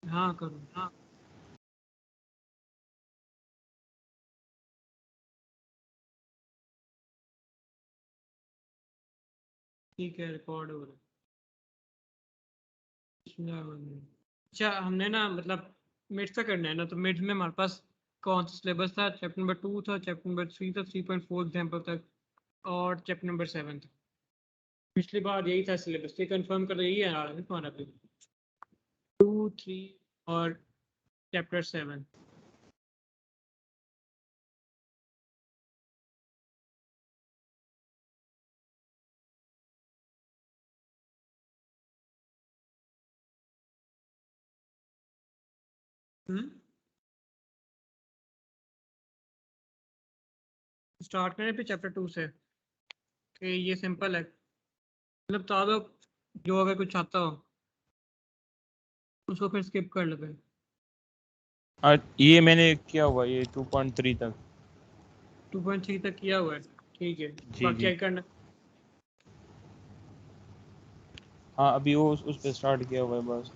हाँ करो। हाँ ठीक है, रिकॉर्ड हो रहा है। अच्छा हमने ना मतलब मिड से करना है ना, तो मिड में हमारे पास कौन सा सिलेबस था? चैप्टर नंबर 2 था, चैप्टर नंबर 3 था, 3.4 एग्जाम्पल तक, और चैप्टर नंबर 7 था। पिछली बार यही था सिलेबस, ये कंफर्म कर यही है यार तुम्हारा भी। 2, 3 और चैप्टर 7। स्टार्ट करें फिर चैप्टर 2 से कि ये सिंपल है, मतलब बता दो जो अगर कुछ आता हो उसको फिर स्किप कर लेते हैं। ये मैंने किया हुआ, ये 2.3 तक। 2.3 तक किया हुआ है, ठीक है। जी बाकी जी। क्या करना? हाँ अभी वो उस पे स्टार्ट किया हुआ है बस।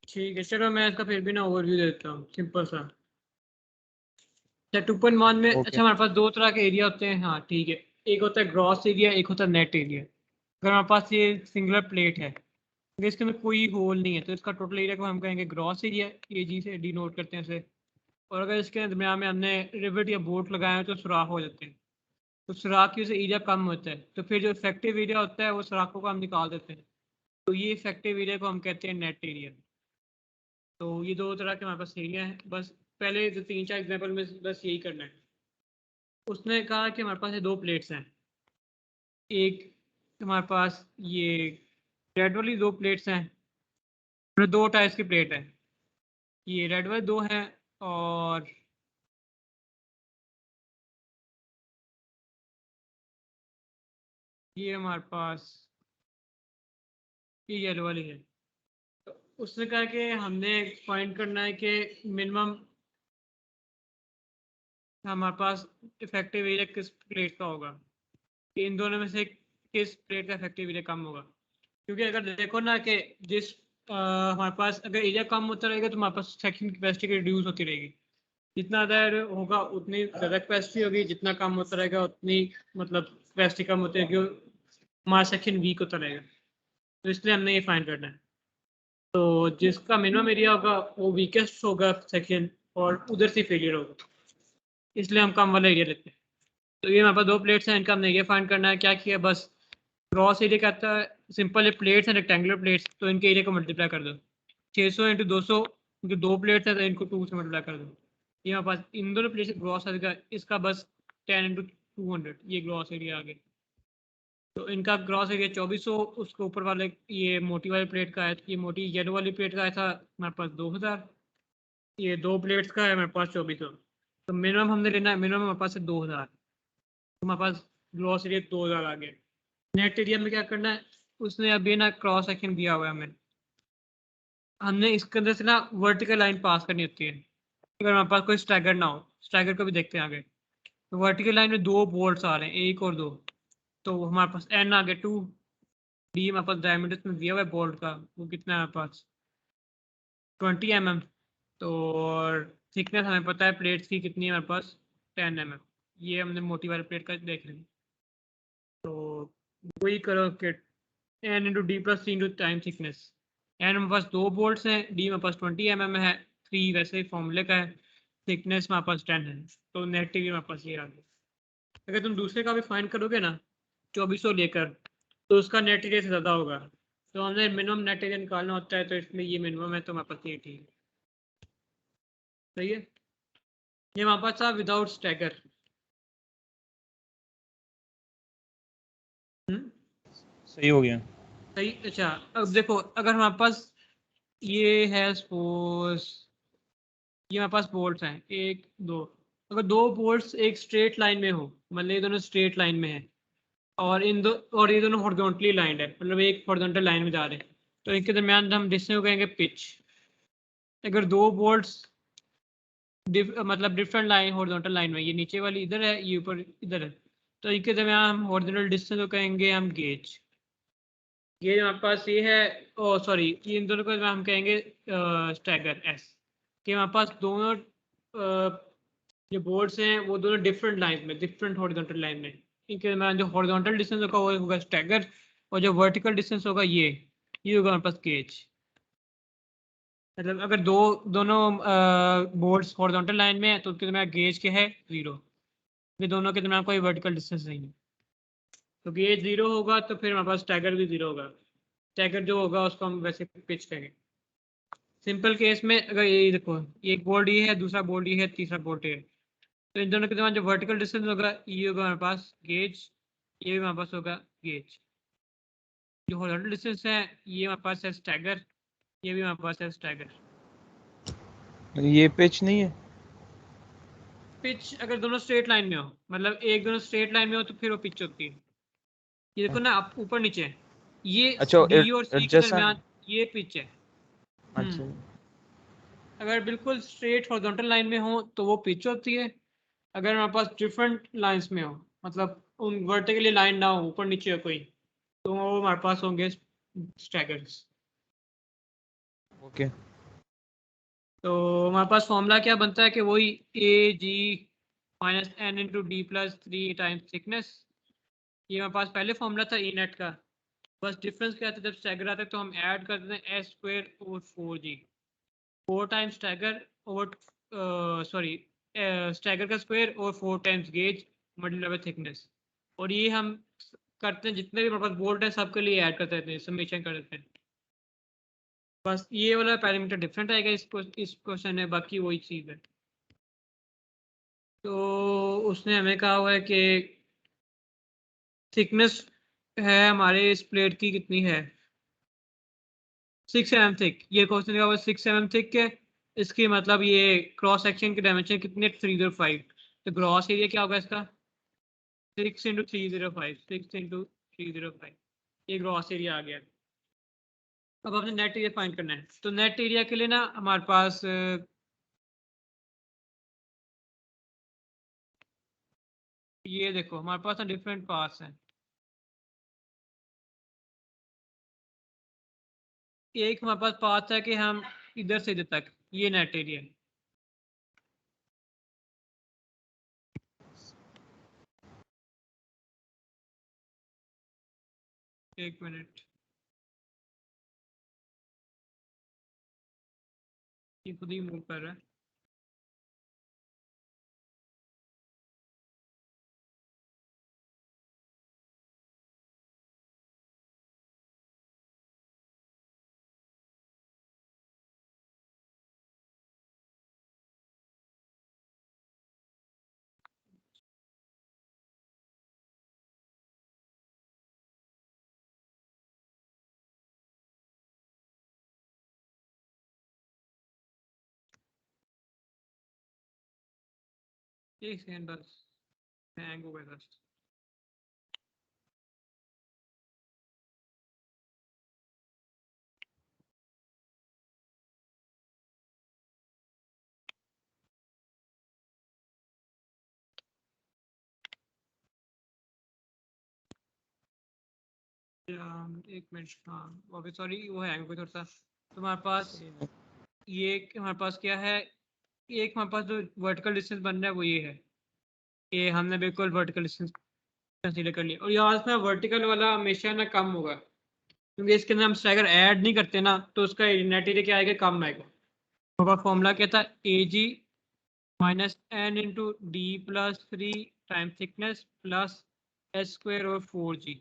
ठीक है चलो, मैं इसका फिर भी ना ओवरव्यू देता हूँ सिंपल सा। 2.1 में ओके। अच्छा हमारे पास दो तरह के एरिया होते हैं। हाँ ठीक है, एक होता है ग्रॉस एरिया, एक होता है नेट एरिया। अगर हमारे पास ये सिंगुलर प्लेट है, अगर इसके अंदर कोई होल नहीं है, तो इसका टोटल एरिया को हम कहेंगे ग्रॉस एरिया, ये जी से डिनोट करते हैं इसे। और अगर इसके दरम्यान में हमने रिवेट या बोट लगाए हैं तो सुराख हो जाते हैं, तो सुराख की वजह से एरिया कम होता है, तो फिर जो इफेक्टिव एरिया होता है वो सुराखों को हम निकाल देते हैं, तो ये इफेक्टिव एरिया को हम कहते हैं नेट एरिया। तो ये दो तरह के हमारे पास एरिया है, बस पहले जो 3-4 एग्जाम्पल में बस यही करना है। उसने कहा कि हमारे पास ये दो प्लेट्स हैं, एक हमारे पास ये रेड वाली दो प्लेट्स हैं, फिर दो टाइप्स की प्लेट है, ये रेड वाले दो हैं, और ये हमारे पास ये येलो वाली है। तो उसने कहा कि हमने फाइंड करना है कि मिनिमम हमारे पास इफेक्टिव एरिया किस प्लेट का होगा, कि इन दोनों में से किस प्लेट का इफेक्टिव एरिया कम होगा। क्योंकि अगर देखो ना कि जिस हमारे पास अगर एरिया कम होता रहेगा तो हमारे पास सेक्शन कैपेसिटी रिड्यूस होती रहेगी। जितना ज़्यादा होगा उतनी ज़्यादा कैपेसिटी होगी, जितना कम होता रहेगा उतनी मतलब कैपेसिटी कम होती रहेगी, हमारा सेक्शन वीक होता रहेगा। तो इसलिए हमने ये फाइंड करना है। तो जिसका मिनिमम एरिया होगा वो वीकेस्ट होगा सेक्शन, और उधर से फेलियर होगा, इसलिए हम कम वाला एरिया लेते हैं। तो ये हमारे पास दो प्लेट्स हैं, इनका हमने ये फाइंड करना है। क्या किया, बस क्रॉस एरिया कहता है सिंपल, ये प्लेट्स हैं रेक्टेंगुलर प्लेट्स, तो इनके एरिया को मल्टीप्लाई कर दो। 600 इंटू 200, क्योंकि दो प्लेट्स हैं तो इनको 2 से मल्टीप्लाई कर दो। ये हमारे पास इन दोनों प्लेट्स ग्रॉस एरिया, इसका बस 10 इंटू 200 ये ग्रॉस एरिया आ गया। तो इनका ग्रॉस एरिया 2400, उसके ऊपर वाले ये मोटी वाली प्लेट का है, ये मोटी येलो वाली प्लेट का आया था हमारे पास 2000, ये दो प्लेट्स का है हमारे पास 2400। तो मिनिमम हमने लेना है, मिनिमम हमारे पास है 2000, तो हमारे पास ग्रॉस एरिया 2000 आ गया। नेट एरिया में क्या करना है, उसने अभी ना क्रॉस सेक्शन दिया हुआ है हमें, हमने इसके अंदर से ना वर्टिकल लाइन पास करनी होती है। अगर हमारे पास कोई स्टैगर ना हो, स्टैगर को भी देखते हैं आगे, तो वर्टिकल लाइन में दो बोल्ट्स आ रहे हैं, एक और दो, तो हमारे पास एन आ गया 2, डी हमारे पास डायमीटर में दिया हुआ है बोल्ट का, वो कितना है हमारे पास 20 mm। तो और थिकनेस हमें पता है प्लेट्स की कितनी है हमारे पास 10 mm। ये हमने मोटी वाली प्लेट का देख लेंगे। तो वही करो कि N into D plus 3 into time thickness. N हमारे पास दो बोल्ट्स हैं, डी हमारे पास 20 mm है, 3 वैसे ही फॉर्मूले का है, थिकनेस हमारे पास 10 है, तो नेट भी हमारे पास ये आ गया। अगर तुम दूसरे का भी फाइंड करोगे ना 2400 लेकर, तो उसका नेट एरिया से ज़्यादा होगा, तो हमने मिनिमम नेट एरिया निकालना होता है, तो इसमें ये मिनिमम है, तो हमारे पास ये ठीक है। सही है, ये हमारे पास था विदाउट स्टैगर। सही हो गया। सही। अच्छा अब देखो, अगर हमारे पास ये है सपोज, ये हमारे पास बोल्ट्स हैं एक दो, अगर दो बोल्ट्स एक स्ट्रेट लाइन में हो, मतलब ये दोनों स्ट्रेट लाइन में है, और इन दो और ये दोनों हॉरिजॉन्टली लाइंड है, मतलब एक हॉरिजॉन्टल लाइन में जा रहे हैं, तो इनके दरमियान हम डिस्टेंस को कहेंगे पिच। अगर दो बोल्ट्स मतलब डिफरेंट लाइन हॉरिजॉन्टल लाइन में, ये नीचे वाली इधर है, ये ऊपर इधर है, तो इनके दरमियान हम हॉरिजॉन्टल डिस्टेंस को कहेंगे हम गेज। ये हमारे पास ये है, ओ सॉरी, ये इन दोनों को हम कहेंगे स्टैगर एस, कि हमारे पास दोनों जो बोर्ड्स हैं वो दोनों डिफरेंट लाइन में, डिफरेंट हॉरिजॉन्टल लाइन में, इनके दरमियान जो हॉरिजॉन्टल डिस्टेंस होगा वो होगा स्टैगर, और जो वर्टिकल डिस्टेंस होगा ये होगा हमारे पास गेज। मतलब अगर दोनों बोर्ड्स हॉरिजॉन्टल लाइन में है तो उनके दरमियान गेज क्या है 0, ये दोनों के दरमियान कोई वर्टिकल डिस्टेंस नहीं है, तो गेज 0 होगा तो फिर हमारे पास स्टैगर भी 0 होगा। स्टैगर जो होगा उसको हम वैसे पिच करेंगे। सिंपल केस में अगर ये देखो, एक बोर्ड ये है, दूसरा बोर्ड ये है, तीसरा बोर्ड ये है, तो इन दोनों के दरमियान जो वर्टिकल डिस्टेंस होगा ये होगा हमारे पास गेज, ये भी हमारे पास होगा गेज। जो हॉरिजॉन्टल डिस्टेंस है ये हमारे पास है स्टैगर, ये भी हमारे पास है स्टैगर। ये पिच नहीं है? पिच अगर दोनों स्ट्रेट लाइन में हो, मतलब एक दोनों स्ट्रेट लाइन में हो तो फिर वो पिच होती है। ये देखो ना, आप ऊपर नीचे है, ये अच्छा, डी और सी के एडजसेंट। दरमियान ये पिच है। अच्छा। अगर बिल्कुल स्ट्रेट हॉरिजॉन्टल लाइन में हो तो वो पिच होती है। अगर हमारे पास डिफरेंट लाइंस में हो, मतलब उन वर्टिकली लाइन ना हो, ऊपर नीचे हो कोई, तो वो हमारे पास होंगे स्टैगर्स। ओके। तो हमारे पास फॉर्मूला क्या बनता है कि वही A G minus N into D plus 3 times thickness. ये हमारे पास पहले फॉर्मूला था ई नेट का, बस डिफरेंस क्या था, जब स्टैगर आता है तो हम ऐड कर देते हैं S square over 4g, 4 times stagger over sorry stagger का स्क्वायर और 4 times gauge multiply by thickness. और ये हम करते हैं जितने भी हमारे पास बोल्ट है सबके लिए ऐड करते रहते हैं, समेशन कर देते हैं। बस ये वाला पैरामीटर डिफरेंट आएगा इस क्वेश्चन में, बाकी वही चीज़ है। तो उसने हमें कहा हुआ है कि थिकनेस है हमारे इस प्लेट की कितनी है, 6 mm थिक। ये क्वेश्चन का 6 mm थिक है, इसकी मतलब ये क्रॉस सेक्शन की डायमेंशन कितनी है 305, तो ग्रॉस एरिया क्या होगा इसका 6 इंटू 305, 6 इंटू 305, ये ग्रॉस एरिया आ गया। अब आपने नेट एरिया फाइंड करना है, तो नेट एरिया के लिए ना हमारे पास ये देखो हमारे पास ना डिफरेंट पार्ट्स हैं। एक हमारे पास पाथ है कि हम इधर से इधर तक, ये नेट एरिया है। एक मिनट, ये खुद ही मूव कर रहा है। एक सेकंड बस, हैंग हो गया बस। एक मिनट, हाँ वापस, सॉरी वो हैंग हो गया थोड़ा सा। तो हमारे पास ये हमारे पास क्या है, एक हमारे पास जो वर्टिकल डिस्टेंस बन रहा है वो ये है, ये हमने बिल्कुल वर्टिकल डिस्टेंस कंसीडर कर लिया। और यहाँ में वर्टिकल वाला हमेशा ना कम होगा, क्योंकि इसके अंदर हम स्ट्राइकर ऐड नहीं करते ना, तो उसका नेट एरिया क्या आएगा, कम आएगा। तो फॉर्मूला क्या था, A G minus N into D plus 3 time thickness plus S square और 4g।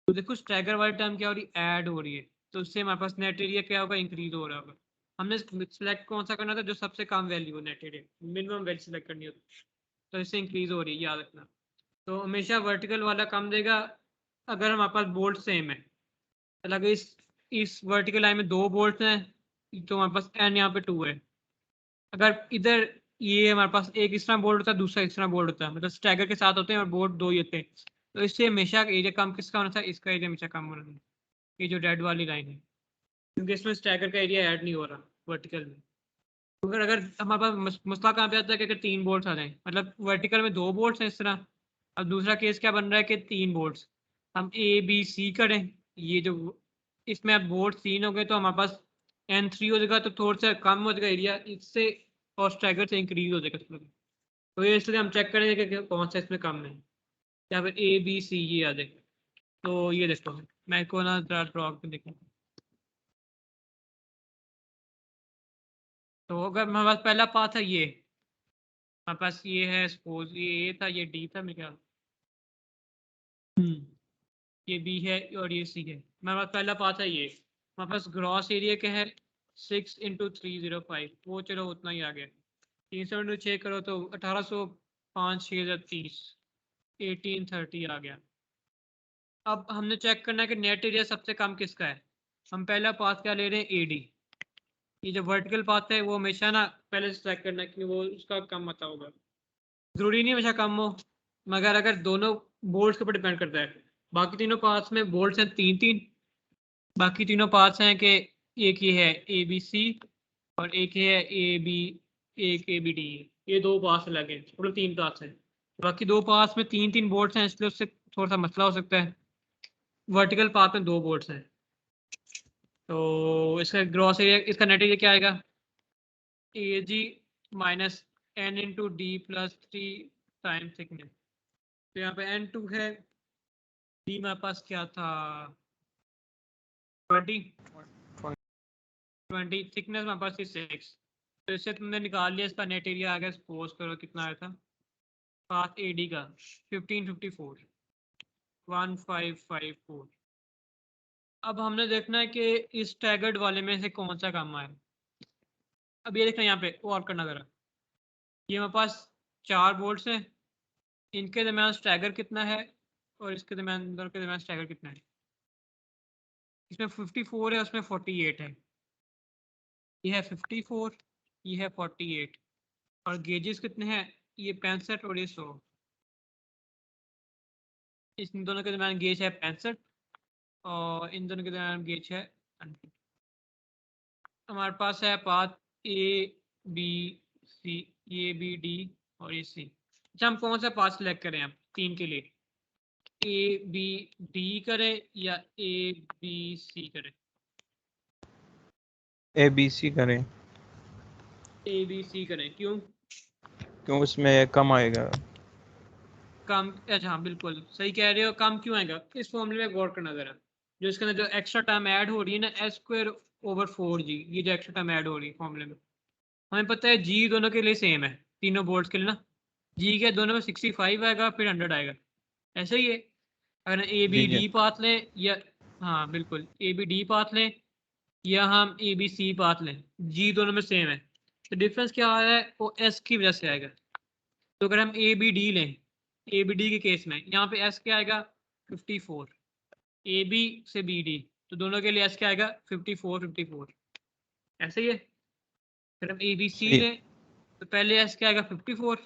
तो देखो स्ट्रैगर वाली टर्म क्या हो रही है, ऐड हो रही है, तो उससे हमारे पास नेट एरिया क्या होगा, इंक्रीज हो रहा होगा। हमने सिलेक्ट कौन सा करना था, जो सबसे कम वैल्यू हो net area, minimum value select करनी होती, तो इससे इंक्रीज हो रही है, याद रखना। तो हमेशा वर्टिकल वाला कम देगा अगर हमारे पास बोल्ट सेम है। अगर इस वर्टिकल लाइन में 2 बोल्ट हैं तो हमारे पास एन यहाँ पे 2 है। अगर इधर ये हमारे पास एक इस तरह बोल्ट होता है, दूसरा इस तरह बोल्ट होता है, मतलब स्टैगर के साथ होते हैं और बोल्ट 2 ही होते हैं, तो इससे हमेशा एरिया कम किसका होना था, इसका एरिया हमेशा कम होना था, ये जो रेड वाली लाइन है, क्योंकि इसमें स्टैगर का एरिया ऐड नहीं हो रहा वर्टिकल में। अगर अगर हमारे पास मसला कहाँ पे आता है कि अगर 3 बोल्ट आ जाए, मतलब वर्टिकल में 2 बोल्ट हैं इस तरह, अब दूसरा केस क्या बन रहा है कि 3 बोल्ट, हम ए बी सी करें, ये जो इसमें अब बोर्ड 3 हो गए तो हमारे पास N3 हो जाएगा, तो थोड़ा सा कम हो जाएगा एरिया इससे, और स्ट्राइकर से इंक्रीज हो जाएगा इसमें। तो ये इसलिए हम चेक करेंगे कि कौन सा इसमें कम है, या फिर ABC ये आ जाएगा। तो ये देखो, मैं को ना ड्रॉ कर देखूँ। तो अगर हमारे पास पहला पाथ है ये, हमारे पास ये है, सपोज ये A था, ये D था मेरे ख्याल। ये B है और ये C है। हमारे पास पहला पाथ है ये, हमारे पास ग्रॉस एरिया क्या है 6 × 305, वो चलो उतना ही आ गया। 306 करो तो 1805 6 1830 आ गया। अब हमने चेक करना है कि नेट एरिया सबसे कम किसका है। हम पहला पाथ क्या ले रहे हैं, AD। ये जो वर्टिकल पाथ है वो हमेशा ना पहले सेलेक्ट करना है कि वो उसका कम मता होगा। जरूरी नहीं हमेशा कम हो, मगर अगर दोनों बोल्ट्स के ऊपर डिपेंड करता है। बाकी तीनों पाथ्स में बोल्ट्स हैं 3-3, बाकी तीनों पाथ्स हैं कि एक ये है ABC और एक ये है AB, एक ABD है। ये दो पाथ्स अलग हैं, टोटल 3 पाथ्स हैं। बाकी दो पाथ्स में 3-3 बोल्ट्स हैं, इसलिए उससे थोड़ा सा मसला हो सकता है। वर्टिकल पाथ में 2 बोल्ट्स हैं। तो इसका ग्रॉस एरिया, इसका नेट एरिया क्या आएगा, AG minus N × D + 3 time thickness. तो यहाँ पे N2 है, D मेरे पास क्या था 20 थिकनेस मेरे पास थी 6। तो इससे तुमने निकाल लिया, इसका नेट एरिया आ गया, सपोज करो कितना आया था पाथ AD का 1554 1554। अब हमने देखना है कि इस स्टैगर्ड वाले में से कौन सा कम आए। अब ये देखना यहाँ पे और करना जरा, ये मेरे पास 4 बोल्ट्स हैं, इनके दरम्यान स्टैगर कितना है और इसके दरम्यान अंदर के दरम्यान स्टैगर कितना है। इसमें 54 है, उसमें 48 है। ये है 54, ये है 48, और गेजेस कितने हैं, ये 65 और ये 100। इन दोनों के दरम्यान गेज है 65 और इन दोनों के दरम्यान गेज है 100। हमारे पास है पाथ ABC, ABD और AC। अच्छा, हम कौन सा पाथ सेलेक्ट करें अब 3 के लिए, ABD करें या ABC करें। ABC करें, ABC करें, क्यों क्यों उसमें कम आएगा। कम। अच्छा हाँ, बिल्कुल सही कह रहे हो, कम क्यों आएगा, इस फॉर्मूले में गौर करना जरा। जो इसके अंदर जो एक्स्ट्रा टर्म ऐड हो रही है ना, S²/4G, ये जो एक्स्ट्रा टर्म ऐड हो रही है फॉर्मूले में, हमें पता है G दोनों के लिए सेम है, तीनों बोर्ड्स के लिए ना। G के दोनों में 65 आएगा, फिर 100 आएगा, ऐसे ही है। अगर जी जी। ABD पाथ लें या, हाँ बिल्कुल ABD पाथ लें या हम ABC पाथ लें, G दोनों में सेम है। तो डिफरेंस क्या आ रहा है, वो S की वजह से आएगा। तो अगर हम ABD लें, ABD के केस में यहाँ पे S क्या आएगा 54, AB से BD, तो दोनों के लिए S क्या आएगा 54 ऐसे ही है। अगर हम ABC सही। लें तो पहले S क्या आएगा 54,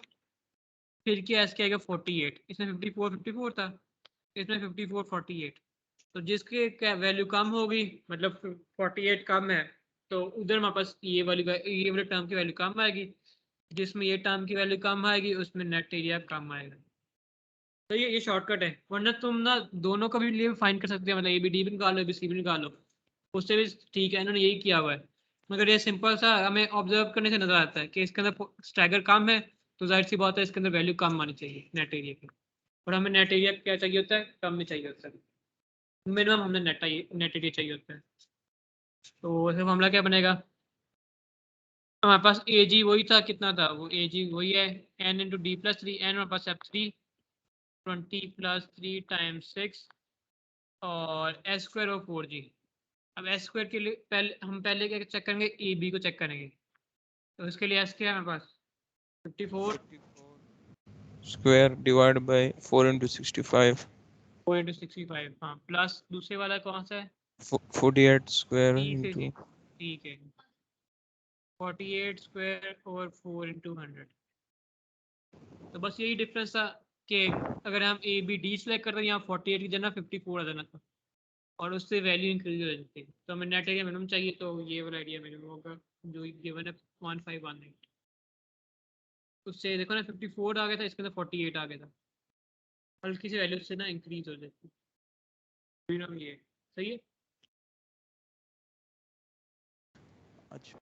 फिर क्या S क्या आएगा 48। इसमें 54 था, इसमें 54 48। तो जिसके क्या वैल्यू कम होगी, मतलब 48 कम है, तो उधर हमारे पास ये वाले टर्म की वैल्यू कम आएगी। जिसमें ये टर्म की वैल्यू कम आएगी उसमें नेट एरिया कम आएगा। तो ये शॉर्टकट है, वरना तुम ना दोनों का भी लिए फाइंड कर सकते हैं, मतलब ABD भी निकालो ABC भी निकालो, उससे भी ठीक है, इन्होंने यही किया हुआ है। मगर ये सिंपल सा हमें ऑब्जर्व करने से नजर आता है कि इसके अंदर स्टैगर कम है, तो जाहिर सी बात है इसके अंदर वैल्यू कम आनी चाहिए नेट एरिया की। और हमें नेट एरिया क्या चाहिए होता है, कम में चाहिए होता है, मिनिमम हमें नेट एरिया चाहिए होता है। तो सिर्फ मामला क्या बनेगा, हमारे पास AG वही था, कितना था वो, AG वही है N × D + 3, N हमारे पास है 3, 20 + 3 × 6 और S²/4G। अब S² के लिए पहले क्या चेक करेंगे, AB को चेक करेंगे। तो इसके लिए S क्या है हमारे पास 54 स्क्वायर डिवाइड बाय 4 × 65, 4 × 65, हाँ, प्लस दूसरे वाला कौन सा है 48 स्क्वायर 3 से इंटू। ठीक है 48² और 4 × 100। तो बस यही डिफरेंस था कि अगर हम ABD सेलेक्ट करते हैं यहाँ 48 की जगह 54 आ जाना था, और उससे वैल्यू इंक्रीज हो जाती है। तो हमें नेट एरिया मिनिमम चाहिए, तो ये वाला एरिया मिनिमम होगा जो गिवन है 1518। उससे देखो ना 54 आ गया था, इसके अंदर 48 आ गया था, हल्की सी वैल्यू से ना इंक्रीज हो जाती है, मिनिमम ये सही है। अच्छा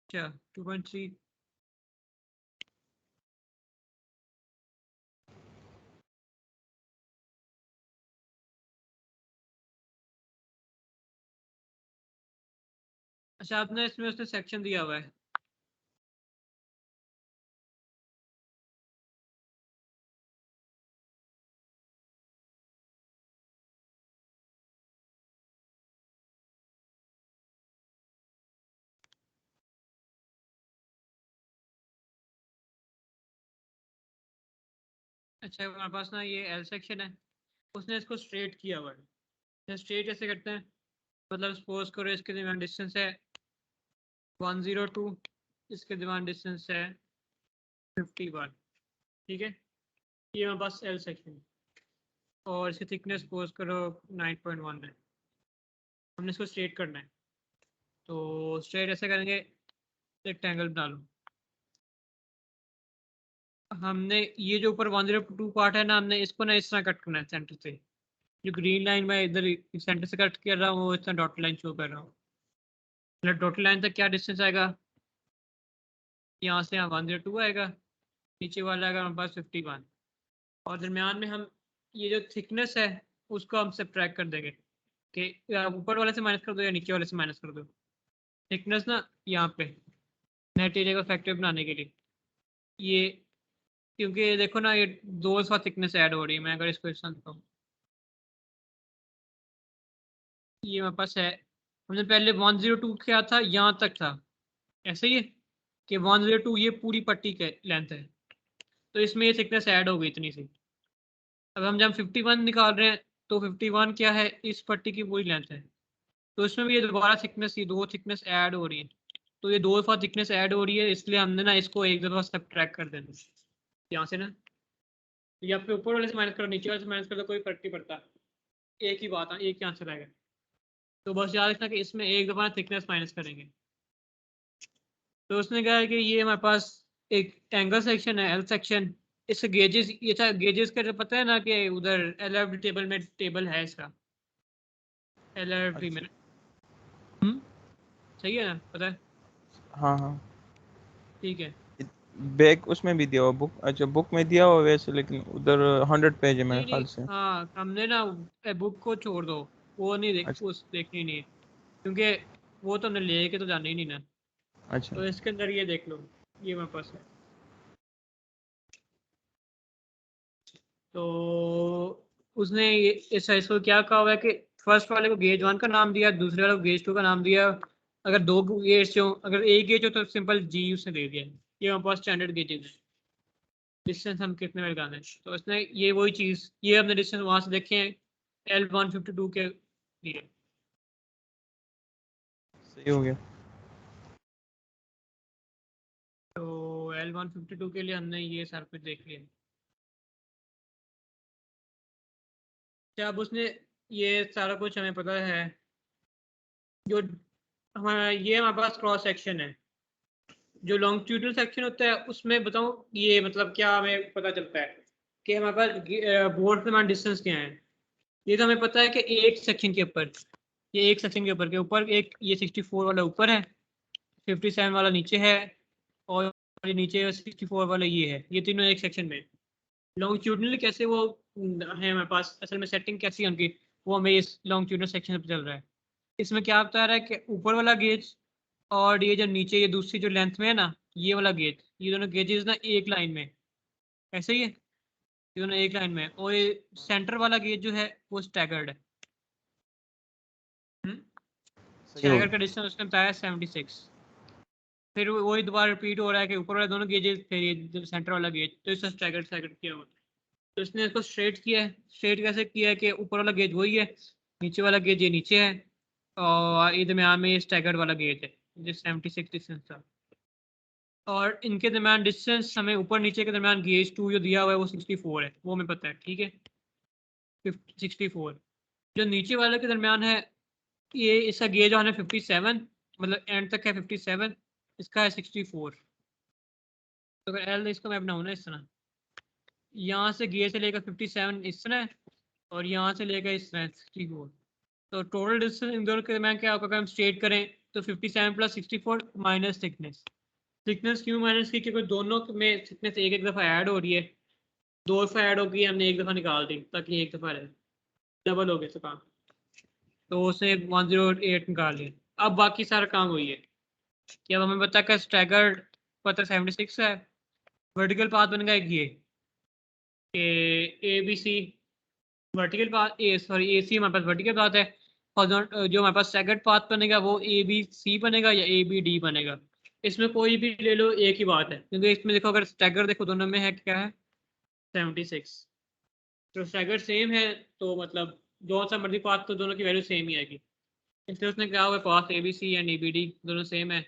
अच्छा 2.3 अच्छा आपने इसमें उसने सेक्शन दिया हुआ है। अच्छा हमारे पास ना ये एल सेक्शन है, उसने इसको स्ट्रेट किया हुआ है। स्ट्रेट कैसे करते हैं, मतलब सपोज करो इसके दरमियान डिस्टेंस है 102, इसके दरमियान डिस्टेंस है 51, ठीक है। ये हमारे पास एल सेक्शन है और इसकी थिकनेस सपोज करो 9.1 है। हमने इसको स्ट्रेट करना है, तो स्ट्रेट ऐसे करेंगे, रेक्टेंगल बना लो। हमने ये जो ऊपर 102 पार्ट है ना, हमने इसको ना इस तरह कट करना है सेंटर से। जो ग्रीन लाइन में इधर सेंटर से कट कर रहा हूँ वो इस तरह डॉट लाइन शो कर रहा हूँ। मतलब डॉट लाइन तक क्या डिस्टेंस आएगा, यहाँ से यहाँ 102 आएगा, नीचे वाला आएगा हमारे पास 51, और दरमियान में हम ये जो थिकनेस है उसको हम सब्ट्रैक्ट कर देंगे कि या ऊपर वाले से माइनस कर दो या नीचे वाले से माइनस कर दो। थिकनेस ना यहाँ पे नेट एरिया को फैक्टर बनाने के लिए ये, क्योंकि देखो ना ये दो सा थिकनेस ऐड हो रही है। मैं अगर इसको इस तरह दिखाऊं, ये हमारे पास है, हमने पहले 102 क्या था यहाँ तक था, ऐसे ही है कि 102 ये पूरी पट्टी के लेंथ है, तो इसमें ये थिकनेस ऐड हो गई इतनी सी। अब हम जब 51 निकाल रहे हैं तो 51 क्या है, इस पट्टी की पूरी लेंथ है, तो इसमें भी ये दोबारा थिकनेस, ये दो थिकनेस ऐड हो रही है, तो ये दो दफा थिकनेस ऐड हो रही है, इसलिए हमने ना इसको एक दफा सब्ट्रैक्ट कर देना यहाँ से ना, या फिर ऊपर वाले से माइनस करो नीचे वाले से माइनस करो, कोई फर्क नहीं पड़ता, एक ही बात है, एक ही आंसर आएगा। तो बस याद रखना कि इसमें एक दफा थिकनेस माइनस करेंगे। तो उसने कहा है कि ये हमारे पास एक एंगल सेक्शन है एल सेक्शन, इस गेजेस, ये था गेजेस का जो पता है ना कि उधर एल टेबल में टेबल है इसका, एल में। अच्छा सही है ना, पता है, हाँ हाँ ठीक है। बैक उसमें भी दिया हुआ बुक, अच्छा बुक में दिया हुआ वैसे, लेकिन उधर 100 पेज है मेरे नहीं नहीं, ख्याल से। हाँ हमने ना बुक को छोड़ दो, वो नहीं अच्छा उस देखनी नहीं है, क्योंकि वो तो हमने ले के तो जाना ही नहीं ना। अच्छा तो इसके अंदर ये देख लो, ये मेरे पास है। तो उसने इस साइज को क्या कहा हुआ है कि फर्स्ट वाले को गेज 1 का नाम दिया, दूसरे वाले को गेज 2 का नाम दिया। अगर दो गेज हो, अगर एक गेज हो तो सिंपल जी उसने दे दिया। ये हमारे पास स्टैंडर्ड गेजेस है, डिस्टेंस हम कितने में लगाना है, तो उसने ये वही चीज़, ये हमने डिस्टेंस वहाँ से देखे हैं L152 के लिए। सही हो गया। तो L152 के लिए हमने ये सारा कुछ देख लिया। जब उसने ये सारा कुछ हमें पता है, जो हमारा ये हमारे पास क्रॉस सेक्शन है, जो लॉन्गिट्यूडनल सेक्शन होता है उसमें बताऊं ये मतलब क्या हमें पता चलता है कि हमारे पास बोर्ड से हमारा डिस्टेंस क्या है। ये तो हमें पता है कि एक सेक्शन के ऊपर, ये एक सेक्शन के ऊपर एक ये 64 वाला ऊपर है, 57 वाला नीचे है, और ये नीचे 64 वाला ये है, ये तीनों एक सेक्शन में। लॉन्गिट्यूडनल कैसे वो है हमारे पास, असल में सेटिंग कैसी है उनकी, वो हमें इस लॉन्गिट्यूडनल सेक्शन पे चल रहा है। इसमें क्या बता रहा है कि ऊपर वाला गेज और ये जो नीचे ये दूसरी जो लेंथ में है ना, ये वाला गेज, ये दोनों गेजेस ना एक लाइन में, ऐसे ही है, ये दोनों एक लाइन में है, और ये सेंटर वाला गेज जो है वो स्टैगर्ड है। सही हो स्टैगर्ड का गया। डिस्टेंस उसने बताया 76। फिर वही दोबारा रिपीट हो रहा है कि ऊपर वाले दोनों गेजेस, फिर ये जो सेंटर वाला गेज, तो इसका स्टैगर्ड स्टैगर्ड किया हुआ है। तो इसने इसको स्ट्रेट किया है। स्ट्रेट कैसे किया है कि ऊपर वाला गेज वही है, नीचे वाला गेज ये नीचे है, और ये दरम्यान में ये स्टैगर्ड वाला गेज है जो 76 डिस्टेंस था। और इनके दरम्यान डिस्टेंस हमें ऊपर नीचे के दरम्यान गेज 2 जो दिया हुआ है वो 64 है, वो हमें पता है, ठीक है। 64 जो नीचे वाले के दरम्यान है, ये इसका गेज ऑन है 57, मतलब एंड तक है 57, इसका है 64। तो अगर एल इसको मैं बनाऊँ ना इस तरह, यहाँ से गेज से लेकर 57 इस तरह है, और यहाँ से लेकर इस तरह 64। तो टोटल डिस्टेंस इन दोनों के दरमियान क्या होगा अगर हम स्ट्रेट करें तो 57 + 64 माइनस थिकनेस। थिकनेस क्यों माइनस की, क्योंकि दोनों में थिकनेस एक एक दफ़ा ऐड हो रही है, 2 दफ़ा ऐड होगी, हमने एक दफ़ा निकाल दी ताकि एक दफ़ा रहे, डबल हो गया तो काम, तो उसने 108 निकाल लिया। अब बाकी सारा काम वही है कि अब हमें पता है कि स्टैगर्ड पता 76 है, वर्टिकल पाथ बनेगा एक ये A B C, vertical path A C हमारे पास वर्टिकल पाथ है, और जो हमारे पास स्टैगर्ड पाथ बनेगा वो ए बी सी बनेगा या ए बी डी बनेगा। इसमें कोई भी ले लो एक ही बात है, क्योंकि इसमें देखो अगर स्टैगर देखो दोनों में है क्या है 76, तो स्टैगर सेम है तो मतलब जो सा मर्जी पाथ तो दोनों की वैल्यू सेम ही आएगी। इसलिए उसने क्या हुआ path A B C and A B D दोनों सेम है,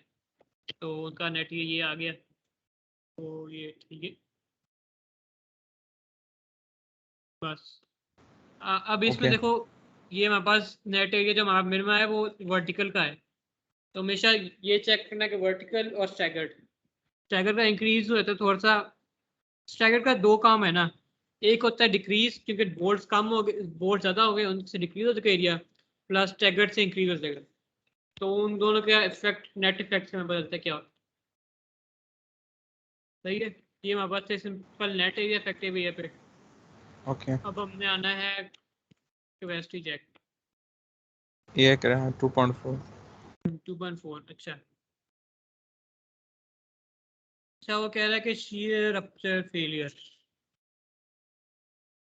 तो उनका नेट ये आ गया, तो ये ठीक है बस। अब इसमें ओके देखो ये हमारे पास नेट एरिया जो हमारा मिनिमम है वो वर्टिकल का है, तो हमेशा ये चेक करना कि वर्टिकल और स्टैगर्ड, स्टैगर का इंक्रीज हो तो थोड़ा सा, स्टैगर्ड का दो काम है ना, एक होता है डिक्रीज क्योंकि बोल्ट्स कम हो गए, बोल्ट ज़्यादा हो गए उनसे डिक्रीज हो जाएगा एरिया, प्लस स्टैगर्ड से इंक्रीज हो जाएगा, तो उन दोनों का इफेक्ट नेट इफेक्ट से हमें बदलता है क्या होता है। सही है, ये हमारे पास simple net area effective area पे। ओके अब हमने आना है कैपेसिटी चेक। ये कह रहा है 2.4 2.4 अच्छा अच्छा, वो कह रहा है कि शीयर रप्चर फेलियर,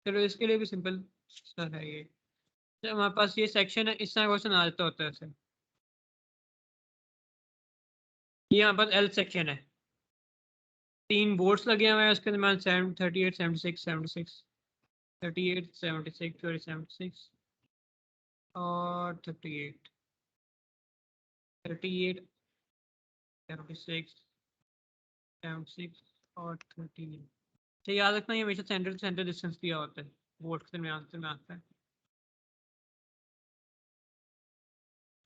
चलो इसके लिए भी सिंपल सा है ये, तो हमारे पास ये सेक्शन है, इस तरह क्वेश्चन आ जाता होता है ऐसे, ये हमारे पास एल सेक्शन है, 3 बोर्ड्स लगे हुए हैं उसके अंदर 38 76 76 38 76 76 और 38 38 76 76 और 38। तो याद रखना ये हमेशा सेंटर टू सेंटर डिस्टेंस दिया होता है, बोर्ड के दरमियान से में आता है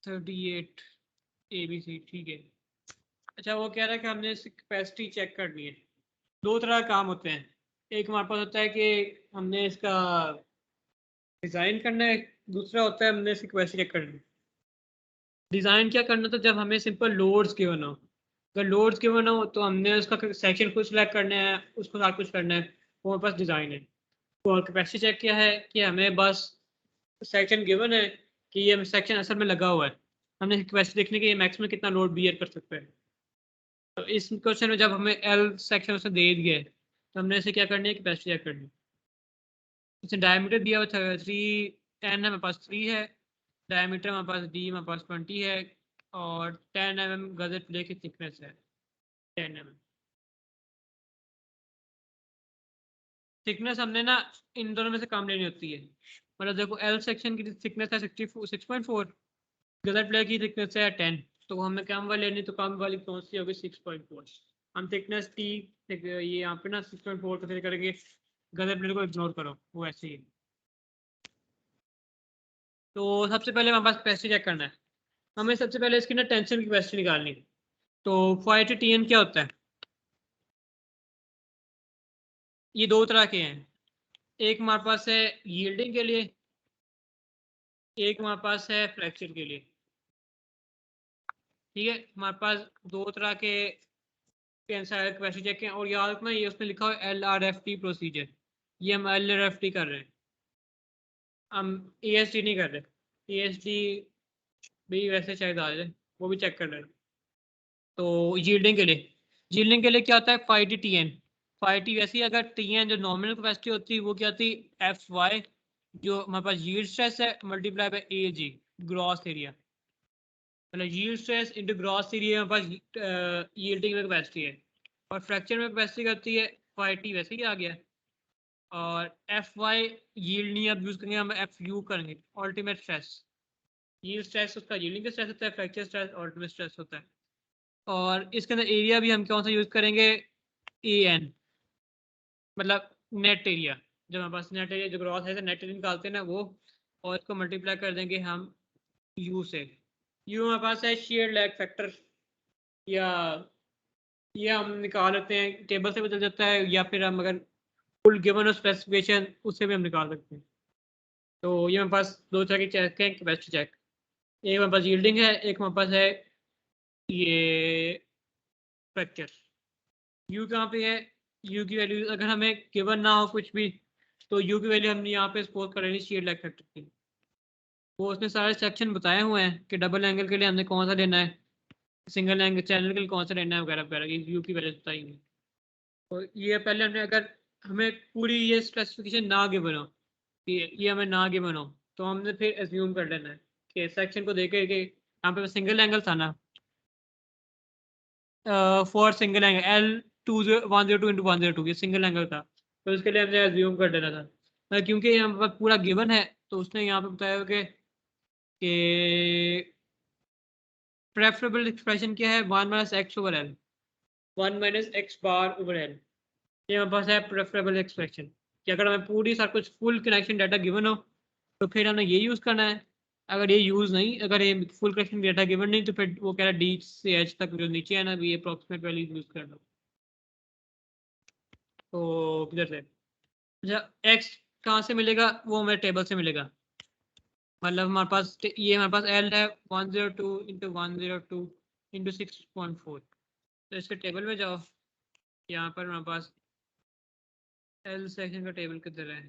38 ABC ठीक है। अच्छा वो कह रहा है कि हमने इसकी कैपेसिटी चेक करनी है, दो तरह के काम होते हैं, एक हमारे पास होता है कि हमने इसका डिज़ाइन करना है, दूसरा होता है हमने इसकी कैपेसिटी चेक करनी है। डिज़ाइन क्या करना था जब हमें सिंपल लोड्स गिवन हो, अगर लोड्स गिवन हो तो हमने उसका सेक्शन खुद सेलेक्ट करना है, उसको साथ कुछ करना है, वो हमारे पास डिज़ाइन है। और कैपेसिटी चेक क्या है कि हमें बस सेक्शन गिवन है कि ये सेक्शन असल में लगा हुआ है, हमने कैपेसिटी देखने के ये मैक्सिमम कितना लोड बियर कर सकता है। तो इस क्वेश्चन में जब हमें एल सेक्शन उसने दे दिया है तो हमने इसे क्या करनी है कैपेसिटी चेक करनी है। इसने डायमीटर दिया हुआ था 3 10 हमारे पास 3 है, डायमीटर हमारे पास डी हमारे पास 20 है, और 10 mm गजर प्लेट की थिकनेस है 10 mm। थिकनेस हमने ना इन दोनों में से कम लेनी होती है, मतलब देखो एल सेक्शन की थिकनेस है 6.4, गजर प्लेट की थिकनेस है 10, तो हमें कम वाली लेनी, तो कम वाली कौन सी होगी 6.4। हम थिकनेस टी ये यहाँ पे ना 6.4 को करेंगे, गजर प्लेट को इग्नोर करो वो ऐसे ही है। तो सबसे पहले हमारे पास कैपेसिटी चेक करना है, हमें सबसे पहले इसकी ना टेंशन की कैपेसिटी निकालनी है। तो फाइव टी एन क्या होता है, ये दो तरह के हैं, एक हमारे पास है यील्डिंग के लिए, एक हमारे पास है फ्रैक्चर के लिए। ठीक है, हमारे पास दो तरह के कैपेसिटी चेक हैं, और याद रखना ये उसमें लिखा हुआ LRFT प्रोसीजर, ये हम LRFT कर रहे हैं, हम EST नहीं कर रहे। EST भी वैसे शायद आ जाए, वो भी चेक कर रहे हैं। तो यील्डिंग के लिए क्या होता है 5T10, 5T वैसे ही, अगर TN जो नॉमिनल कैपेसिटी होती है वो क्या होती है FY, जो हमारे पास यील्ड स्ट्रेस है multiply by AG gross area, मतलब yield stress into gross area हमारे पास यील्डिंग में कैपेसिटी है, और फ्रैक्चर में कैपेसिटी होती है 5T वैसे ही आ गया, और FY यील्ड नहीं अब यूज करेंगे, हम FU करेंगे अल्टीमेट स्ट्रेस। यील्ड स्ट्रेस उसका यील्डिंग का स्ट्रेस होता है, फ्रैक्चर स्ट्रेस अल्टीमेट स्ट्रेस होता है। और इसके अंदर एरिया भी हम कौन सा यूज करेंगे AN, मतलब नेट एरिया, जब हमारे पास नेट एरिया जो ग्रॉस है नेट एरिया निकालते हैं ना वो, और इसको मल्टीप्लाई कर देंगे हम U से। U हमारे पास है शेयर लैग फैक्टर, या ये हम निकाल लेते हैं टेबल से बदल जाता है, या फिर हम अगर फुल गिवन स्पेसिफिकेशन उससे भी हम निकाल सकते हैं। तो ये हमारे पास दो तरह के चेक हैं, कैपेसिटी चेक। एक हमारे पास यील्डिंग है, एक हमारे पास है ये फ्रैक्चर। यू कहाँ पे है? यू की वैल्यू अगर हमें गिवन ना हो कुछ भी, तो यू की वैल्यू हमने यहाँ पे सपोज कर लेनी शीयर लाइक फैक्टर की। वो उसने सारे सेक्शन बताए हुए हैं कि डबल एंगल के लिए हमने कौन सा लेना है, सिंगल एंगल चैनल के लिए कौन सा लेना है वगैरह वगैरह, ये यू की वैल्यू बताएंगे। तो ये पहले हमने, अगर हमें पूरी ये स्पेसिफिकेशन ना गिवन हो, कि ये हमें ना गिवन हो, तो हमने फिर एज्यूम कर लेना है कि सेक्शन को देखे कि यहाँ पे सिंगल एंगल था ना, फॉर सिंगल एंगल L102 × 102 ये सिंगल एंगल था, तो उसके लिए हमने एज्यूम कर देना था। क्योंकि यहाँ पर पूरा गिवन है, तो उसने यहाँ पे बताया कि प्रेफरेबल एक्सप्रेशन क्या है, 1 - x/L, 1 - x⁻/L। ये हमारे पास है प्रेफरेबल एक्सप्रेशन, कि अगर हमें पूरी सब कुछ फुल कनेक्शन डाटा गिवन हो तो फिर हमें ये यूज़ करना है। अगर ये यूज़ नहीं, अगर ये फुल कनेक्शन डाटा गिवन नहीं, तो फिर वो कह रहा है D से H तक जो नीचे है ना, ये अप्रॉक्सीमेट वैल्यू यूज़ कर लो। तो किधर से, अच्छा एक्स कहाँ से मिलेगा? वो हमें टेबल से मिलेगा। मतलब हमारे पास ये हमारे पास L है 102 × 102 × 6.4। तो इसके टेबल में जाओ, यहाँ पर हमारे पास L सेक्शन का टेबल किधर है?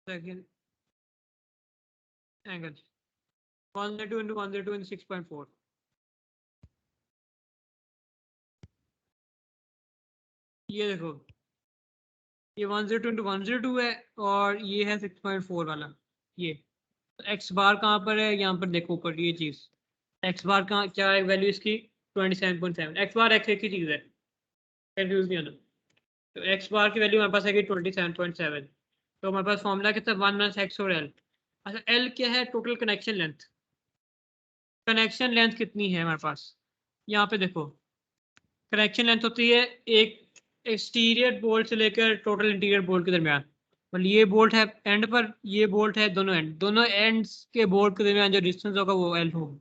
Second angle 102 × 102 × 6.4। ये देखो, ये 102 × 102 है, और ये है 6.4 वाला। ये एक्स बार कहाँ पर है? यहाँ पर देखो ऊपर ये चीज़, एक्स बार कहाँ, क्या है वैल्यू इसकी? 27.7। एक्स बार एक्स एक ही चीज़ है, कंफ्यूज नहीं होना। तो एक्स बार की वैल्यू हमारे पास है 27.7। तो हमारे पास फॉर्मूला कितना? 1 - x और L। अच्छा L क्या है? Total connection length. Connection length कितनी है हमारे पास? यहाँ पे देखो, कनेक्शन लेंथ होती है एक एक्सटीरियर बोल्ट से लेकर टोटल इंटीरियर बोल्ट के दरमियान। मतलब ये बोल्ट है एंड पर, ये बोल्ट है दोनों एंड्स के बोल्ट के दरमियान जो डिस्टेंस होगा वो L होगा।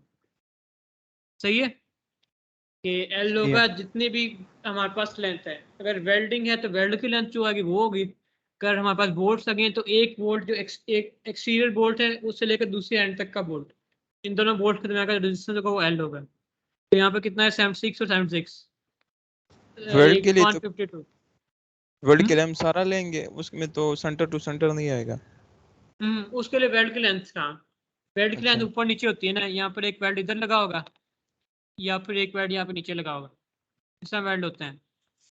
सही है कि L सही है। होगा जितनी भी हमारे पास लेंथ है। अगर वेल्डिंग है तो वेल्ड की लेंथ जो आएगी वो होगी। अगर हमारे पास बोल्ट लगे हैं तो एक बोल्ट जो एक एक्सटीरियर बोल्ट है उससे लेकर दूसरे एंड तक का बोल्ट, इन दोनों बोल्ट के दरमियान का डिस्टेंस होगा वो L होगा। तो यहाँ पे कितना है? 76 और 76, वर्ल्ड के एक लिए तो 152। वर्ल्ड के लिए हम सारा लेंगे, उसमें तो सेंटर टू सेंटर नहीं आएगा। उसके लिए वेल्ड की लेंथ कहाँ? वेल्ड की लेंथ अच्छा। ऊपर नीचे होती है ना, यहाँ पर एक वेल्ड इधर लगा होगा, या फिर एक वेल्ड यहाँ पे नीचे लगा होगा, ऐसा वेल्ड होता है।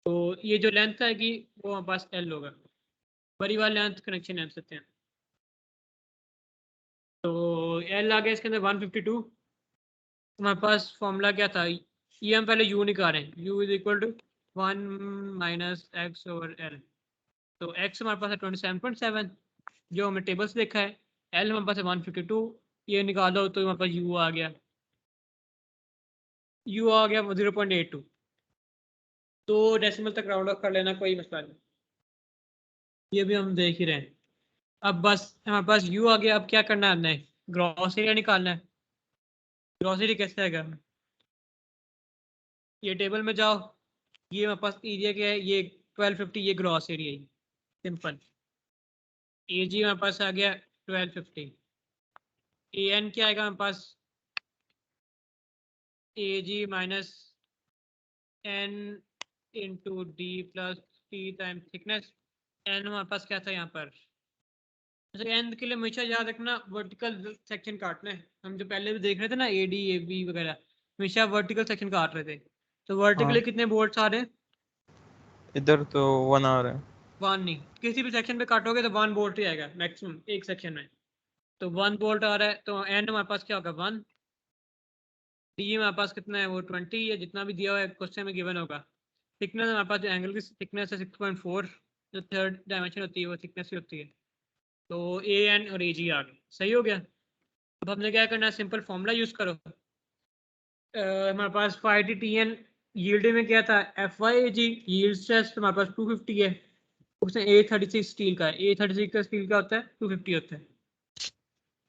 तो ये जो लेंथ आएगी वो हमारे पास L होगा। बड़ी वाली लेंथ कनेक्शन लेंथ होते हैं। तो L आ गया इसके अंदर 152। हमारे पास फॉर्मूला क्या था? ये हम पहले U निकाल रहे हैं, U = 1 - x/L। तो x हमारे पास है 27.7 जो हमने टेबल से देखा है। L हमारे पास है 152, ये निकालो तो हमारे पास U आ गया, U आ गया 0.82। तो डेसिमल तक राउंड ऑफ कर लेना, कोई मसला नहीं, ये भी हम देख ही रहे हैं। अब बस हमारे पास U आ गया, अब क्या करना है हमने? ग्रॉस एरिया निकालना है। ग्रॉस एरिया कैसे आएगा? ये टेबल में जाओ, ये हमारे पास एरिया क्या है? ये 1250, ये ग्रॉस एरिया है सिंपल। AG हमारे पास आ गया 1250। AN क्या आएगा हमारे पास? AG - N × D + T time thickness. N हमारे पास क्या था यहाँ पर? अच्छा एंड के लिए हमेशा याद रखना वर्टिकल सेक्शन काटना है। हम जो पहले भी देख रहे थे ना AD AB वगैरह, हमेशा वर्टिकल सेक्शन काट रहे थे। तो हाँ, वर्टिकली कितने बोल्ट्स आ रहे हैं? इधर तो 1 आ रहा है। 1 नहीं, किसी भी सेक्शन पे काटोगे तो 1 बोल्ट ही आएगा मैक्सिमम एक सेक्शन में। तो 1 बोल्ट आ रहा है, तो एंड हमारे पास क्या होगा? 1। डी हमारे पास कितना है? वो 20 है, जितना भी दिया हुआ है क्वेश्चन में गिवन होगा। थिकनेस हमारे पास जो एंगल की थिकनेस है 6.4, जो थर्ड डायमेंशन होती है वो थिकनेस ही होती है। तो AN और AG आ गए, सही हो गया। अब हमने क्या करना है? सिंपल फॉर्मूला यूज करो। हमारे पास FIT/TN यील्ड में क्या था? FYAG यील्ड स्ट्रेस हमारे पास 250 है, उसमें A36 स्टील का है। A36 का स्टील का होता है 250 होता है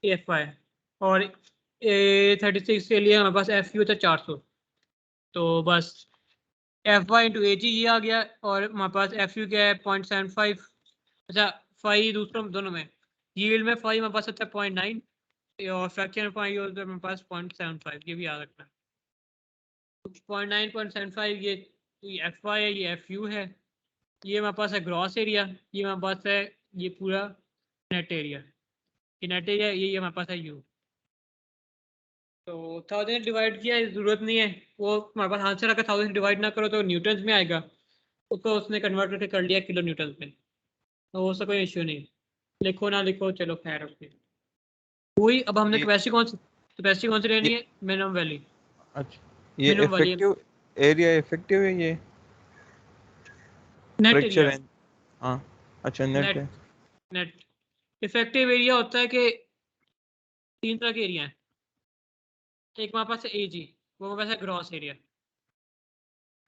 AFY। और A36 के लिए हमारे पास FU होता है 400। तो बस F Y into A G ये आ गया, और हमारे पास एफ यू क्या है 0.75। अच्छा फाई दूसरों दोनों में, यील्ड में फाई हमारे पास होता है 0.9 और फ्रैक्चर में फाई होता है हमारे पास 0.75, ये भी याद रखना। 0.9 0.75 ये एफ वाई है, ये एफ यू है, ये हमारे पास है ग्रॉस एरिया, ये हमारे पास है ये पूरा नेट एरिया, ये नेट एरिया ये हमारे पास है यू। तो 1000 डिवाइड किया ज़रूरत नहीं है, वो हमारे पास आंसर अगर 1000 डिवाइड ना करो तो न्यूटन्स में आएगा, उसको उसने कन्वर्ट करके कर लिया किलो न्यूटन में, तो उसका कोई इश्यू नहीं। लिखो ना लिखो चलो खैर ओके। वही अब हमने ये कैपेसिटी कौन सी लेनी ये है, मिनिमम वाली। अच्छा, ये मिनिमम वाली इफेक्टिव एरिया इफेक्टिव है ये नेट फ्रैक्चर एरिया। है? हाँ, अच्छा नेट नेट है। नेट इफेक्टिव एरिया होता है कि 3 तरह के एरिया हैं। एक हमारे पास है ए जी, वो हमारे पास है ग्रॉस एरिया,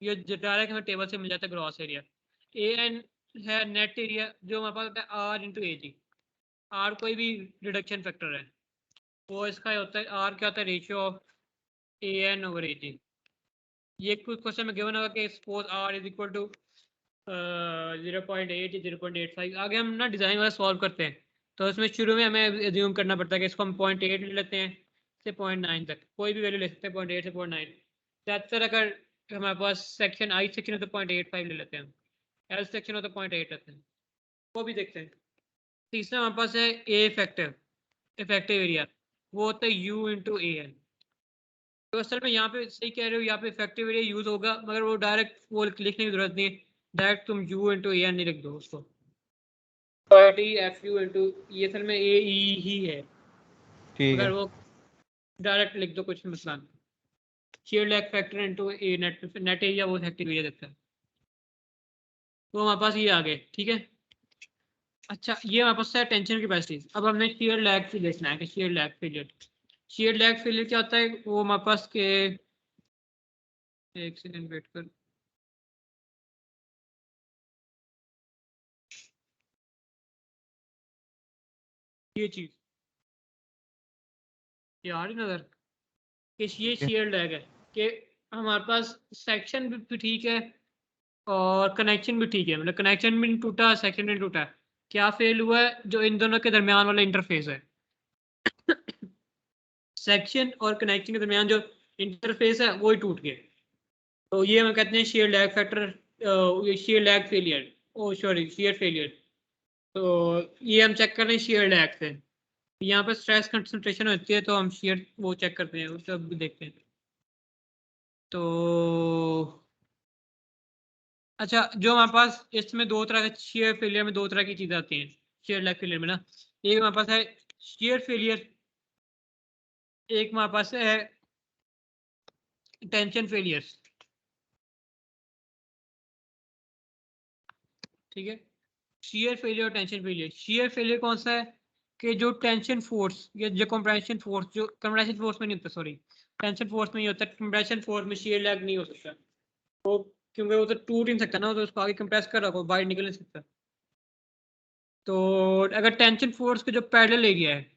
ये डायरेक्ट हमें टेबल से मिल जाता है ग्रॉस एरिया। ए एन है नेट एरिया, जो हमारे पास होता है R into A G. R कोई भी रिडक्शन फैक्टर है, वो इसका होता है, आर क्या होता है ratio of A N over A G. ये कुछ क्वेश्चन में गिवन होगा कि suppose R is equal to 0.8 0.85। आगे हम ना डिज़ाइन वाला सॉल्व करते हैं, तो इसमें शुरू में हमें एज्यूम करना पड़ता है कि इसको हम 0.8 ले लेते हैं से 0.9 तक, कोई भी वैल्यू ले सकते हैं 0.8 से 0.9। ज़्यादातर अगर हमारे पास सेक्शन आई सेक्शन हो तो 0.85 ले लेते हैं, एल सेक्शन हो तो 0.8 लेते हैं, वो भी देखते हैं। तीसरा हमारे पास है ए इफेक्टिव एरिया, वो होता है यू इंटू ए एन। तो असल में यहाँ पे सही कह रहे हो, यहाँ पे इफेक्टिव एरिया यूज होगा, मगर वो डायरेक्ट वो लिखने की जरूरत नहीं है, डायरेक्ट तुम यू इंटू ए एन नहीं लिख दो उसको, एफ यू इंटू, ये असल में ए ई ही है, ठीक मगर है। वो डायरेक्ट लिख दो कुछ मसला नहीं। शेयर लैग फैक्टर इंटू ए नेट एरिया वो इफेक्टिव एरिया देता है। तो हमारे पास ये आ गए, ठीक है। अच्छा ये हमारे पास है टेंशन कैपेसिटी। अब हमने शेयर लैग से देखना है कि share lag failure, share lag failure क्या होता है, वो हमारे पास के एक सेकंड वेट कर, ये चीज ये आ रही नजर कि ये ठीक है। शेयर लैग है, कि हमारे पास सेक्शन भी ठीक है और कनेक्शन भी ठीक है, मतलब कनेक्शन भी नहीं टूटा सेक्शन भी नहीं टूटा, क्या फेल हुआ है, जो इन दोनों के दरमियान वाला इंटरफेस है सेक्शन और कनेक्शन के दरमियान जो इंटरफेस है वो ही टूट गया। तो ये हम कहते हैं shear lag factor, shear lag failure, oh sorry shear failure. तो ये हम चेक कर रहे हैं शेयर लैग से, यहाँ पर स्ट्रेस कंसंट्रेशन होती है तो हम शेयर वो चेक करते हैं, उसको भी देखते हैं। तो अच्छा जो हमारे पास इसमें दो तरह के शेयर फेलियर में दो तरह की चीज़ें आती हैं शेयर लैग फेलियर में ना, एक हमारे पास है शेयर फेलियर, एक हमारे पास है टेंशन फेलियर, ठीक है। शेयर फेलियर और टेंशन फेलियर, शेयर फेलियर कौन सा है कि जो टेंशन फोर्स या जो कंप्रेशन फोर्स, जो कंप्रेशन फोर्स में नहीं होता, सॉरी टेंशन फोर्स में ही होता है, कंप्रेशन फोर्स में शेयर लैग नहीं हो सकता, वो क्योंकि वो तो टूट ही नहीं सकता ना, तो उसको आगे कंप्रेस कर रखो बाहर निकल नहीं सकता। तो अगर टेंशन फोर्स के जो पैरेलल एरिया है,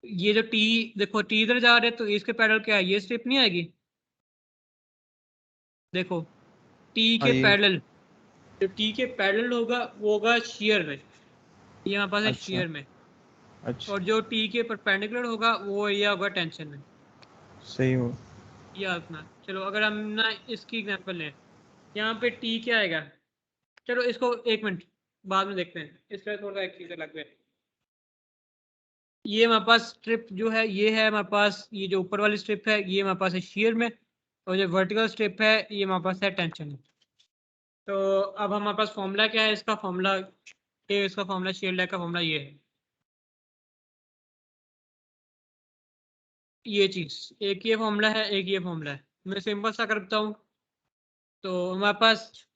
ये जो टी देखो टी इधर जा रहे हैं तो इसके पैरेलल क्या है, ये स्ट्रिप नहीं आएगी, देखो टी हाँ के ये। पैरेलल, जो टी के पैरेलल होगा वो होगा शेयर में, ये हमारे पास है अच्छा। शेयर में, अच्छा। और जो टी के परपेंडिकुलर होगा वो एरिया होगा टेंशन में, सही हो। ये अपना। चलो अगर हम ना इसकी एग्जांपल लें, यहाँ पे टी क्या आएगा, चलो इसको एक मिनट बाद में देखते हैं, इसका थोड़ा एक चीज़ अलग है। ये हमारे पास स्ट्रिप जो है ये है हमारे पास, ये जो ऊपर वाली स्ट्रिप है ये हमारे पास है शेयर में, और जो वर्टिकल स्ट्रिप है ये हमारे पास है टेंशन में। तो अब हमारे पास फॉर्मूला क्या है इसका, फॉर्मूला ये इसका फॉर्मूला शेयर लैग का फॉर्मूला ये है, ये चीज़, एक ये फॉर्मूला है एक ये फॉर्मूला है, मैं सिंपल सा करता हूँ। तो हमारे पास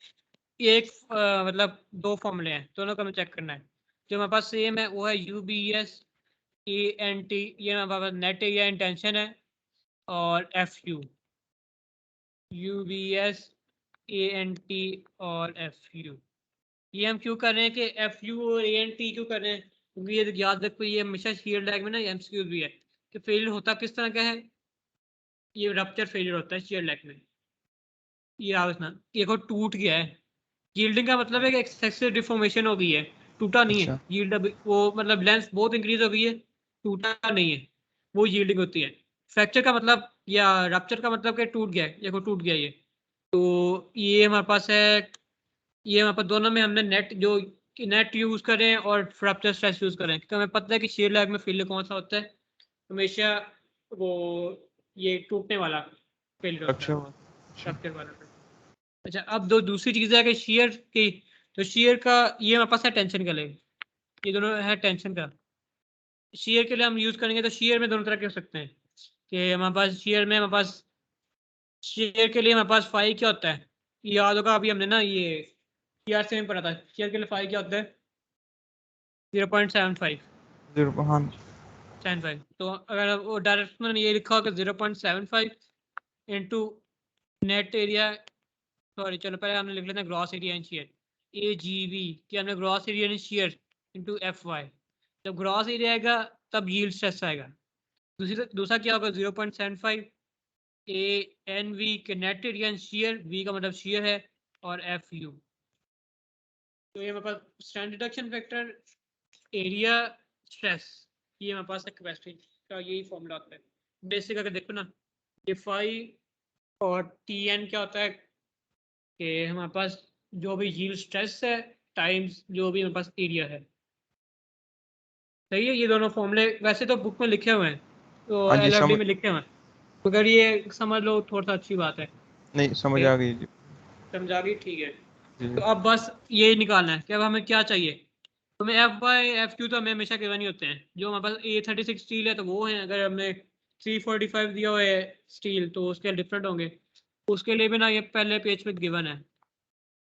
एक मतलब दो फॉर्मूले हैं, दोनों का हमें चेक करना है। जो हमारे पास सेम है वो है U B S A N T, ये हमारे पास नेट एरिया इंटेंशन है, और F U, U B S A N T और एफ यू। ये हम क्यों कर रहे हैं कि एफ यू और ए एन टी क्यों कर रहे हैं, क्योंकि ये याद रखो ये हमेशा शेयर लैग में ना एमसीक्यू भी है कि फेलियर होता किस तरह का है, ये रप्चर फेलियर होता है शेयर लैग में। ये आप ना ये को टूट गया है। यील्डिंग का मतलब है कि एक्सेसिव डिफॉर्मेशन हो गई है, टूटा नहीं है। अच्छा यील्ड वो मतलब लेंथ बहुत इंक्रीज हो गई है, टूटा नहीं है, वो यील्डिंग होती है। फ्रैक्चर का मतलब या रप्चर का मतलब कि टूट गया है, देखो टूट गया ये। तो ये हमारे पास है, ये हमारे पास दोनों में हमने नेट यूज करें और फ्रैक्चर स्ट्रेस यूज करें, क्योंकि हमें पता है कि शेयर लैग में फेलियर कौन सा होता है, हमेशा वो ये टूटने वाला फेलियर होता है, अच्छा अच्छा रप्चर वाला। अच्छा, अब दूसरी चीज है कि शेयर की, तो शेयर का ये हमारे पास है टेंशन के लिए, ये दोनों है टेंशन का। शेयर के लिए हम यूज करेंगे तो शेयर में दोनों तरह के हो सकते हैं, कि हमारे पास शेयर में हमारे पास शेयर के लिए हमारे पास फाई क्या होता है, ये याद होगा अभी हमने ना ये टीआर से में पढ़ा था, शेयर के लिए फाई क्या होता है 0.75 हाँ 75। तो अगर वो डायरेक्ट में ये लिखा होगा 0.75 इंटू नेट एरिया, सॉरी चलो पहले हमने लिख लेते हैं gross area and shear, A G V कि हमने gross area and shear into F Y. जब ग्रॉस एरिया आएगा तब यील्ड स्ट्रेस आएगा। दूसरा क्या होगा 0.75 ए एन वी के net area and shear, V का मतलब शेयर है, और एफ यू। तो ये हमारे पास stand deduction factor, area, stress, ये हमारे पास कैपेसिटी का यही फॉर्मूला होता है। बेसिक अगर देखो ना, ये फाई और टी एन क्या होता है कि हमारे पास जो भी यील्ड स्ट्रेस है टाइम्स जो भी हमारे पास एरिया है। सही है, ये दोनों फॉर्मूले वैसे तो बुक में लिखे हुए हैं, तो हाँ जी एलएफडी समझ, में लिखे हुए हैं, मगर ये समझ लो थोड़ा सा अच्छी बात है नहीं समझ कि आ गई जी। समझा भी ठीक है। जी तो अब बस ये निकालना है कि अब हमें क्या चाहिए। तो हमें एफ बाई एफ क्यू तो हमें हमेशा गिवन ही होते हैं, जो हमारे पास A36 स्टील है तो वो है, अगर हमने 345 दिया हुआ है स्टील तो उसके डिफरेंट होंगे, उसके लिए भी ना ये पहले पेज पे गिवन है।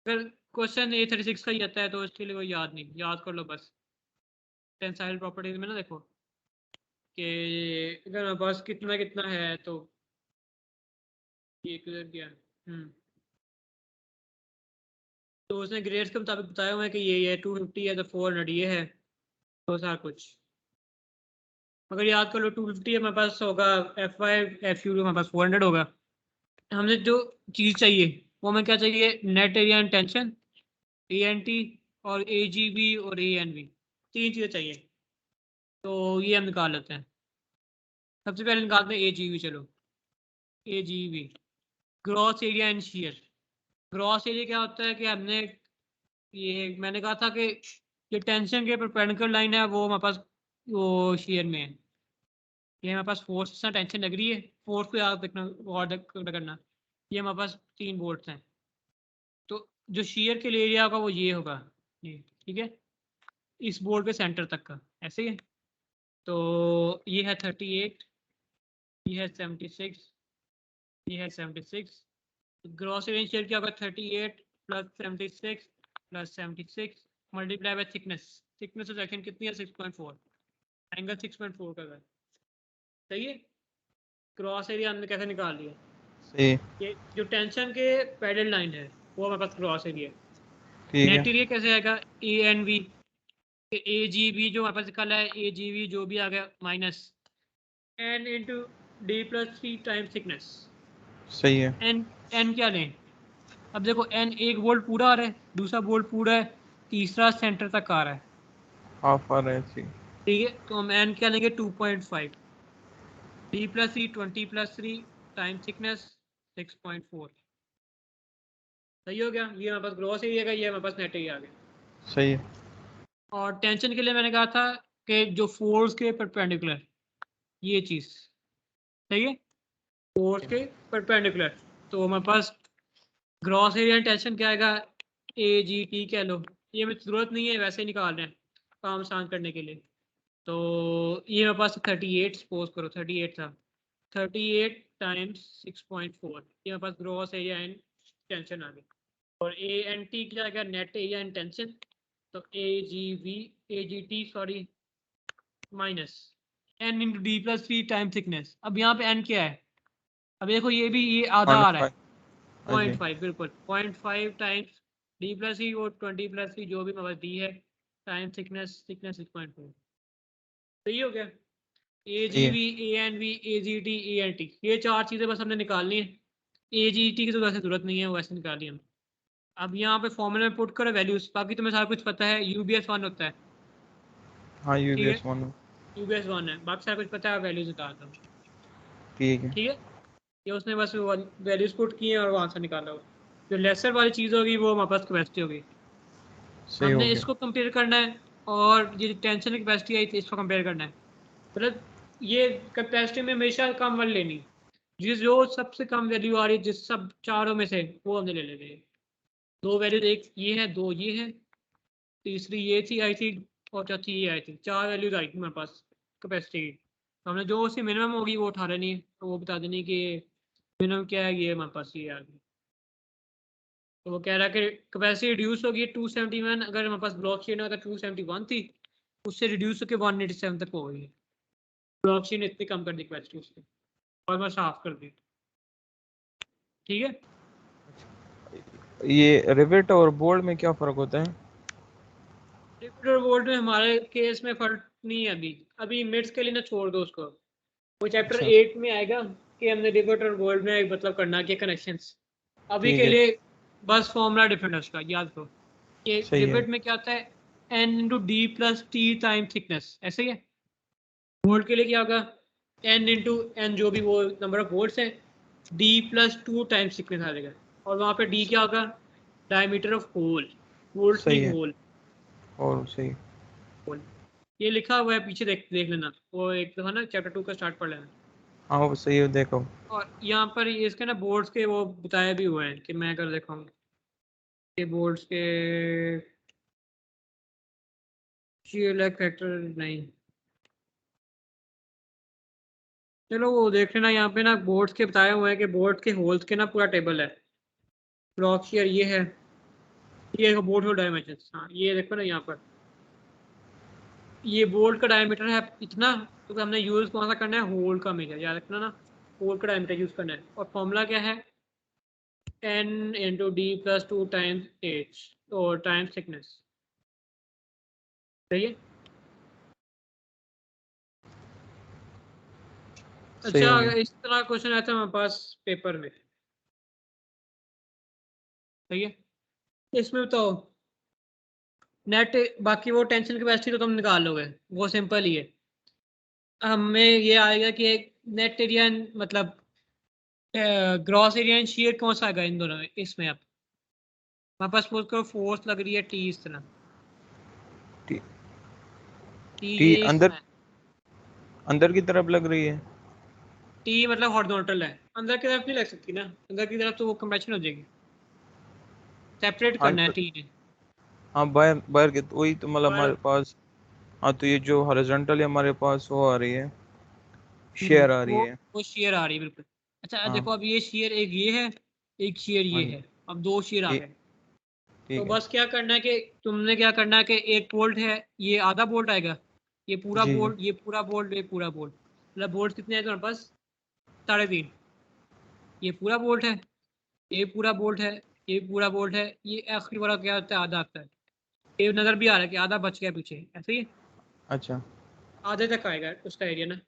अगर क्वेश्चन A36 का ही आता है तो उसके लिए कोई याद नहीं, याद कर लो बस। टेंसाइल प्रॉपर्टीज में ना देखो कि अगर हमारे पास कितना कितना है तो ये किधर गया। तो उसने ग्रेड्स के मुताबिक बताया हुआ है कि ये 250 है तो 400 ये है, तो सारा कुछ अगर याद कर लो 250 हमारे पास होगा, एफ वाई एफ यू हमारे पास 400 होगा। हमने जो चीज़ चाहिए वो हमें क्या चाहिए, net area and tension, A N T और ए जी बी और ए एन बी, तीन चीज़ें चाहिए। तो ये हम निकाल लेते हैं। सबसे पहले निकालते हैं ए जी बी, चलो A G B gross area and shear. Gross area क्या होता है कि हमने ये मैंने कहा था कि जो टेंशन के परपेंडिकुलर लाइन है वो हमारे पास वो शेयर में है। ये हमारे पास फोर्स से टेंशन लग रही है, फोर्स को याद रखना और करना। ये हमारे पास 3 वोल्ट हैं, तो जो शेयर के लिए एरिया होगा वो ये होगा, ये ठीक है, इस बोर्ड के सेंटर तक का ऐसे ही है। तो ये है 38, ये है 76, ये है 76। ग्रॉस एरिया शेयर क्या होगा 38 plus 76 plus 76 multiply by thickness, thickness of section कितनी है 6.4, एंगल 6.4 का है। सही है, क्रॉस एरिया हमने कैसे निकाल लिया, सही ये जो टेंशन के पैरेलल लाइन है वो हमारे पास क्रॉस एरिया है। ठीक है। नेट एरिया कैसे आएगा, ए N V, A G B जो हमारे पास निकाला है ए जी वी जो भी आ गया minus N into D plus 3 times thickness. सही है। एन एन क्या लें, अब देखो एन एक वोल्ट पूरा आ रहा है, दूसरा वोल्ट पूरा है, तीसरा सेंटर तक आ रहा है। हाफ आ रहा है सही। ठीक है, तो हम एन क्या लेंगे 2.5, D plus 3 20 plus 3 time thickness 6.4। सही हो गया, ये हमारे पास ग्रॉस एरिया का, ये हमारे पास नेट एरिया आ गया। सही है। और टेंशन के लिए मैंने कहा था कि जो फोर्स के परपेंडिकुलर ये चीज, सही है, फोर्स के परपेंडिकुलर, तो हमारे पास ग्रॉस एरिया टेंशन क्या आएगा, ए जी टी कह लो, ये हमें जरूरत नहीं है, वैसे ही निकाल रहे हैं काम आसान करने के लिए। तो ये मेरे पास 38 सपोज करो 38 था, 38 टाइम्स 6.4, ये मेरे पास ग्रॉस एरिया एंड टेंशन आ गई। और ए एन टी क्या आ गया, नेट एरिया एंड टेंशन, तो A G T sorry minus N into D plus 3 time thickness. अब यहाँ पे एन क्या है, अब देखो ये भी ये आधा पॉइंट आ रहा है, फाइव। हाँ जी 0.5 बिल्कुल 0.5 टाइम्स डी प्लस ई और 20 प्लस ई जो भी हमारे डी है टाइम थिकनेस, थिकनेस 6.4। सही हो गया, ए सही जी है। V A N V A G T A N T, ये चार चीज़ें बस हमने निकालनी है। AGT की तो वैसे जरूरत नहीं है, वो वैसे निकाल दी हम। अब यहाँ पे फॉर्मूला में पुट करो वैल्यूज, बाकी तुम्हें सारा कुछ पता है। UBS 1 होता है, हाँ ठीक है, यूबीएस वन। UBS 1 है, बाकी सारा कुछ पता है, वैल्यूज निकाल दो, ठीक है। ठीक है। ये उसने बस वैल्यूज पुट किए और वो आंसर निकाला हो। जो लेसर वाली चीज़ होगी वो हमारे पास कैपेसिटी होगी। सही हो हमने गया। इसको कंपेयर करना है और ये टेंशन की कैपेसिटी आई थी इसको कंपेयर करना है। मतलब ये कैपेसिटी में हमेशा कम वाली लेनी, जिस जो सबसे कम वैल्यू आ रही है जिस सब चारों में से, वो हमने ले लेनी है। दो वैल्यू, एक ये है, दो ये है, तीसरी ये थी आई थी, और चौथी ये आई थी। चार वैल्यूज आई थी हमारे पास कैपेसिटी की। तो हमने जो उसकी मिनिमम होगी वो उठा लेनी है, तो वो बता देनी कि मिनिमम क्या है, ये हमारे पास ये आ गई। तो वो कह रहा है कि कैपेसिटी रिड्यूस होगी 271, अगर हमारे पास ब्लॉक चेन अगर 271 थी, उससे रिड्यूस होकर 187 तक हो गई। ब्लॉक चेन इतनी कम कर दी कैपेसिटी उसकी, ऑलमोस्ट हाफ कर दी, ठीक है। ये रिवेट और बोल्ड में क्या फ़र्क होता है? रिपीट और बोल्ट में हमारे केस में फर्क नहीं है अभी। अभी मिड्स के लिए ना छोड़ दो उसको, वो चैप्टर अच्छा 8 में आएगा कि हमने रिवर्ट और बोल्ट में मतलब करना क्या कनेक्शंस। अभी ठीक के है। लिए बस फॉर्मूला डिफरेंट है उसका, याद करो कि सही है। रिवर्ट में क्या होता है, n × d + t time thickness, ऐसे ही है। बोल्ट के लिए क्या होगा, n × n जो भी वो नंबर ऑफ बोल्ट्स है, d + 2 टाइम्स थिकनेस आ जाएगा। और वहाँ पे d क्या होगा, डायमीटर ऑफ होल, बोल्ट सही नहीं है। होल। और सही। ये लिखा हुआ है पीछे, देख देख लेना, वो एक दफा ना चैप्टर 2 का स्टार्ट पढ़ लेना। हाँ वो सही है, देखो। और यहाँ पर इसके ना बोर्ड्स के वो बताए भी हुए हैं कि मैं अगर दिखाऊँ कि बोर्ड्स के शेयर लैग फैक्टर नहीं, चलो वो देख लेना। यहाँ पे ना बोर्ड्स के बताए हुए हैं कि बोर्ड्स के होल्स के ना पूरा टेबल है। ब्लॉक शेयर ये है, ये बोर्ड होल डायमेंशन, हाँ ये देखो ना यहाँ पर, ये बोल्ट का डायमीटर है इतना, तो हमने यूज कौन सा करना है, होल का मेजर, याद रखना ना, होल का डायमीटर यूज करना है। और फॉर्मूला क्या है, n × d + 2 टाइम्स h और टाइम्स थिकनेस, सही है। सही अच्छा, हो गया। अगर इस तरह क्वेश्चन आता है हमारे पास पेपर में, सही है, इसमें बताओ नेट, बाकी वो टेंशन कैपेसिटी तो तुम निकाल लोगे, वो सिंपल ही है। हमें ये आएगा कि एक नेट एरिया मतलब ग्रॉस एरिया एंड शेयर कौन सा आएगा इन दोनों में, इसमें अब हमारे पास सपोज करो फोर्स लग रही है टी, इस तरह टी, टी, टी ये इस अंदर, तरह है। अंदर की तरफ लग रही है। टी मतलब हॉरिजॉन्टल है, अंदर की तरफ नहीं लग सकती ना, अंदर की तरफ तो वो कंप्रेशन हो जाएगी, सेपरेट हाँ करना है तो, टी ने। हाँ बाहर बाहर के तो वही तो मतलब और हमारे पास। हाँ तो ये जो हॉरिजॉन्टल है हमारे पास वो आ रही है, शेयर आ रही वो है। वो शेयर आ रही है बिल्कुल। अच्छा हाँ देखो, अब ये शेयर एक ये है, एक शेयर हाँ ये जी। है, अब दो शेयर आ ठीक। गए। तो ठीक है। बस क्या करना है कि तुमने क्या करना है कि एक बोल्ट है, ये आधा बोल्ट आएगा, ये पूरा जी जी। बोल्ट, ये पूरा बोल्ट, ये पूरा बोल्ट, मतलब बोल्ट कितने हैं तुम्हारे पास, 3.5। ये पूरा बोल्ट है, ये पूरा बोल्ट है, ये पूरा बोल्ट है, ये आखिरी वाला क्या होता है, आधा आता है। ये नजर भी आ रहा है कि आधा बच गया पीछे, ऐसे ही अच्छा। आधे तक आएगा उसका एरिया ना।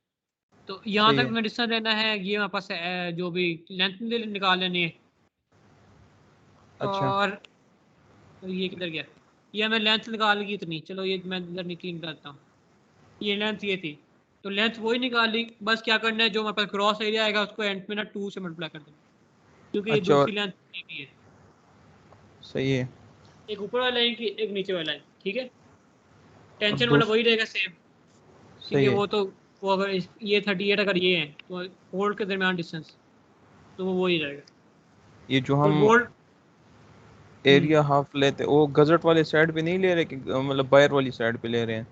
तो यहाँ सही तक है। में डिस्टेंस लेना है, ये हमारे पास जो भी लेंथ निकाल लेनी है। अच्छा। और ये किधर गया, ये हमें लेंथ निकाल ली इतनी, चलो ये मैं इधर नीचे निकालता हूँ, ये लेंथ ये थी, तो लेंथ वही निकाल ली। बस क्या करना है, जो हमारे पास क्रॉस एरिया आएगा उसको एंड में ना 2 से मल्टीप्लाई कर देना, क्योंकि ये अच्छा और दूसरी लेंथ ये भी है, सही है। एक ऊपर वाला लाइन की, एक नीचे वाला लाइन, ठीक है। और टेंशन वाला वही रहेगा सेम, क्योंकि सही है। वो तो, वो अगर ये 38 अगर ये है तो बोल्ट के दरमियान डिस्टेंस, तो वो वही रहेगा। ये जो तो हम बोल्ट, एरिया हाफ लेते वो गजट वाले साइड पे नहीं ले रहे कि मतलब बायर वाली साइड पे ले रहे हैं?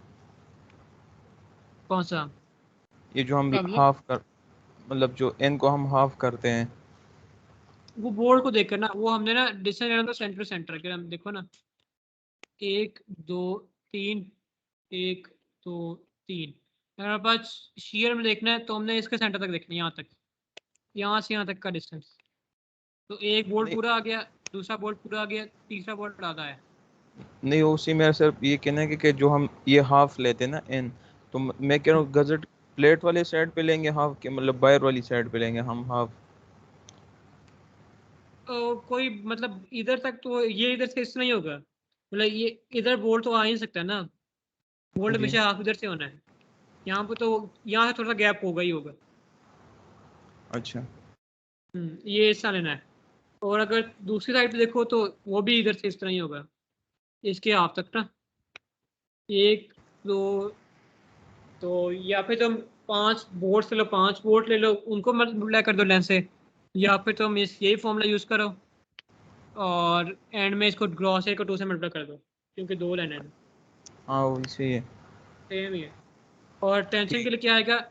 कौन सा, ये जो हम क्या मतलब, हाफ कर, मतलब जो एन को हम हाफ करते हैं। वो बोल्ट को देखकर ना, वो हमने ना डिस्टेंस लेना था सेंटर सेंटर, अगर हम देखो ना, 1 2 3, 1 2 3, अगर हमारे पास शेयर में देखना है तो हमने इसके सेंटर तक देखना है, यहाँ तक, यहाँ से यहाँ तक का डिस्टेंस। तो एक बोल्ट नहीं पूरा आ गया, दूसरा बोल्ट पूरा आ गया, तीसरा बोल्ट आधा है। नहीं, उसी में सिर्फ ये कहना है कि जो हम ये हाफ लेते हैं ना एन, तो मैं कह रहा हूँ गजट प्लेट वाले साइड पे लेंगे हाफ के, मतलब बायर वाली साइड पे लेंगे हम हाफ। कोई मतलब इधर तक तो ये इधर से इतना ही होगा, मतलब ये इधर बोल्ट तो आ ही नहीं सकता ना, बोल्ट जी हमेशा हाफ इधर से होना है, यहाँ पे तो यहाँ से थोड़ा सा गैप होगा ही होगा। अच्छा ये हिस्सा लेना है। और अगर दूसरी साइड पे देखो तो वो भी इधर से इस तरह ही होगा, इसके हाफ तक ना, एक दो, तो या फिर तुम 5 बोर्ड ले लो, 5 बोर्ड ले लो, उनको मल्टीप्लाई कर दो लेंथ से, या फिर तुम इस यही फॉर्मूला यूज करो और एंड में इसको ग्रॉस एयर को 2 से मल्टीप्लाई कर दो, क्योंकि 2 लाइन है, हाँ वो सही है। सेम ही है। और टेंशन के लिए क्या आएगा,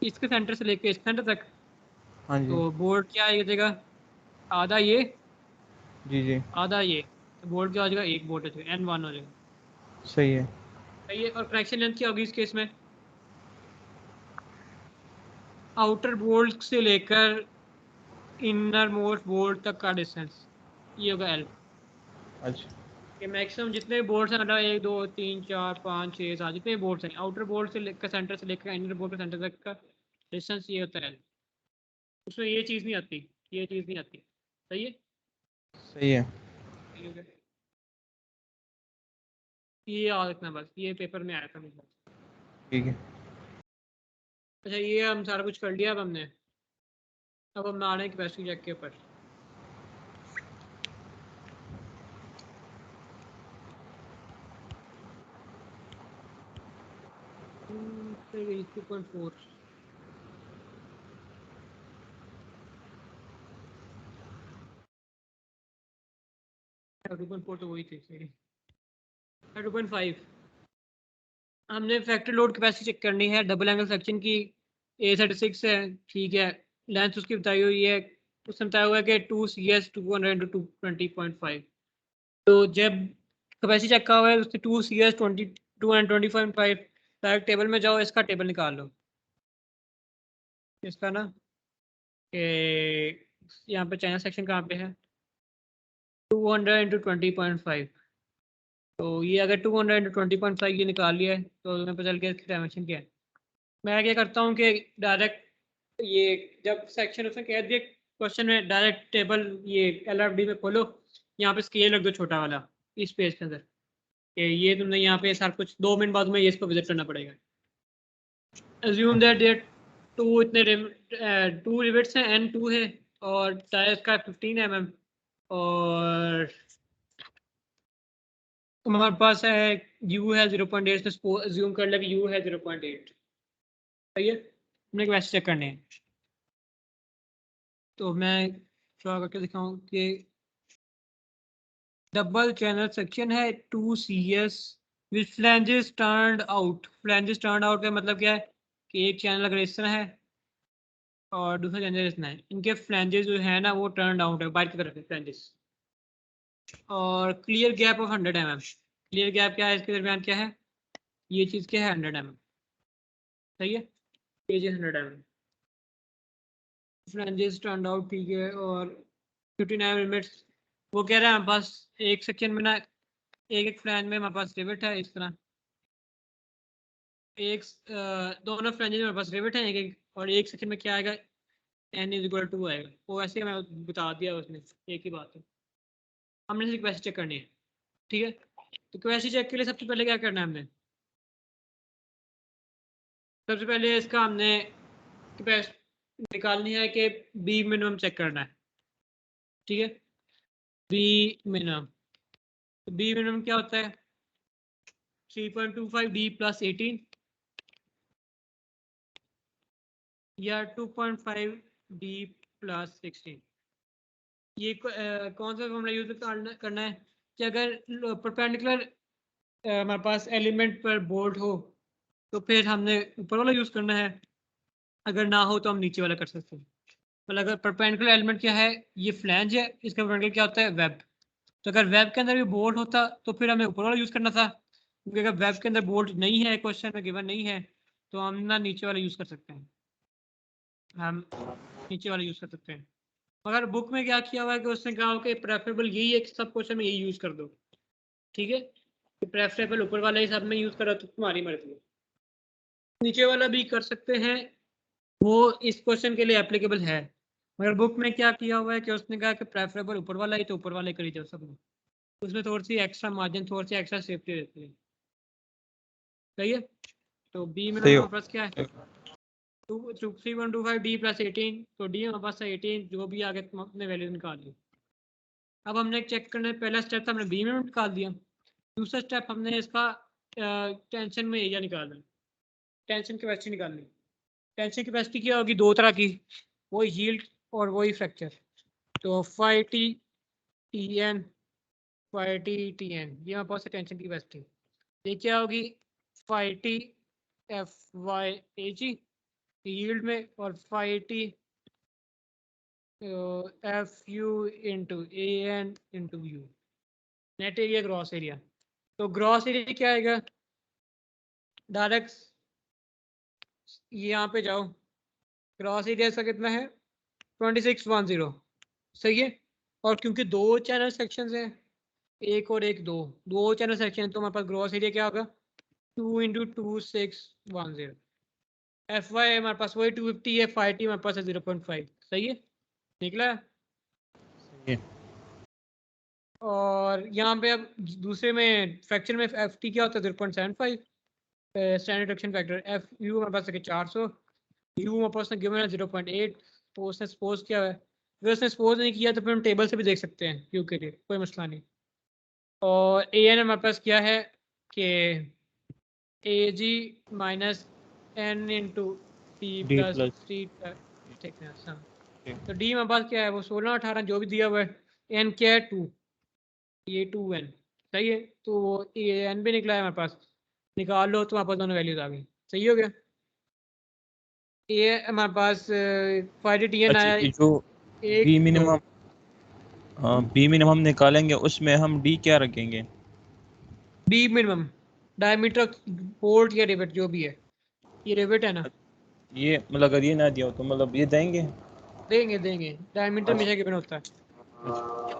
इसके सेंटर से लेके इस सेंटर तक, हाँ जी तो बोर्ड क्या आएगा, आधा ये जी जी आधा ये, तो बोर्ड क्या हो जाएगा, एक बोर्ड हो जाएगा, N1 हो जाएगा। सही है। सही है। और कनेक्शन लेंथ क्या होगी इस केस में, आउटर बोल्ट से लेकर इनर मोस्ट बोल्ट तक का डिस्टेंस, ये होगा L। अच्छा कि मैक्सिमम जितने बोर्ड्स हैं, मतलब 1 2 3 4 5 6 7 जितने बोर्ड्स हैं, आउटर बोर्ड से लेकर सेंटर से लेकर इनर बोर्ड के सेंटर तक का डिस्टेंस ये होता है L। उसमें ये चीज़ नहीं आती, ये चीज़ नहीं आती। सही है। सही है। सही हो गया। ये याद रखना बस, ये पेपर में आया था मेरे पास। ठीक है। अच्छा, ये हम सारा कुछ कर लिया अब हमने, अब हम आ रहे हैं कैपेसिटी चेक के ऊपर। फिर 2.4 2.4 तो वही थी, सही। 2.5 हमने फैक्ट्री लोड कैपेसिटी चेक करनी है डबल एंगल सेक्शन की, A36 है, ठीक है, लेंथ उसकी बताई हुई है, उसने बताया हुआ है कि 2CS 200 × 20.5। तो जब कैपेसिटी चेक का हुआ है उससे 2CS 220.5, डायरेक्ट टेबल में जाओ, इसका टेबल निकाल लो, इसका ना, यहाँ पे चाइना सेक्शन कहाँ पे है, 200 × 20.5। तो ये अगर 200 × 20.5 ये निकाल लिया है तो हमें पता चल गया इसकी डायमेंशन क्या है। मैं क्या करता हूँ कि डायरेक्ट ये जब सेक्शन उसने कह दिया क्वेश्चन में, डायरेक्ट टेबल ये LRFD में खोलो, यहाँ पे स्केल रख दो छोटा वाला इस पेज के अंदर, कि ये तुमने यहाँ पे सारा कुछ 2 मिनट बाद में ये इसको विजिट करना पड़ेगा। अज्यूम दैट देयर टू इतने 2 रिवेट्स हैं, N2 है, और टायर का 15 mm, और हमारे पास है U है 0.8, तो अज्यूम कर ले कि U है 0.8। सही है। हमने वैसे चेक करने हैं, तो मैं थोड़ा करके दिखाऊं कि डबल चैनल सेक्शन है 2CS with flanges turned out. Flanges turned out का मतलब क्या है कि एक चैनल अगर इस तरह है और दूसरा चैनल इस तरह है, इनके फ्लैंजेस जो है ना वो टर्न्ड आउट है, बाहर की तरफ है फ्लैंजेस। और clear gap of 100 mm, clear gap क्या है इसके दरमियान, क्या है ये चीज़, क्या है 100 mm। सही है, ये चीज़ 100 mm, फ्लैंजेस टर्न्ड आउट, ठीक है। और 59 मिनट्स, वो कह रहा है हमारे पास एक सेक्शन में ना, एक एक फ्लैंज में हमारे पास रिवेट है इस तरह, एक दोनों फ्लैंजेस में हमारे पास रिवेट है एक एक, और एक सेक्शन में क्या आएगा, N = 2 आएगा। वो ऐसे मैं बता दिया उसने, एक ही बात है। हमने सिर्फ कैपेसिटी चेक करनी है, ठीक है। तो कैपेसिटी चेक के लिए सबसे पहले क्या करना है हमने, सबसे पहले इसका हमने कैपेसिटी निकालनी है कि बी मिनिमम चेक करना है, ठीक है। बी मिनिमम, तो बी मिनिमम क्या होता है, 3.25D + 18 या 2.5D + 16। ये कौन सा फॉर्मूला यूज करना है कि अगर परपेंडिकुलर हमारे पास एलिमेंट पर बोल्ट हो तो फिर हमने ऊपर वाला यूज करना है, अगर ना हो तो हम नीचे वाला कर सकते हैं। मतलब अगर परपेंडिकुलर एलिमेंट क्या है, ये फ्लैंज है, इसका परपेंडिकुलर क्या होता है, वेब। तो अगर वेब के अंदर भी बोल्ट होता तो फिर हमें ऊपर वाला यूज करना था, क्योंकि अगर वेब के अंदर बोल्ट नहीं है, क्वेश्चन में गिवन नहीं है, तो हम ना नीचे वाला यूज कर सकते हैं, हम नीचे वाला यूज कर सकते हैं। मगर बुक में क्या किया हुआ है कि उसने कहा कि प्रेफरेबल यही है कि सब क्वेश्चन में यही यूज कर दो, ठीक है। प्रेफरेबल ऊपर वाला ही सब में यूज करो तो तुम्हारी मर्जी है, नीचे वाला भी कर सकते हैं, वो इस क्वेश्चन के लिए एप्लीकेबल है, मगर बुक में क्या किया हुआ है कि उसने कहा कि प्रेफरेबल ऊपर वाला ही, तो ऊपर वाले करी जाओ सब, उसमें थोड़ी सी एक्स्ट्रा मार्जिन, थोड़ी सी एक्स्ट्रा सेफ्टी रहती है। सही है। तो बी में सही हो हमारे पास क्या है, 3125 डी प्लस 18, तो डी हमारे पास 18, जो भी आगे तुम अपने वैल्यू निकाल ली। अब हमने चेक करना है, पहला स्टेप हमने बी में निकाल दिया, दूसरा स्टेप हमने इसका टेंशन में एरिया निकालना है, टेंशन कैपेसिटी निकालनी है। टेंशन कैपेसिटी क्या होगी, दो तरह की, वही यील्ड और वही फ्रैक्चर। तो phi T T N, phi T T N, ये हमारे पास टेंशन की कैपेसिटी। ये क्या होगी, phi T F Y A G yield में, और phi T F U into A N into U, net area gross area. तो ग्रॉस एरिया क्या आएगा, डायरेक्ट यहाँ पे जाओ, ग्रॉस एरिया इसका कितना है 2610, सही है। और क्योंकि दो चैनल सेक्शन है, एक और एक, दो चैनल सेक्शन है, तो हमारे पास ग्रॉस एरिया क्या होगा 2 इंटू 2610। एफ वाई हमारे पास वही 250 है, फाइव टी हमारे पास है 0.5, सही है, निकला है। सही है। और यहाँ पे अब दूसरे में फ्रैक्चर में एफ टी क्या होता है 0.75 standard reduction factor. F you हमारे पास है 400, यू हमारे पास ने गिवन है 0.8, तो उसने सपोज किया है। अगर उसने सपोज नहीं किया तो फिर हम टेबल से भी देख सकते हैं यू के लिए, कोई मसला नहीं। और ए एन हमारे पास क्या है कि A G minus N into T D plus plus T thickness. हाँ, तो डी हमारे पास क्या है, वो 16-18 जो भी दिया हुआ है, एन क्या है 2, ये 2n, सही है। तो वो ये एन भी निकला है हमारे पास, निकाल लो तो हमारे पास दोनों वैल्यूज आ गई, सही हो गया। ये हमारे पास फाइव टी एन अच्छा, आया ये जो एक बी दो, मिनिमम, बी मिनिमम निकालेंगे उसमें हम डी क्या रखेंगे? बी मिनिमम डायमीटर बोल्ट या रिवेट जो भी है, ये रिवेट है ना, ये मतलब अगर ये ना दिया हो तो मतलब ये देंगे? देंगे देंगे, डायमीटर अच्छा। हमेशा गिवन होता है। अच्छा।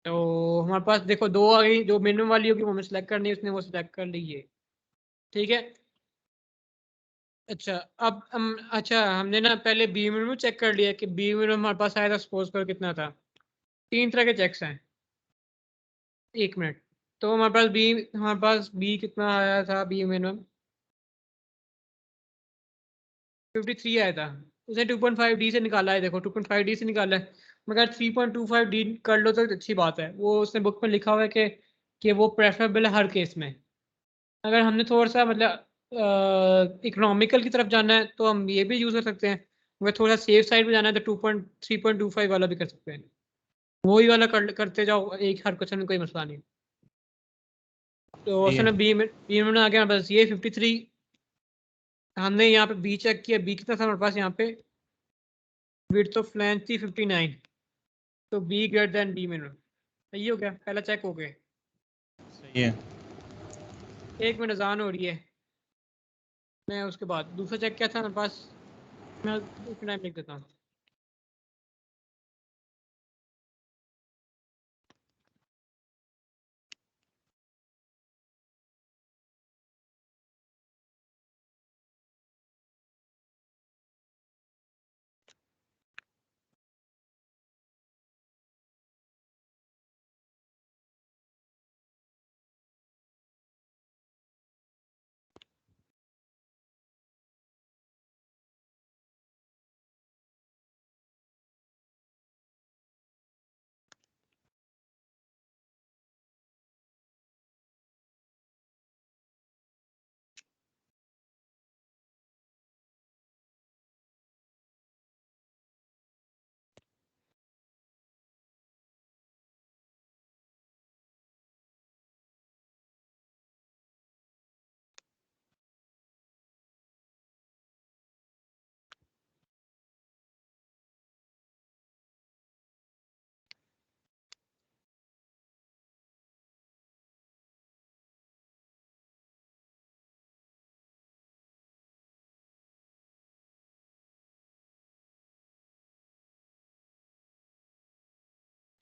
तो हमारे पास देखो दो आ गई, जो मिनिमम वाली होगी वो हमें सेलेक्ट करनी है, उसने वो सिलेक्ट कर ली है, ठीक है। अच्छा, अब हम, अच्छा हमने ना पहले बी मिनिमम चेक कर लिया कि बी मिनिमम हमारे पास आया था, सपोज कर कितना था, तीन तरह के चेक्स हैं, एक मिनट। तो हमारे पास बी कितना आया था, बी मिनिमम 53 आया था, उसने 2.5 डी से निकाला है, देखो 2.5 डी से निकाला है, मगर 3.25 डी कर लो तो अच्छी बात है, वो उसने बुक में लिखा हुआ है कि वो प्रेफरेबल है हर केस में। अगर हमने थोड़ा सा मतलब इकोनॉमिकल की तरफ जाना है तो हम ये भी यूज़ कर सकते हैं, अगर थोड़ा सेफ साइड में जाना है तो 3.25 वाला भी कर सकते हैं, वही वाला करते जाओ, एक हर क्वेश्चन में कोई मसला नहीं। तो सही है। उसने बी में आ गया बस ये 53, हमने यहाँ पे बी चेक किया, बी कितना था हमारे पास यहाँ पे, विड्थ ऑफ फ्लैंज थी 59, तो be greater than B minimum, सही हो गया, पहला चेक हो गया। सही है। एक मिनट अजान हो रही है, मैं उसके बाद दूसरा चेक क्या था हमारे पास, मैं उसका टाइम लिख देता हूँ।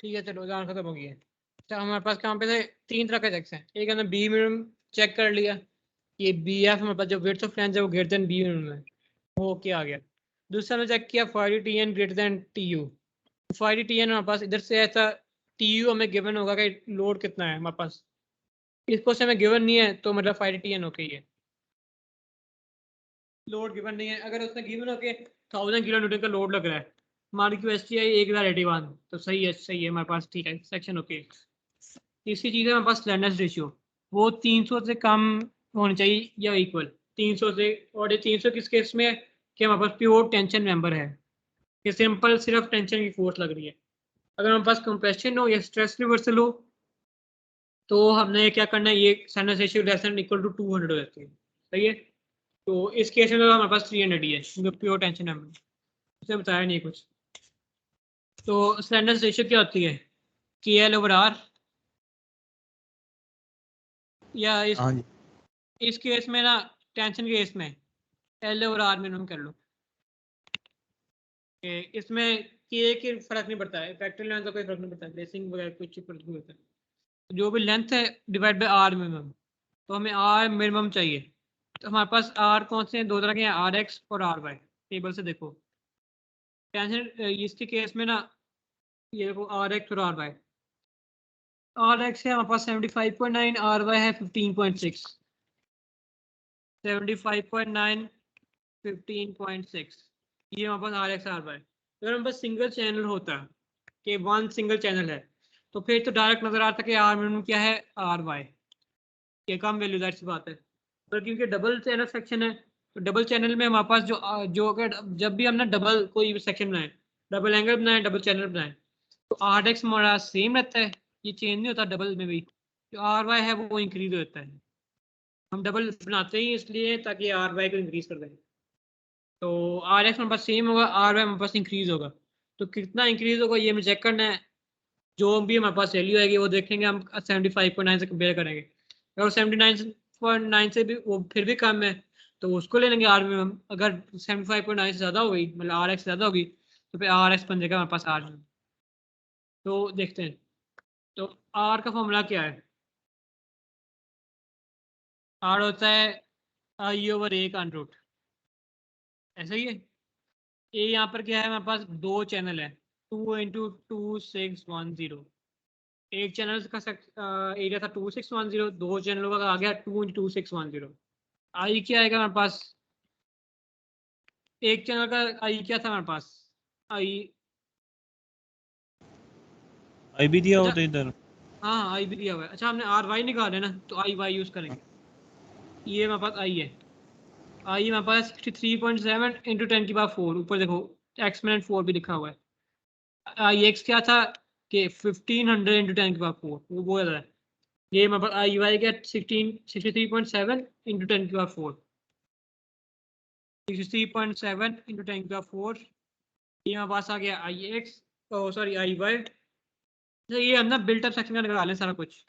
ठीक है, चलो अजान खत्म हो गई है। अच्छा, हमारे पास कहाँ पे थे, तीन तरह के चेक्स हैं, एक हमने बी मिनिमम चेक कर लिया, ये बी एफ हमारे पास जो विड्थ ऑफ फ्लैंज है वो ग्रेटर देन बी मिनिमम है, वो क्या आ गया। दूसरा हमने चेक किया five T N greater than T U. Five T N हमारे पास इधर से ऐसा टी यू हमें गिवन होगा कि लोड कितना है हमारे पास, इसको से हमें गिवन नहीं है तो मतलब फाइव टी एन ओके ही है, लोड गिवन नहीं है। अगर उसने गिवन होके 1000 किलो न्यूटन का लोड लग रहा है, हमारी क्यू एस टी आई 1081, तो सही है, सही है हमारे पास, ठीक है, सेक्शन ओके। तीसरी चीज़ है हमारे पास स्लैंडरनेस रेशियो, वो 300 से कम होनी चाहिए या इक्वल 300 से। और ये 300 किस केस में है कि हमारे पास प्योर टेंशन मेंबर है, कि सिंपल सिर्फ टेंशन की फोर्स लग रही है। अगर हमारे पास कंप्रेशन हो या स्ट्रेस रिवर्सल हो तो हमने क्या करना है, ये slenderness ratio less than equal to 200 हो जाती है, सही है। तो इस केस में तो हमारे पास 300 ही है क्योंकि प्योर टेंशन मेंबर, उसे बताया नहीं कुछ। तो स्लैंडरनेस रेशियो क्या होती है, के एल ओवर आर, या हाँ जी। इस केस में ना टेंशन के केस में एल ओवर आर मिनिमम कर लो। इसमें के की फर्क नहीं पड़ता है, फैक्टर लेंथ का कोई फर्क नहीं पड़ता है, बेसिंग वगैरह कुछ फर्क नहीं पड़ता है। जो भी लेंथ है डिवाइड बाय आर मिनिमम, तो हमें आर मिनिमम चाहिए। तो हमारे पास आर कौन से हैं, दो तरह के हैं, आर एक्स और आर वाई। टेबल से देखो टेंशन इसके केस में ना, ये देखो आर एक्स और आर वाई। आर एक्स है हमारे पास 75.9, आर वाई है 15.6। 75.9 15.6, ये हमारे पास आर एक्स आर वाई। अगर हमारे पास सिंगल चैनल होता कि वन सिंगल चैनल है तो फिर तो डायरेक्ट नजर आता कि आर मिनिमम क्या है, आर वाई, ये कम वैल्यू दैट सी बात है। पर क्योंकि डबल चैनल सेक्शन है तो डबल चैनल में हमारे पास जो अगर जब भी हमने डबल कोई भी सेक्शन बनाए, डबल एंगल बनाए, डबल चैनल बनाए, तो आर एक्स हमारा सेम रहता है, ये चेंज नहीं होता डबल में भी। जो आर वाई है वो इंक्रीज होता है, हम डबल बनाते ही इसलिए ताकि आर वाई को इंक्रीज कर दें। तो आर एक्स हमारे पास सेम होगा, आर वाई हमारे पास इंक्रीज होगा। तो कितना इंक्रीज होगा ये हमें चेक करना है। जो भी हमारे पास वैल्यू आएगी वो देखेंगे हम 75.9 से कंपेयर करेंगे। अगर 79.9 से भी वो फिर भी कम है तो उसको ले लेंगे आर में हम। अगर 75.9 से ज़्यादा हो गई, मतलब आर एक्स ज़्यादा होगी, तो फिर आर एक्स बन जाएगा हमारे पास आर में। तो देखते हैं, तो आर का फॉर्मूला क्या है, आर होता है आई ओवर ए का अंडर रूट, ऐसा ही है। ए यहाँ पर क्या है, हमारे पास दो चैनल है, 2 × 2610। एक चैनल का एरिया था 2610, दो चैनलों का आ गया 2 × 2610। आई क्या आएगा हमारे पास, एक चैनल का आई क्या था हमारे पास, आई, आई भी दिया अच्छा होता इधर। हाँ आई भी दिया हुआ है। अच्छा हमने आर वाई निकाला है ना, तो आई वाई यूज करेंगे। ये हमारे पास आई है, आई हमारे पास 63.7 इंटू 10⁴, ऊपर देखो एक्सपोनेंट 4 भी लिखा हुआ है। आई एक्स क्या था कि 1500 इंटू 10⁴, वो बोल रहा है। ये हमारे पास आई वाई क्या 63.7 इंटू 10⁴, 63.7 इंटू 10⁴। ये हमारे पास आ गया आई एक्स, सॉरी आई वाई। तो ये हम ना बिल्टअप सेक्शन का निकाल लें सारा कुछ,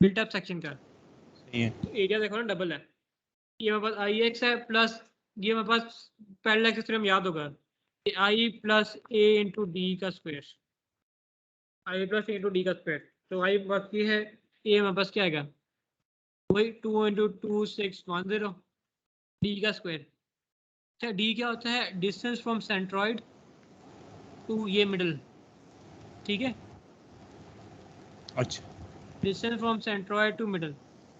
बिल्टअप सेक्शन का। सही है। तो एरिया देखो ना डबल है, ये हमारे पास आई एक्स है प्लस, ये हमारे पास पैरेलल एक्सिस थ्योरम याद होगा, कि आई प्लस ए इंटू डी का स्क्वायर, आई प्लस ए इंटू डी का स्क्वायर। तो आई बाकी है, ए हमारे पास क्या आएगा, वही 2 × 2610, डी का स्क्वायर। अच्छा डी क्या होता है, डिस्टेंस फ्रॉम सेंट्रॉइड टू ये मिडल, ठीक है, अच्छा। Distance from centroid to middle.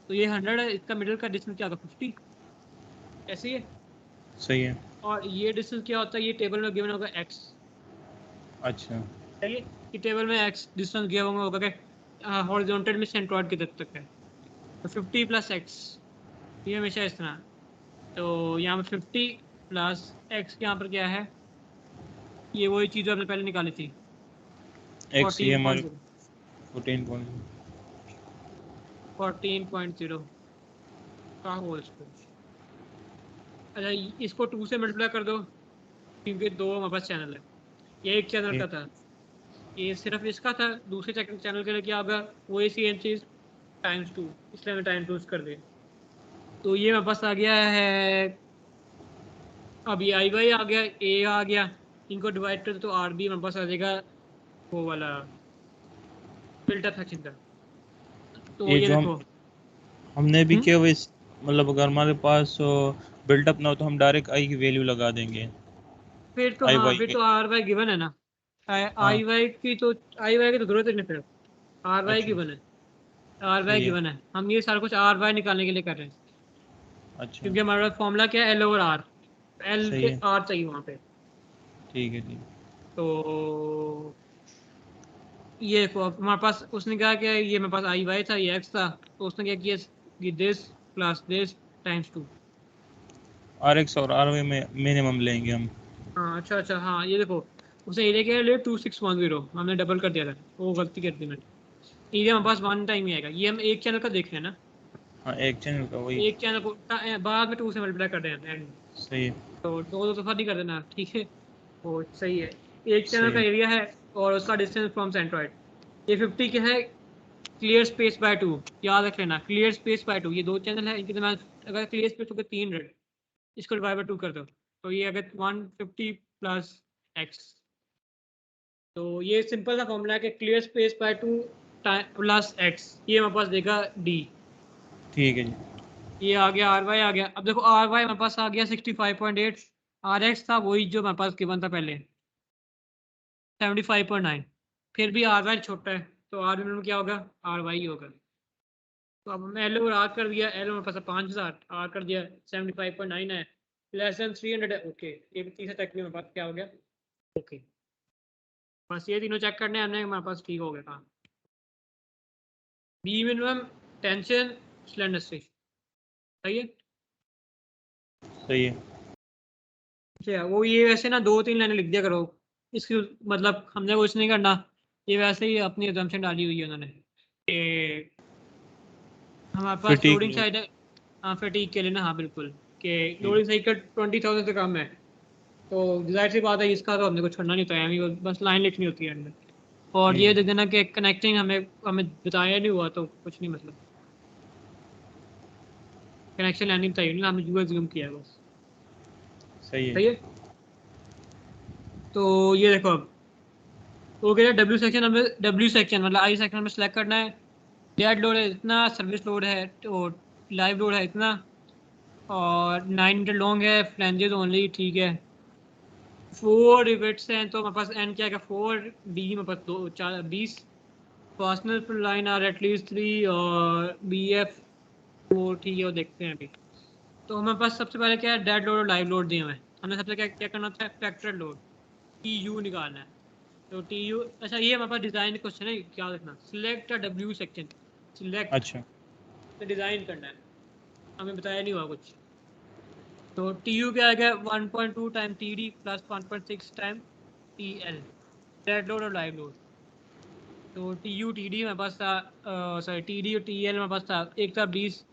तो ये 100 है, इसका मिडल का डिस्टेंस क्या होगा 50, ऐसे ही है। सही है। और ये डिस्टेंस क्या होता है, ये टेबल में गिवन होगा x, अच्छा। सही है, कि टेबल में x डिस्टेंस गिवन होगा कि हॉरिजॉन्टल में सेंट्रॉइड की तरफ तक है, तो 50 + x, ये हमेशा इस तरह। तो यहाँ पर 50 + x यहाँ पर क्या है, ये वही चीज़ जो आपने पहले निकाली थी, एक्स ये हमारे 14.0, 14 पॉइंट। 14.0 का होल स्क्वायर। अच्छा इसको 2 से मल्टीप्लाई कर दो, क्योंकि दो हमारे पास चैनल है, ये एक चैनल का था, ये सिर्फ इसका था, दूसरे चैनल के लिए क्या होगा, वही सेम चीज़ ×2, इसलिए हमने ×2 कर दिया। तो ये मेरे पास आ गया है, अब ये आई वाई आ गया, ए आ गया, इनको डिवाइड कर दो तो आर बी मेरे पास आ जाएगा, वो वाला फिल्टर सेक्शन का। तो ये ये जो देखो, हमने भी हम्म, किया हुआ मतलब अगर हमारे पास बिल्टअप ना हो तो हम डायरेक्ट आई की वैल्यू लगा देंगे। फिर तो आई हाँ वाई फिर के। तो आर वाई गिवन है ना, हाँ आई वाई की तो जरूरत ही नहीं फिर, आर वाई अच्छा गिवन है, आर वाई सही है। गिवन है, हम ये सारा कुछ आर वाई निकालने के लिए कर रहे हैं, अच्छा क्योंकि हमारा फॉर्मूला क्या है, एल ओवर आर, एल सही पे है। आर चाहिए वहाँ पे। ठीक है ठीक है। तो ये देखो अब हमारे पास, उसने कहा कि ये मेरे पास आई वाई था, ये एक्स था, तो उसने क्या किया कि this plus this times 2। R X और आर वाई में मिनिमम लेंगे हम। हाँ अच्छा अच्छा, हाँ ये देखो, उसने एरिया क्या ले 2610, हमने डबल कर दिया था, वो गलती कर दी मैंने। एरिया हमारे पास वन टाइम ही आएगा, ये हम एक चैनल का देख रहे हैं ना, हाँ एक चैनल का वही। एक चैनल को बाद में 2 से मल्टीप्लाई कर रहे हैं end में। सही है। तो दो दो दफा नहीं कर देना, ठीक है। वो सही है, एक चैनल सही का है। एरिया है और उसका डिस्टेंस फ्रॉम सेंट्रॉइड, ये 50 क्या है, क्लियर स्पेस बाय 2, याद रख लेना, क्लियर स्पेस बाय 2, ये दो चैनल है, इनके दरम्यान अगर क्लियर स्पेस हो गया 300, इसको डिवाइड बाय 2 कर दो, तो ये अगर 150 प्लस एक्स, तो ये सिंपल सा फॉर्मूला है कि clear space by 2 plus X, ये हमारे पास देगा डी। ठीक है जी। ये आ गया आर वाई आ गया, अब देखो आर वाई हमारे पास आ गया 65.8, आर एक्स था वही जो हमारे पास गिवन था पहले 75.9, फिर भी आर वाई छोटा है, तो आर मिनिमम क्या होगा, आर वाई होगा। तो अब हमने एल ओवर आर कर दिया, एल हमारे पास 5000, आर कर दिया 75.9 है, लेस देन 300 है, ओके, ये भी तीसरा तक भी हमारे पास क्या हो गया, ओके। बस ये तीनों चेक करने हैं हमने, हमारे पास ठीक हो गया काम। बी मिनिमम, टेंशन, स्लेंडरनेस, सही है। सही है। अच्छा वो ये वैसे ना 2-3 लाइनें लिख दिया करो, इसकी मतलब हमने कुछ नहीं करना, ये वैसे ही अपनी assumption डाली हुई है उन्होंने कि हमारे पास फिटिक लोडिंग लोड। साइड है। हाँ फटीक के लिए ना, हाँ बिल्कुल, कि ठीक लोडिंग है। साइड का 20,000 से कम है, तो जाहिर सी बात है इसका तो हमने कुछ छोड़ना नहीं होता है, हमें बस लाइन लिखनी होती है अंदर। और ठीक ये है। देख देना कि कनेक्टिंग हमें हमें बताया नहीं हुआ तो कुछ नहीं, मतलब कनेक्शन लाइन नहीं बताई, हमने यूएस जूम किया है बस, सही है। सही है। तो ये देखो अब वो कह रहे डब्ल्यू सेक्शन, हमें डब्ल्यू सेक्शन मतलब आई सेक्शन में सेलेक्ट करना है, डेड लोड है इतना, सर्विस लोड है तो लाइव लोड है इतना, और 9 मीटर लॉन्ग है, फ्लैंजेस ओनली, ठीक है। 4 रिवेट्स हैं, तो हमारे पास एन क्या है, 4 डी में पास 2 4 20, फास्टनर लाइन आर एटलीस्ट 3, और बी एफ वो ठीक है, वो देखते हैं अभी। तो हमारे पास सबसे पहले क्या है, डेड लोड और लाइव लोड दिए हुए हैं, हमें सबसे क्या क्या करना था, फैक्टर लोड, टी यू निकालना है। तो टी यू, अच्छा ये हमारे पास डिजाइन क्वेश्चन है, क्या रखना, सिलेक्ट डब्ल्यू सेक्शन, सिलेक्ट अच्छा डिजाइन करना है, हमें बताया नहीं हुआ कुछ। तो टी यू क्या आ गया, 1.2 time T D plus 1.6 time T L, dead load और लाइव लोड। तो टी यू टी डी हमारे पास था, सॉरी टी डी और टी एल हमारे पास था, एक था 20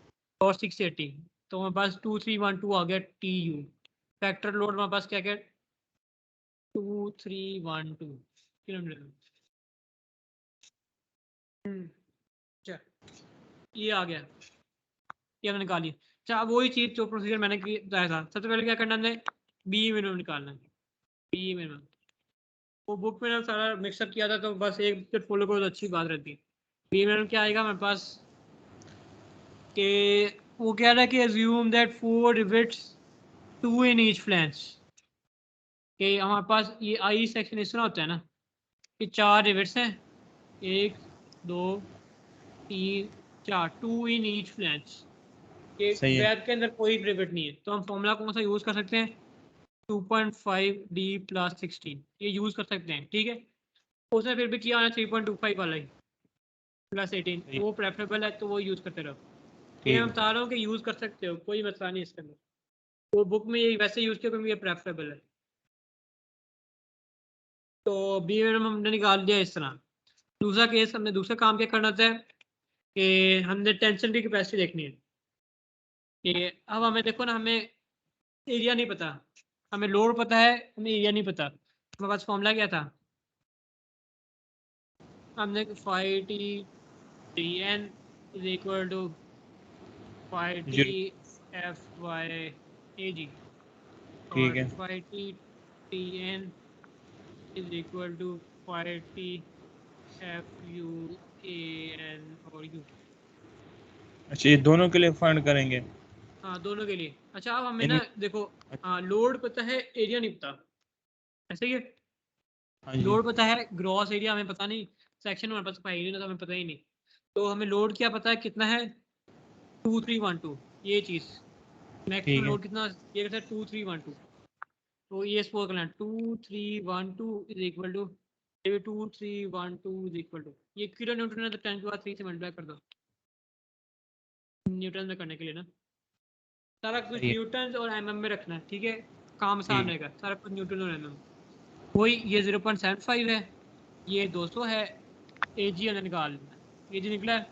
और 680, तो हमारे पास 2312 आ गया टी यू। फैक्टर लोड हमारे पास क्या क्या, 2312 किलोमीटर। अच्छा ये आ गया, ये हमने निकाली। अच्छा अब वही चीज जो प्रोसीजर मैंने बताया था, सबसे पहले क्या करना है, बी मिनिमम निकालना है, बी मिनिमम। वो बुक में ना सारा मिक्सअप किया था, तो बस एक स्टेप फॉलो करो तो अच्छी बात रहती है। बी मिनिमम क्या आएगा हमारे पास, कि वो कह रहा है कि assume that 4 rivets 2 in each flange, कि हमारे पास ये आई सेक्शन इस तरह होता है ना कि 4 रिवेट्स हैं, 1 2 3 4, 2 इन ईच फ्लैंज, ये सही है। वेब के अंदर कोई रिवेट नहीं है, तो हम फॉर्मूला कौन सा यूज कर सकते हैं, 2.5 डी प्लस 16, ये यूज कर सकते हैं, ठीक है। उसने फिर भी किया 3.25 वाला ही प्लस 18, सही है। वो प्रेफरेबल है तो वो यूज करते रहो। ये ठीक मैं है। बता रहा हूँ कि यूज कर सकते हो, कोई मसला नहीं इसके अंदर, वो बुक में ये वैसे यूज किया क्योंकि ये प्रेफरेबल है। तो बी में हमने निकाल दिया इस तरह। दूसरा केस, हमने दूसरा काम क्या करना था कि हमने टेंशन की कैपेसिटी देखनी है, कि अब हमें देखो ना, हमें एरिया नहीं पता, हमें लोड पता है, हमें एरिया नहीं पता, हमारे पास फॉर्मूला क्या था, हमने five T T N is equal to five T zero. F Y A G, ठीक और है। Five T T N is equal to five T F U A N और यू। अच्छा ये दोनों के लिए फाइंड करेंगे। हाँ दोनों के लिए। अच्छा अब हमें इन। ना देखो, हाँ लोड पता है, एरिया नहीं पता, ऐसे ही है। हाँ जी। लोड पता है, ग्रॉस एरिया हमें पता नहीं, सेक्शन हमारे पास पाई नहीं तो हमें पता ही नहीं। तो हमें लोड क्या पता है कितना है, 2312, ये चीज मैक्सिमम ठीक है। लोड कितना ये कहता है 2312। तो ये सपोज करना 2312 is equal to 2312 is equal to, ये किलो न्यूटन है तो 10 की पावर 3 से मल्टीप्लाई कर दो न्यूटन में करने के लिए ना, सारा कुछ सही है। न्यूटन और एमएम में रखना है, ठीक है, काम आसान ठीक। रहेगा, सारा कुछ न्यूटन और एमएम। वही ये 0.75 है, ये 200 है, एजी हमने निकाल लेना है, एजी निकला है।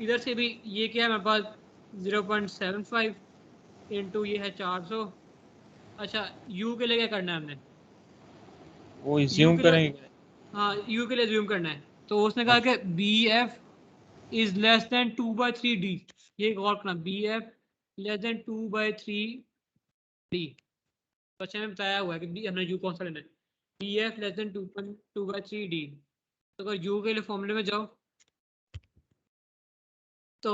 इधर से भी ये क्या है हमारे पास 0.75 इंटू ये है 400। अच्छा यू के लिए क्या करना है हमने, वो यू ज्यूम के लिए, करेंगे। हाँ यू के लिए ज्यूम करना है। तो उसने कहा अच्छा। कि B F is less than 2/3 D, ये गौर करना, B F less than 2/3 D. तो अच्छा हमें बताया हुआ है कि हमने यू कौन सा लेना है, B F less than 2/3 D. तो अगर यू के लिए फॉर्मूले में जाओ तो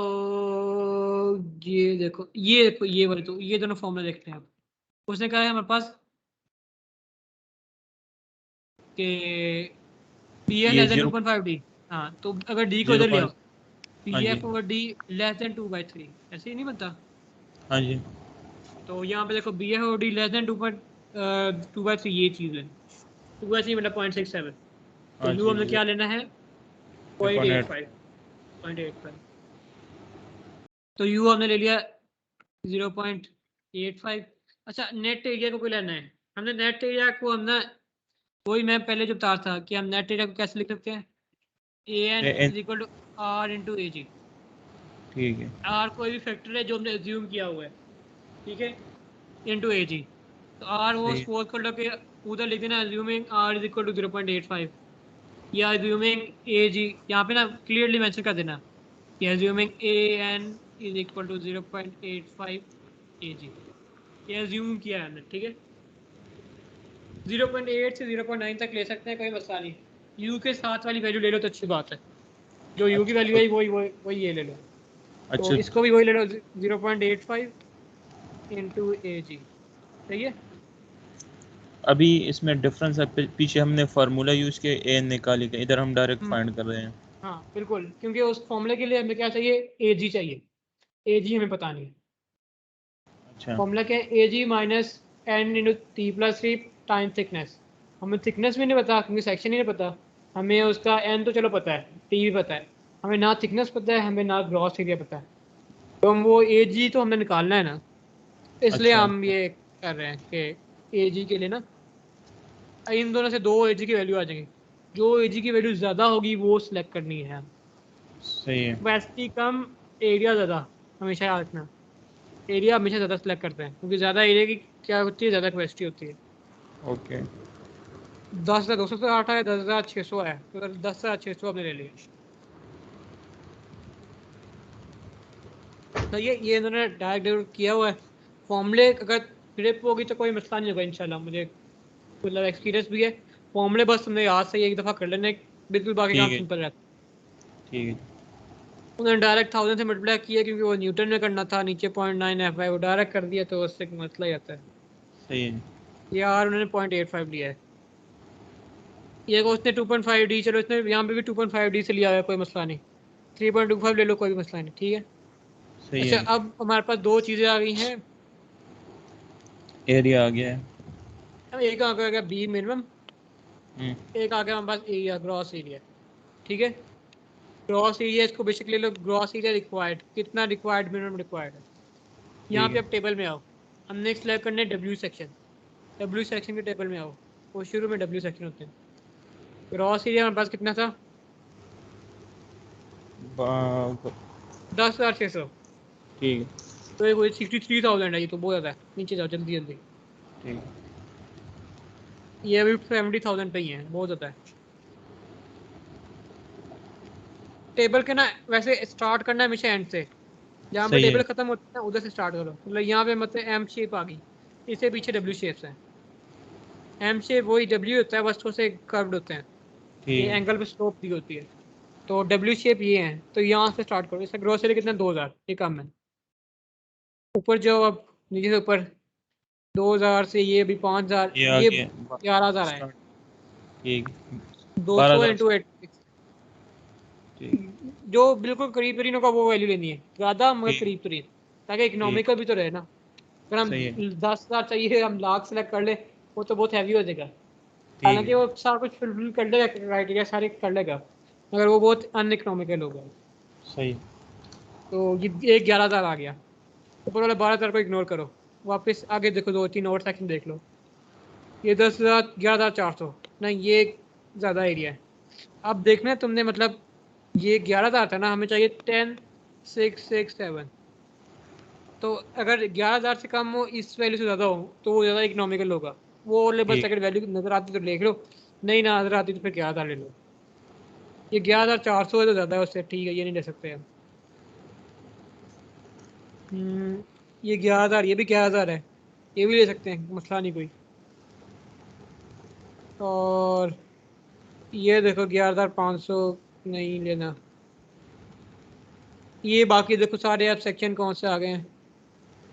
ये देखो ये वाले, तो ये दोनों फॉर्मूला देखते हैं आप। उसने कहा है हमारे पास कि पी एफ ये लेस देन 0 2.5 डी। हाँ तो अगर डी को जीरो इधर ले आओ, पॉइंट हाँ P G. F over D less than 2/3, ऐसे ही नहीं बनता। हाँ जी। तो यहाँ पे देखो B F over D less than 2/3, ये चीज़ है, 2/3 मतलब 0.67। तो हाँ यू जी। हमने क्या लेना है, 0.8। 0.85। तो यू हमने ले लिया 0.85। अच्छा नेट एरिया को कोई लेना है, हमने नेट एरिया को हमने, वही मैं पहले जो बता था कि हम नेट एरिया को कैसे लिख सकते हैं, A N is equal to R into A G. ठीक है। आर कोई भी फैक्टर है जो हमने एज्यूम किया हुआ है, ठीक है, इंटू ए जी। तो आर वो सही है। सपोज कर लो कि उधर लिख देना assuming R is equal to 0.85, या एज्यूमिंग ए जी, यहाँ पे ना क्लियरली मेंशन कर देना कि assuming A N is equal to 0.85 A G, ये एज्यूम किया है हमने, ठीक है। 0.8 से 0.9 तक ले सकते हैं, कोई मसला नहीं। यू के साथ वाली वैल्यू ले लो तो अच्छी बात है, जो यू की वैल्यू अच्छा। है वही वही वही ये ले लो। तो अच्छा। इसको भी वही ले लो 0.85 इंटू ए जी, सही है। अभी इसमें डिफरेंस है, पीछे हमने फार्मूला यूज किया ए निकाली का, इधर हम डायरेक्ट हम्म, फाइंड कर रहे हैं। हाँ बिल्कुल, क्योंकि उस फॉर्मूले के लिए हमें क्या चाहिए, ए जी चाहिए, ए जी हमें पता नहीं है। अच्छा। फॉर्मूला क्या है, A G minus N into T plus three time thickness. हमें थिकनेस भी नहीं पता क्योंकि सेक्शन ही नहीं पता। हमें उसका एन तो चलो पता है, टी भी पता है, हमें ना थिकनेस पता है, हमें ना ग्रॉस एरिया पता है। तो हम वो ए जी तो हमें निकालना है ना, इसलिए अच्छा। हम ये कर रहे हैं कि ए जी के लिए ना इन दोनों से दो ए जी की वैल्यू आ जाएंगी, जो ए जी की वैल्यू ज़्यादा होगी वो सिलेक्ट करनी है। सही है। कैपेसिटी कम, एरिया ज़्यादा, हमेशा याद रखना, एरिया हमेशा ज़्यादा सिलेक्ट करते हैं क्योंकि ज़्यादा एरिया की क्या होती है, ज़्यादा कैपेसिटी होती है। ओके। 10,200 से 8 है, 10,600 है, तो 10,600 हमने ले लिया। तो ये इन्होंने डायरेक्ट डेबिट किया हुआ है। फॉर्मूले अगर ग्रिप होगी तो कोई मसला नहीं होगा इंशाल्लाह, मुझे मतलब एक्सपीरियंस भी है। फॉर्मूले बस तुमने याद से एक दफ़ा कर लेने, बिल्कुल बाकी काम ठीक है। सिंपल रहता है। ठीक है। उन्होंने डायरेक्ट 1000 से मल्टीप्लाई किया क्योंकि वो न्यूटन में करना था, नीचे 0.9 एफ है, वो डायरेक्ट कर दिया तो उससे मसला ही आता है। सही है। ये आर उन्होंने 0.85 लिया है। ये को उसने 2.5 डी, चलो इसने यहाँ पे भी 2.5 डी से लिया है, कोई मसला नहीं। 3.25 ले लो, कोई भी मसला नहीं, ठीक है। सही अच्छा है। अब हमारे पास दो चीज़ें आ गई हैं, एरिया आ गया है। अब एक आ गया बी मिनिमम, हम्म। एक आ गया हमारे पास एरिया, ग्रॉस एरिया, ठीक है। ग्रॉस एरिया इसको बेसिकली लो, ग्रॉस एरिया रिक्वायर्ड, कितना रिक्वायर्ड, मिनिमम रिक्वायर्ड है। यहाँ ठीक पे है। अब टेबल में आओ, हमने सिलेक्ट करने डब्ल्यू सेक्शन, डब्ल्यू सेक्शन के टेबल में आओ, वो शुरू में डब्ल्यू सेक्शन होते हैं। ग्रॉस एरिया हमारे पास कितना था, बा- 10,600। ठीक है। तो ये कोई 63,000 है, ये तो बहुत ज़्यादा है, नीचे जाओ जल्दी जल्दी। ठीक है। ये अभी 70,000 पे ही है, बहुत ज़्यादा है। टेबल के ना वैसे स्टार्ट करना है हमेशा एंड से, जहाँ पे सही है। टेबल खत्म होता है उधर से स्टार्ट करो। मतलब यहाँ पे मतलब एम शेप आ गई, इससे पीछे डब्ल्यू शेप्स हैं। एम शेप वही डब्ल्यू होता है, बस थोड़े से कर्व्ड होते हैं, ये ठीक है। एंगल पे स्लोप दी होती है। तो डब्ल्यू शेप ये है, तो यहाँ से स्टार्ट करो। इसका ग्रोसरी कितना, 2,000, ये कम है। ऊपर जाओ अब, नीचे से ऊपर 2000 से ये भी 5000, ये आ ये गया 11000 है। स्टार्ट। ठीक 200 12,000 इंटू 86, ठीक जो बिल्कुल करीब तरीन होगा वो वैल्यू लेनी है, ज़्यादा मगर ठीक करीब तरीन, ताकि ठीक इकोनॉमिकल भी तो रहे ना। अगर हम सही है 10,000 चाहिए हम लाख सेलेक्ट कर ले, वो तो बहुत हैवी हो जाएगा। ठीक हालांकि है वो सारा कुछ फुलफिल कर लेगा, क्राइटेरिया सारे कर लेगा, मगर वो बहुत अनइकोनॉमिकल होगा। सही तो ये एक 11,000 आ गया। ऊपर वाले 12,000 को इग्नोर करो, वापस आगे देखो, 2-3 और सेक्शन देख लो। ये 10,000, 11,400, नहीं ये ज़्यादा एरिया है। अब देखना है तुमने, मतलब ये 11,000 था ना, हमें चाहिए 10,667। तो अगर 11,000 से कम हो, इस वैल्यू से ज़्यादा हो, तो वो ज़्यादा इकोनॉमिकल होगा। वो लेवल ठीक सेकंड वैल्यू नज़र आती तो देख लो, नहीं ना नज़र आती तो फिर 11,000 ले लो। ये 11,400 है तो ज़्यादा है उससे, ठीक है ये नहीं ले सकते हम। ये 11,000, ये भी 11,000 है, ये भी ले सकते हैं, मसला नहीं कोई। और ये देखो 11,500, नहीं लेना। ये बाकी देखो सारे अब सेक्शन कौन से आ गए हैं।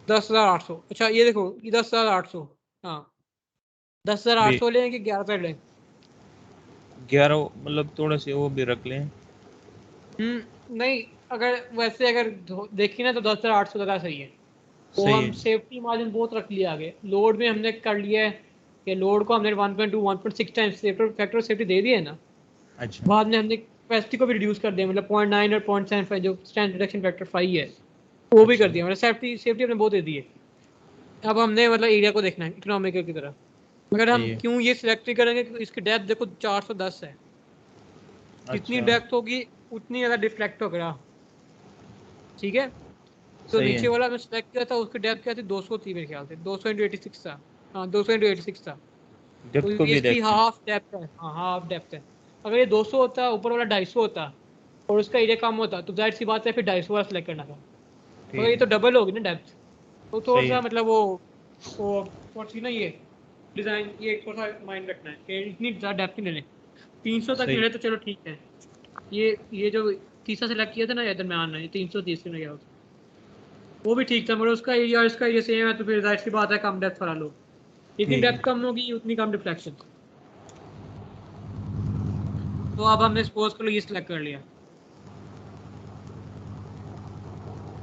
10,800, अच्छा ये देखो ये 10,800, हाँ 10,800 भी लें कि 11,000 लें। 11 मतलब थोड़े से वो भी रख लें। नहीं, अगर वैसे अगर देखिए ना तो 10,800 ज़्यादा सही है। वो सही हम है सेफ्टी मार्जिन बहुत रख लिया आगे, लोड में हमने कर लिया है कि लोड को हमने 1.2 1.6 टाइम्स फैक्टर सेफ्टी दे दिया है ना। अच्छा बाद में हमने कैपेसिटी को भी रिड्यूस कर दिया, मतलब 0.9 और 0.75 जो स्टैंड रिडक्शन फैक्टर 5 है वो भी कर अच्छा दिया, मतलब सेफ्टी सेफ्टी हमने बहुत दे दी है। अब हमने मतलब एरिया को देखना है इकोनॉमिकल की तरफ। मगर हम सही है क्यों ये सिलेक्ट करेंगे कि इसकी डेप्थ देखो 410 है। जितनी अच्छा डेप्थ होगी उतनी ज़्यादा डिफ्लेक्ट होगा, ठीक है। तो सही नीचे है वाला मैं सिलेक्ट किया था, उसकी डेप्थ क्या थी, 200 थी मेरे ख्याल से, 200 इंटू 86 था। हाँ 200 इंटू 86 था। तो डेप्थ को ये भी इसकी देखते हैं हाफ डेप्थ है, हाँ हाफ डेप्थ है। अगर ये 200 होता, ऊपर वाला 250 होता और उसका एरिया कम होता, तो जाहिर सी बात है फिर 250 वाला सिलेक्ट करना था। मगर ठीक ये तो है डबल होगी ना डेप्थ, तो थोड़ा सही सा है मतलब वो थोड़ी सी ना ये डिज़ाइन, ये थोड़ा सा माइंड रखना है कि इतनी ज़्यादा डेप्थ नहीं लेने। 300 तक सही मिले तो चलो ठीक है। ये जो तीसरा सेलेक्ट किया था ना, या दरम्यान है, 330 में गया, वो भी ठीक था, मगर उसका एरिया और इसका एरिया सेम है, तो फिर जाहिर सी बात है कम डेप्थ वाला लो। जितनी ठीक डेप्थ है कम होगी उतनी कम डिफ्लेक्शन। तो अब हमने सपोज कर लो ये सिलेक्ट कर लिया,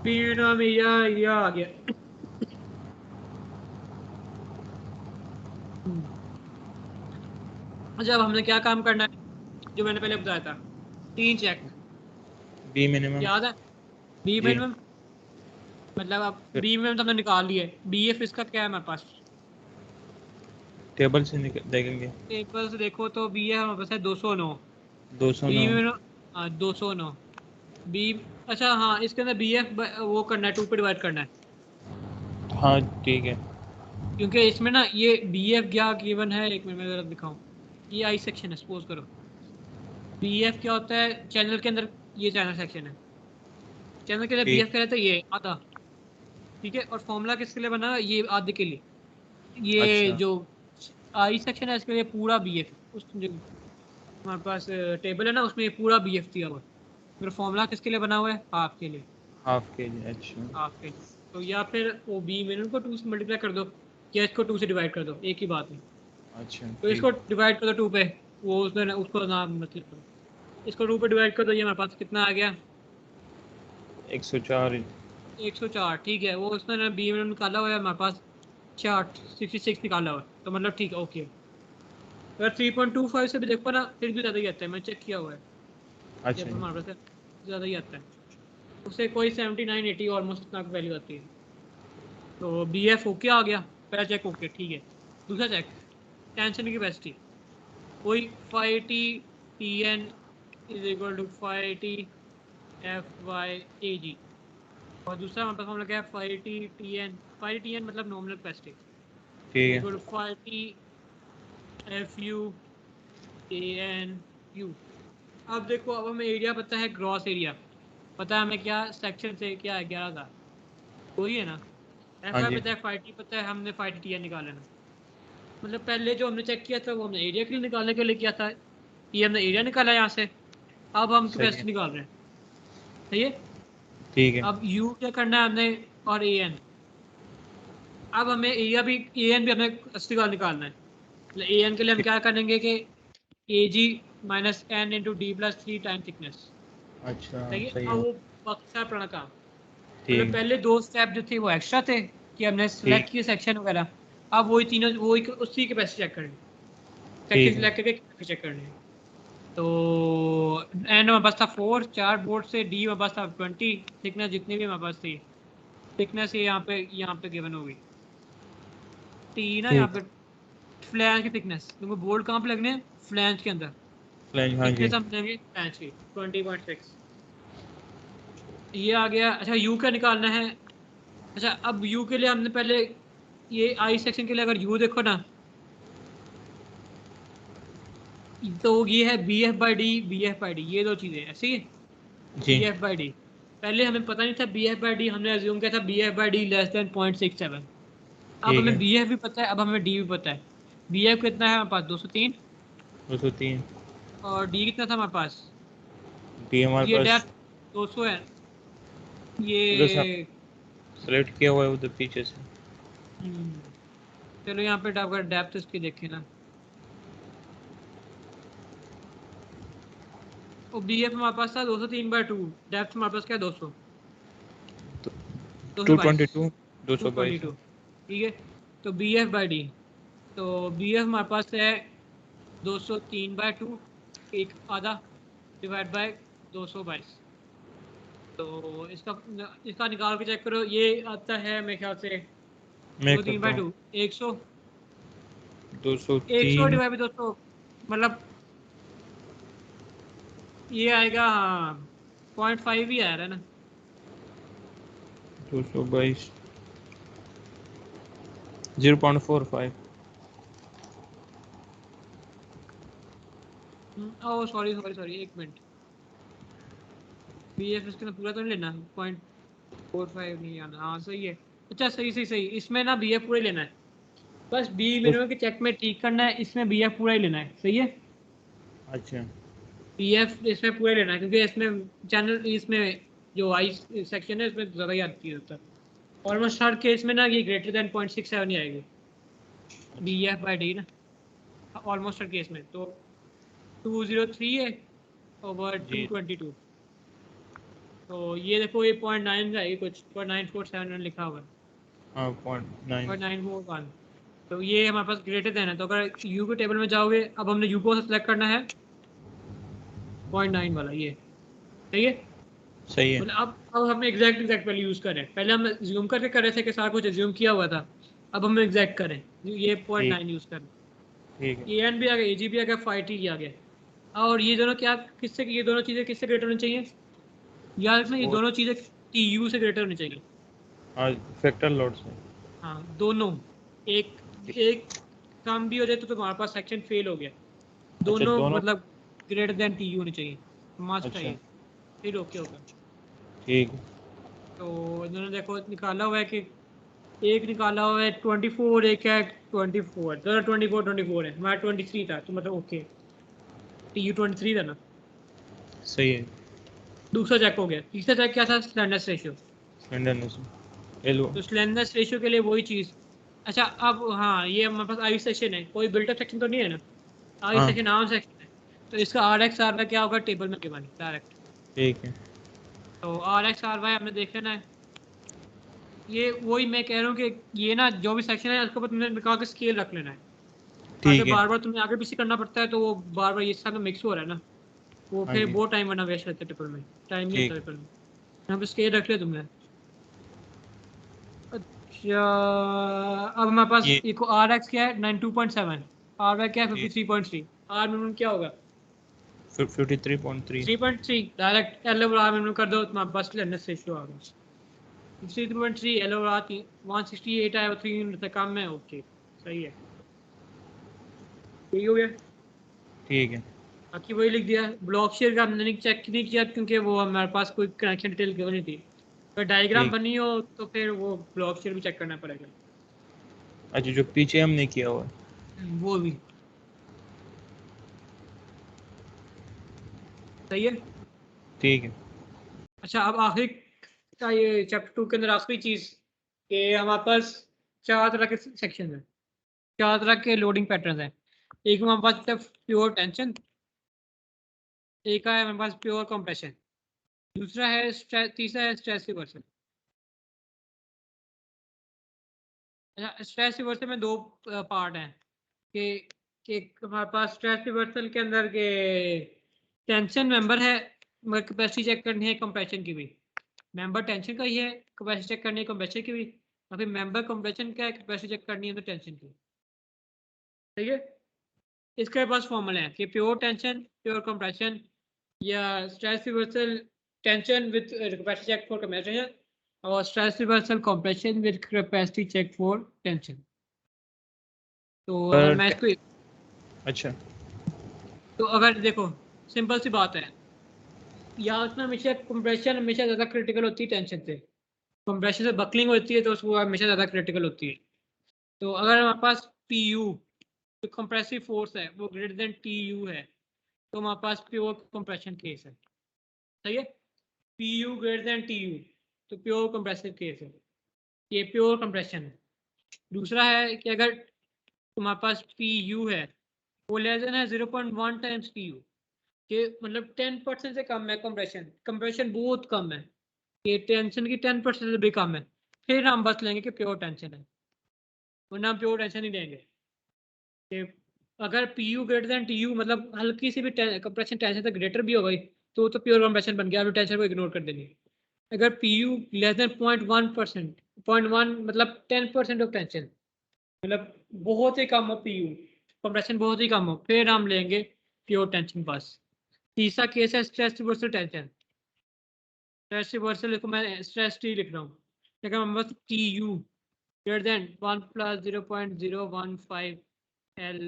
फिर हम एरिया आ गया। अच्छा अब हमने क्या काम करना है, जो मैंने पहले बताया था, 3 चेक, बी मिनिमम याद है। बी जी मिनिमम, मतलब अब फिर बी मिनिमम तो हमने निकाल लिया है, बी एफ इसका क्या है हमारे पास। टेबल से देखेंगे टेबल से देखो तो बी एफ हमारे पास है 209। बी 209 मिनिमम, हाँ 209। बी, अच्छा हाँ इसके अंदर बी एफ वो करना है, 2 पे डिवाइड करना है, हाँ ठीक है क्योंकि इसमें ना ये बी एफ क्या गिवन है, एक मिनट में जरा दिखाऊं। ये आई सेक्शन है, सपोज करो। बी एफ क्या होता है चैनल के अंदर, ये चैनल सेक्शन है, चैनल के लिए बी ठीक एफ क्या रहता है, ये आधा, ठीक है। और फॉर्मूला किसके लिए बना है, ये आधे के लिए। ये अच्छा जो आई सेक्शन है इसके लिए पूरा बी एफ, उस जो हमारे पास टेबल है ना उसमें ये पूरा बी एफ दिया हुआ है। फिर फॉर्मूला किसके लिए बना हुआ है, हाफ के लिए, हाफ के जी अच्छा हाफ के लिए। तो या फिर वो बी मिनिमम को 2 से मल्टीप्लाई कर दो, या इसको 2 से डिवाइड कर दो, एक ही बात है। अच्छा तो ठीक इसको डिवाइड कर दो 2 पे, वो उसमें उसको नाम मतलब, इसको 2 पे डिवाइड कर दो, ये हमारे पास कितना आ गया, 104 104, ठीक है। वो उसने ना बी में निकाला हुआ है हमारे पास, चार्ट 66 निकाला हुआ है, तो मतलब ठीक है ओके। अगर 3.25 से भी देखो ना फिर भी ज़्यादा ही आता है, मैंने चेक किया हुआ है, अच्छा जब जी हमारे पास ज़्यादा ही आता है, उससे कोई 79-80 ऑलमोस्ट इतना वैल्यू आती है। तो बी एफ ओके आ गया, पहला चेक ओके ठीक है। दूसरा चेक, टेंशन की कैपेसिटी, कोई 5T TN is equal to 5T FY AG। और दूसरा हमारे पास फॉर्मूला क्या है, 5T TN मतलब नॉमिनल कैपेसिटी ठीक इज है equal to 5T FU ANU। अब देखो, अब हमें एरिया पता है, ग्रॉस एरिया पता है हमें, क्या सेक्शन से क्या है, 11,000 वही है ना। एफ हाँ आई जी पता है, 5T पता है, हमने 5T निकाला ना। मतलब पहले जो हमने चेक किया था वो हमने एरिया के लिए निकालने के लिए किया था, ये हमने एरिया निकाला यहाँ से। अब हम सही कैपेसिटी है निकाल रहे हैं, सही है। ठीक है अब यू क्या करना है हमने, और ए एन। अब हमें एरिया भी एन भी हमें असली वाला निकालना है। ए एन के लिए हम क्या करेंगे कि A G minus N into D plus 3 time thickness. अच्छा सही है। सही अब है। वो बाकी सारा पुराना काम, मतलब ठीक पहले 2 स्टेप जो थे वो एक्स्ट्रा थे कि हमने ठीक सेलेक्ट किए सेक्शन वगैरह। अब वही तीनों वो उसी के पैसे चेक करने, सेक्शन ठीक है। सेलेक्ट करके चेक करने हैं। तो एन हमारे पास था 4, 4 बोर्ड से, डी हमारे पास था 20, थिकनेस जितनी भी हमारे पास थी, थिकनेस ये यहाँ पे गिवन होगी टी ना, यहाँ ठीक। पे फ्लैंज की थिकनेस, क्योंकि बोर्ड कहाँ पे लगने हैं, फ्लैंज के अंदर। फ्लैंज, हाँ जी। थिकनेस हम लेंगे फ्लैंज की 20.6, ये आ गया। अच्छा यू का निकालना है। अच्छा अब यू के लिए हमने पहले ये आई सेक्शन के लिए अगर यू देखो ना, तो ये है B F by D, B F by D, ये दो चीजें ऐसी है। B G F by D पहले हमें पता नहीं था, बी एफ बाई डी हमने अज्यूम किया था B F by D less than 0.67। अब ठीक हमें है। बी एफ भी पता है, अब हमें डी भी पता है। बी एफ कितना है हमारे पास 203, 203। और डी कितना था हमारे पास, डी हमारे ये पास डेप्थ 200 है उधर से ये। सेलेक्ट किया हुआ है उधर पीछे से। हम्म, चलो यहाँ पे अगर डेप्थ इसकी देखें ना, और बी एफ हमारे पास था 203/2, डेप्थ हमारे पास क्या है 200, तो 222, 222, 222 है। 222, ठीक है। तो बी एफ बाई डी, तो बी एफ हमारे पास है 203/2, एक आधा, डिवाइड बाय 222। तो इसका इसका निकाल के चेक करो, ये आता है मेरे ख्याल से मैं दो तीन करता बाई हूँ। टू 100, 100 203। डिवाइड बाई 200, मतलब ये आएगा, हाँ 0.5 ही आ रहा है ना। 222, 0.45। ओह सॉरी सॉरी सॉरी, एक मिनट, बी एफ इसके अंदर पूरा तो नहीं लेना, 0.45 नहीं आना, हाँ सही है। अच्छा सही सही सही, इसमें ना बी एफ पूरा ही लेना है, बस बी बस। मिनिमम के चेक में ठीक करना है, इसमें बी एफ पूरा ही लेना है, सही है। अच्छा। बी एफ इसमें पूरा ही लेना है, क्योंकि इसमें चैनल इसमें जो आई सेक्शन है इसमें ज़्यादा ही आती है होता है। ऑलमोस्ट हर केस में ना ये ग्रेटर देन 0.67 ही आएगी बी एफ बाई डी ना, ऑलमोस्ट हर केस में। तो 203 है ओवर जी। 222, तो ये देखो ये 0.9 का है, कुछ 0.947 लिखा हुआ है, हाँ 0.9। 0.941। तो ये हमारे पास ग्रेटर देन है, तो अगर यू के टेबल में जाओगे, अब हमने यू को सेलेक्ट करना है 0.9 वाला, ये सही है। सही है। मतलब अब हम एग्जैक्ट वैल्यू यूज करें, पहले हम ज्यूम करके कर रहे थे कि सारा कुछ ज्यूम किया हुआ था, अब हम एग्जैक्ट करें, ये पॉइंट ठीक। नाइन यूज करें। ठीक है। ए एन भी आ गया, ए जी भी आ गया, 5T आ गया। और ये दोनों क्या, किससे, ये दोनों चीजें किससे ग्रेटर होनी चाहिए, याद रखना ये और दोनों चीजें टी यू से ग्रेटर होनी चाहिए। हाँ, फैक्टर लोड से। हाँ दोनों, एक एक कम भी हो जाए तो तुम्हारे पास सेक्शन फेल हो गया, अच्छा दोनों दोनों। मतलब ग्रेटर देन टी यू होनी चाहिए, मस्ट है अच्छा ये, फिर ओके होगा। ठीक है। तो इन्होंने देखो निकाला हुआ है कि एक निकाला हुआ है 24, एक है 24, दोनों 24 है, हमारा 23 था, तो मतलब ओके, टी यू 23 था ना। सही है। दूसरा चेक हो गया, तीसरा चेक क्या था, स्लैंडरनेस रेशियो। स्लेंडरनेस। एलो। तो स्लैंडरनेस रेशियो के लिए वही चीज। अच्छा अब हाँ, ये हमारे पास आई सेक्शन है, कोई बिल्टअप सेक्शन तो नहीं है ना, आई हाँ सेक्शन आर्म सेक्शन है। तो इसका आर एक्स आर वाई क्या होगा, टेबल में गिवन डायरेक्ट। ठीक है। तो आर एक्स आर वाई हमने देख लेना है। ये वही मैं कह रहा हूँ कि ये ना जो भी सेक्शन है उसके ऊपर तुमने निकाल के स्केल रख लेना है, आगे ठीक है। बार बार तुम्हें आगे पीछे करना पड़ता है, तो वो बार बार ये साथ में मिक्स हो रहा है ना, वो हाँ फिर जी। बहुत टाइम वरना वेस्ट रहता है पेपर में, टाइम नहीं ठीक होता है। पेपर में। यहाँ पे स्केल रख लिया तुमने। अच्छा अब हमारे पास ये एक आर एक्स क्या है 92.7, आर वाई क्या है ये 53.3, आर मिनिमम क्या होगा 53.3। 3.3, direct L over R minimum कर दो, तुम्हारे पास लेनेस रेशियो आ गया 53.3, एल ओवर आर 168 आया, 3 से कम है, ओके सही है, यही हो गया। ठीक है। बाकी वही लिख दिया, ब्लॉक शेयर का हमने चेक नहीं किया क्योंकि वो हमारे पास कोई कनेक्शन डिटेल गिवन नहीं थी, अगर डायग्राम ठीक। बनी हो तो फिर वो ब्लॉक शेयर भी चेक करना पड़ेगा। अच्छा जो पीछे हमने किया हुआ है। वो भी सही है। ठीक है। अच्छा अब आखिरी का ये चैप्टर 2 के अंदर आखिरी चीज कि हमारे पास चार तरह के सेक्शन हैं, चार तरह के लोडिंग पैटर्न हैं। एक हमारे पास है प्योर टेंशन, एक है हमारे पास प्योर कंप्रेशन, दूसरा है स्ट्रेस, तीसरा है स्ट्रेस रिवर्सल। अच्छा, स्ट्रेस रिवर्सल में दो पार्ट हैं कि हमारे पास स्ट्रेस रिवर्सल के अंदर के टेंशन मेंबर है, मगर कैपेसिटी चेक करनी है कंप्रेशन की भी। मेंबर टेंशन का ही है, कैपेसिटी चेक करनी है कंप्रेशन की भी, और फिर मेंबर कंप्रेशन का है, कैपेसिटी चेक करनी है तो टेंशन की। ठीक है, इसके पास फॉर्मूला है कि प्योर टेंशन प्योर कंप्रेशन या stress reversal tension with capacity check for compression, और stress reversal compression with capacity check for tension. तो अगर मैं इसको अच्छा तो अगर देखो सिंपल सी बात है, याद रखना हमेशा कंप्रेशन हमेशा ज़्यादा क्रिटिकल होती है टेंशन से। कंप्रेशन से बकलिंग होती है तो वो हमेशा ज़्यादा क्रिटिकल होती है। तो अगर हमारे पास पी यू जो कंप्रेसिव फोर्स है वो ग्रेटर देन टी यू है, तो हमारे पास प्योर कंप्रेशन केस है। सही है, P you greater than T you तो प्योर कंप्रेसिव केस है, ये प्योर कंप्रेशन है। दूसरा है कि अगर तुम्हारे पास पी यू है वो लेस देन है 0.1 टाइम्स टी यू, कि मतलब 10% से कम है कंप्रेशन, कंप्रेशन बहुत कम है, ये टेंशन की 10% से भी कम है, फिर हम बस लेंगे कि प्योर टेंशन है, वरना हम प्योर टेंशन नहीं लेंगे। कि अगर P U greater than T you मतलब हल्की सी भी कंप्रेशन टेंशन से ग्रेटर भी हो गई तो प्योर कंप्रेशन बन गया, अभी टेंशन को इग्नोर कर देंगे। अगर पी यू लेस देन 0.1%, 0.1 मतलब 10% ऑफ टेंशन, मतलब बहुत ही कम हो पी यू, कंप्रेशन बहुत ही कम हो, फिर हम लेंगे प्योर टेंशन बस। तीसरा केस है stress reversal tension. Stress reversal को मैं स्ट्रेस टी लिख रहा हूँ, लेकिन हम बस T U greater than 1 + 0.015 L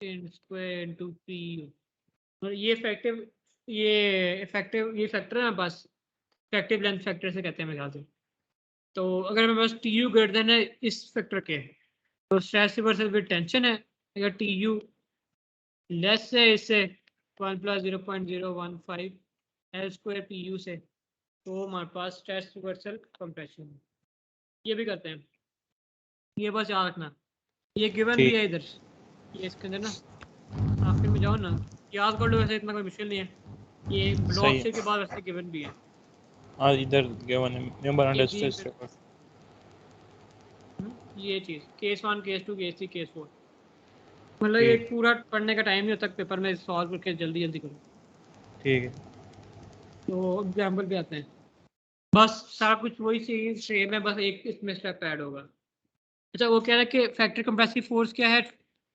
in square into P U, और ये इफेक्टिव फैक्टर है बस, इफेक्टिव लेंथ फैक्टर से कहते हैं मेरे ख्याल से। तो अगर मेरे पास टी यू ग्रेटर देन है इस फैक्टर के तो स्ट्रेस रिवर्सल विद टेंशन है। अगर टी यू लेस है इससे 1 + 0.015 L स्क्वायर पी यू से, तो हमारे पास स्ट्रेस रिवर्सल कंप्रेशन है। ये भी करते हैं, ये बस याद रखना, ये गिवन भी ठीक है इधर, ये इसके अंदर ना आखिर में जाओ ना, याद कर लो, वैसे इतना कोई मुश्किल नहीं है, ये सही ब्लॉक है। से के बाद वैसे गिवन भी है। हाँ इधर गिवन है मेंबर ये अंडर भी स्ट्रेस। ये चीज़ केस 1 केस 2 केस 3 केस 4, मतलब ये ठीक पूरा पढ़ने का टाइम नहीं होता पेपर में सॉल्व करके जल्दी जल्दी करो। ठीक है। तो एग्जाम्पल भी आते हैं, बस सारा कुछ वही चीज सेम है, बस एक इसमें स्टेप ऐड होगा। अच्छा, वो कह रहा है कि फैक्टर कंप्रेसिव फोर्स क्या है,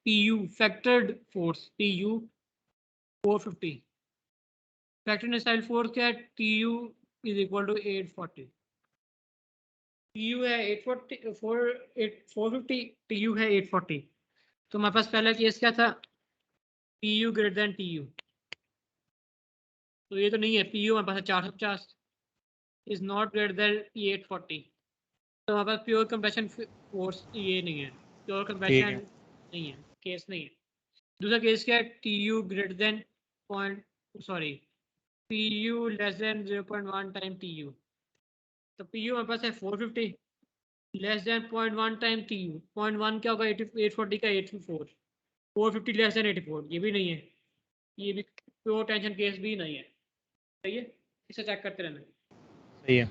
P U factored force P U 450, factor tensile force क्या है, T U is equal to 840, T U है 450, टी यू है 840। तो हमारे पास पहला केस क्या था, P U greater than T you, तो ये तो नहीं है, पी यू हमारे पास है 450 इज नॉट ग्रेटर देन 840, तो हमारे पास प्योर कंप्रेशन फोर्स ये नहीं है, प्योर ठीक कंप्रेशन है। नहीं है, केस नहीं है। दूसरा केस क्या है, T you greater than point sorry P U less than 0.1 time T U, तो पी यू हमारे पास है 450 less than 0.1 time T U, 0.1 क्या होगा 840 का 84, 450 लेस देन 84, ये भी नहीं है, ये भी प्योर टेंशन केस भी नहीं है। सही है, इसे चेक करते रहना सही है।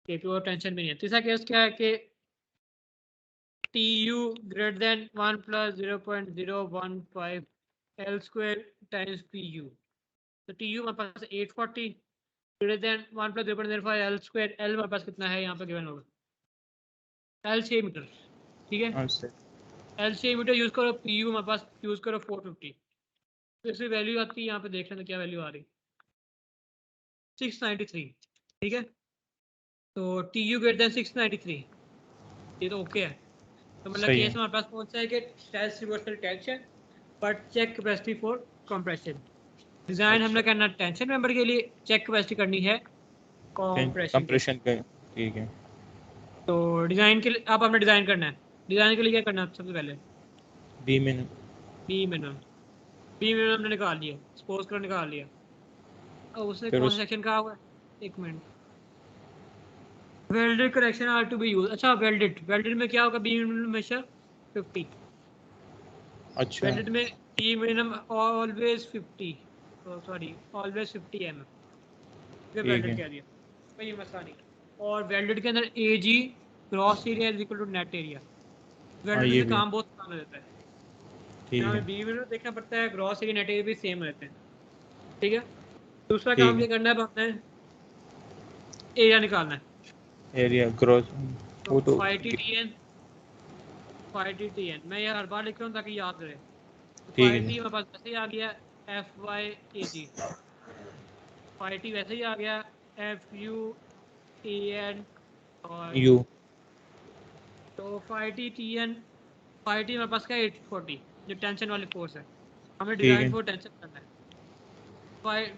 कि प्योर टेंशन भी नहीं है। तीसरा केस क्या है कि T U greater than 1 + 0.015 L square times P U, तो टी यू हमारे पास 840 greater than 1 + 0.05 L square, L हमारे पास कितना है यहाँ पे गिवन होगा, L 6 मीटर। ठीक है, हाँ सही। L 6 मीटर यूज़ करो, पी यू हमारे पास यूज़ करो 450, तो इसकी वैल्यू आती है यहाँ पे, देख लेना क्या वैल्यू आ रही, 693। ठीक है, तो टी यू ग्रेटर देन 693, ये तो ओके है। तो मतलब सही केस है। हमारे पास कौन सा है कि stress reversal tension but check capacity for compression. Design हमने अच्छा करना टेंशन मेंबर के लिए, चेक कैपेसिटी करनी है कंप्रेशन के लिए। कंप्रेशन का। ठीक है। तो डिजाइन के लिए आप आपने डिजाइन करना है, डिजाइन के लिए क्या करना है सबसे पहले, बी में बी मिनिमम, बी मिनिमम हमने निकाल लिया, सपोज कर निकाल लिया, और उसने फिर कौन सा उस सेक्शन कहा हुआ है, एक minute, welded connection are to be use. अच्छा वेल्डेड में क्या होगा? बीम हमेशा 50। अच्छा वेल्डेड में beam minimum always 50, sorry always 50 ठीक वेल्डेड है। कह दिया, कोई मसला नहीं। और वेल्डेड के अंदर A G gross area is equal to net area. हाँ वेल्डेड ये में भी काम बहुत आसान हो जाता है, ठीक हमें है। बीम में देखना पड़ता है, ग्रॉस एरिया नेट एरिया भी सेम रहते हैं। ठीक है, दूसरा ठीक काम है। ये करना है, अब हमने एरिया निकालना है। एरिया ग्रोथ तो वो तो five T T N, five T T N मैं ये हर बार लिख रहा हूँ ताकि याद रहे। तो ठीक है फाइव जी। टी मेरे पास वैसे ही आ गया, F Y A ji. Five T वैसे ही आ गया, एफ यू टी एन और यू। यू। तो फाइव टी मेरे पास क्या है 840, जो टेंशन वाली फोर्स है, हमें ठीक डिजाइन है। फॉर टेंशन करना है।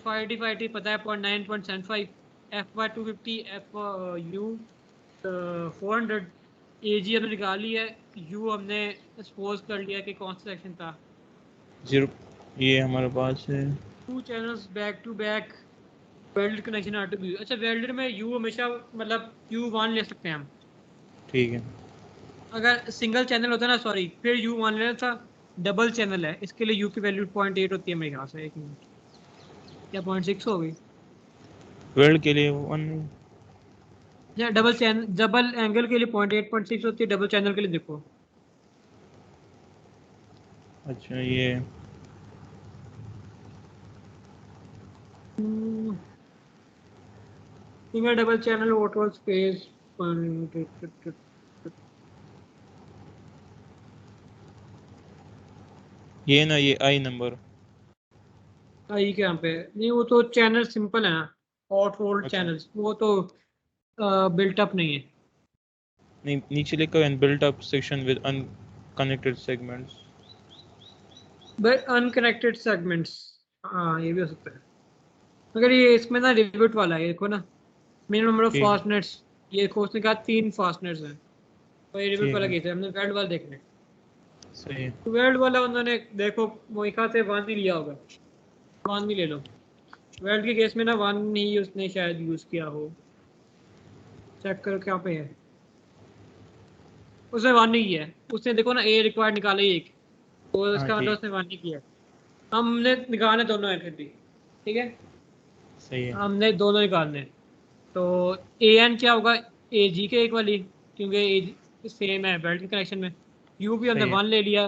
फाइव टी पता है 0.975, एफ वाई 250, एफ यू 400। ए जी हमने निकाली है, यू हमने सपोज कर लिया कि कौन सा सेक्शन था। जीरो ये हमारे पास है। Two channels back to back, welded connection are to be. अच्छा वेल्डेड में यू हमेशा मतलब यू वन ले सकते हैं हम। ठीक है। अगर सिंगल चैनल होता है ना, सॉरी फिर यू वन लेना था। डबल चैनल है, इसके लिए यू की वैल्यू 0.8 होती है मेरे ख्याल से, एक मिनट, या 0.6 हो गई। वर्ल्ड के लिए वन। या डबल चैनल, डबल एंगल के लिए 0.8 0.6 होती है, डबल चैनल के लिए देखो। अच्छा ये single double channel O'Toole space, ये ना ये आई नंबर। आई के यहाँ पे नहीं, वो तो चैनल सिंपल है ना, हॉट रोल्ड अच्छा चैनल्स, वो तो बिल्ट अप नहीं है। नहीं नीचे लिखा है built up section with unconnected segments. But unconnected segments, हाँ ये भी हो सकता है। मगर ये इसमें ना रिविट वाला है, ये देखो ना, मिनिमम नंबर ऑफ ठीक है। फास्टनेट्स, ये उसने कहा 3 फास्टनेट्स हैं। तो ये रिविट ठीक वाला है। किया था हमने, वेल्ड वाला देखने। सही है। वेल्ड वाला उन्होंने देखो मोइका से वन ही लिया होगा, वन ही ले लो। वेल्ड के केस में ना वन ही उसने शायद यूज किया हो, चेक करो क्या पे है, उसने वन ही किया है। उसने देखो ना ए रिक्वायर्ड निकाला ही एक, तो हाँ इसका मतलब ठीक। उसने वन ही किया है। हमने निकालने दोनों है फिर भी, ठीक है, सही है। हमने दोनों निकालने हैं। तो ए एन क्या होगा? ए जी के एक वाली, क्योंकि ए सेम है बेल्ट के कनेक्शन में। यू भी हमने सही है। वन ले लिया,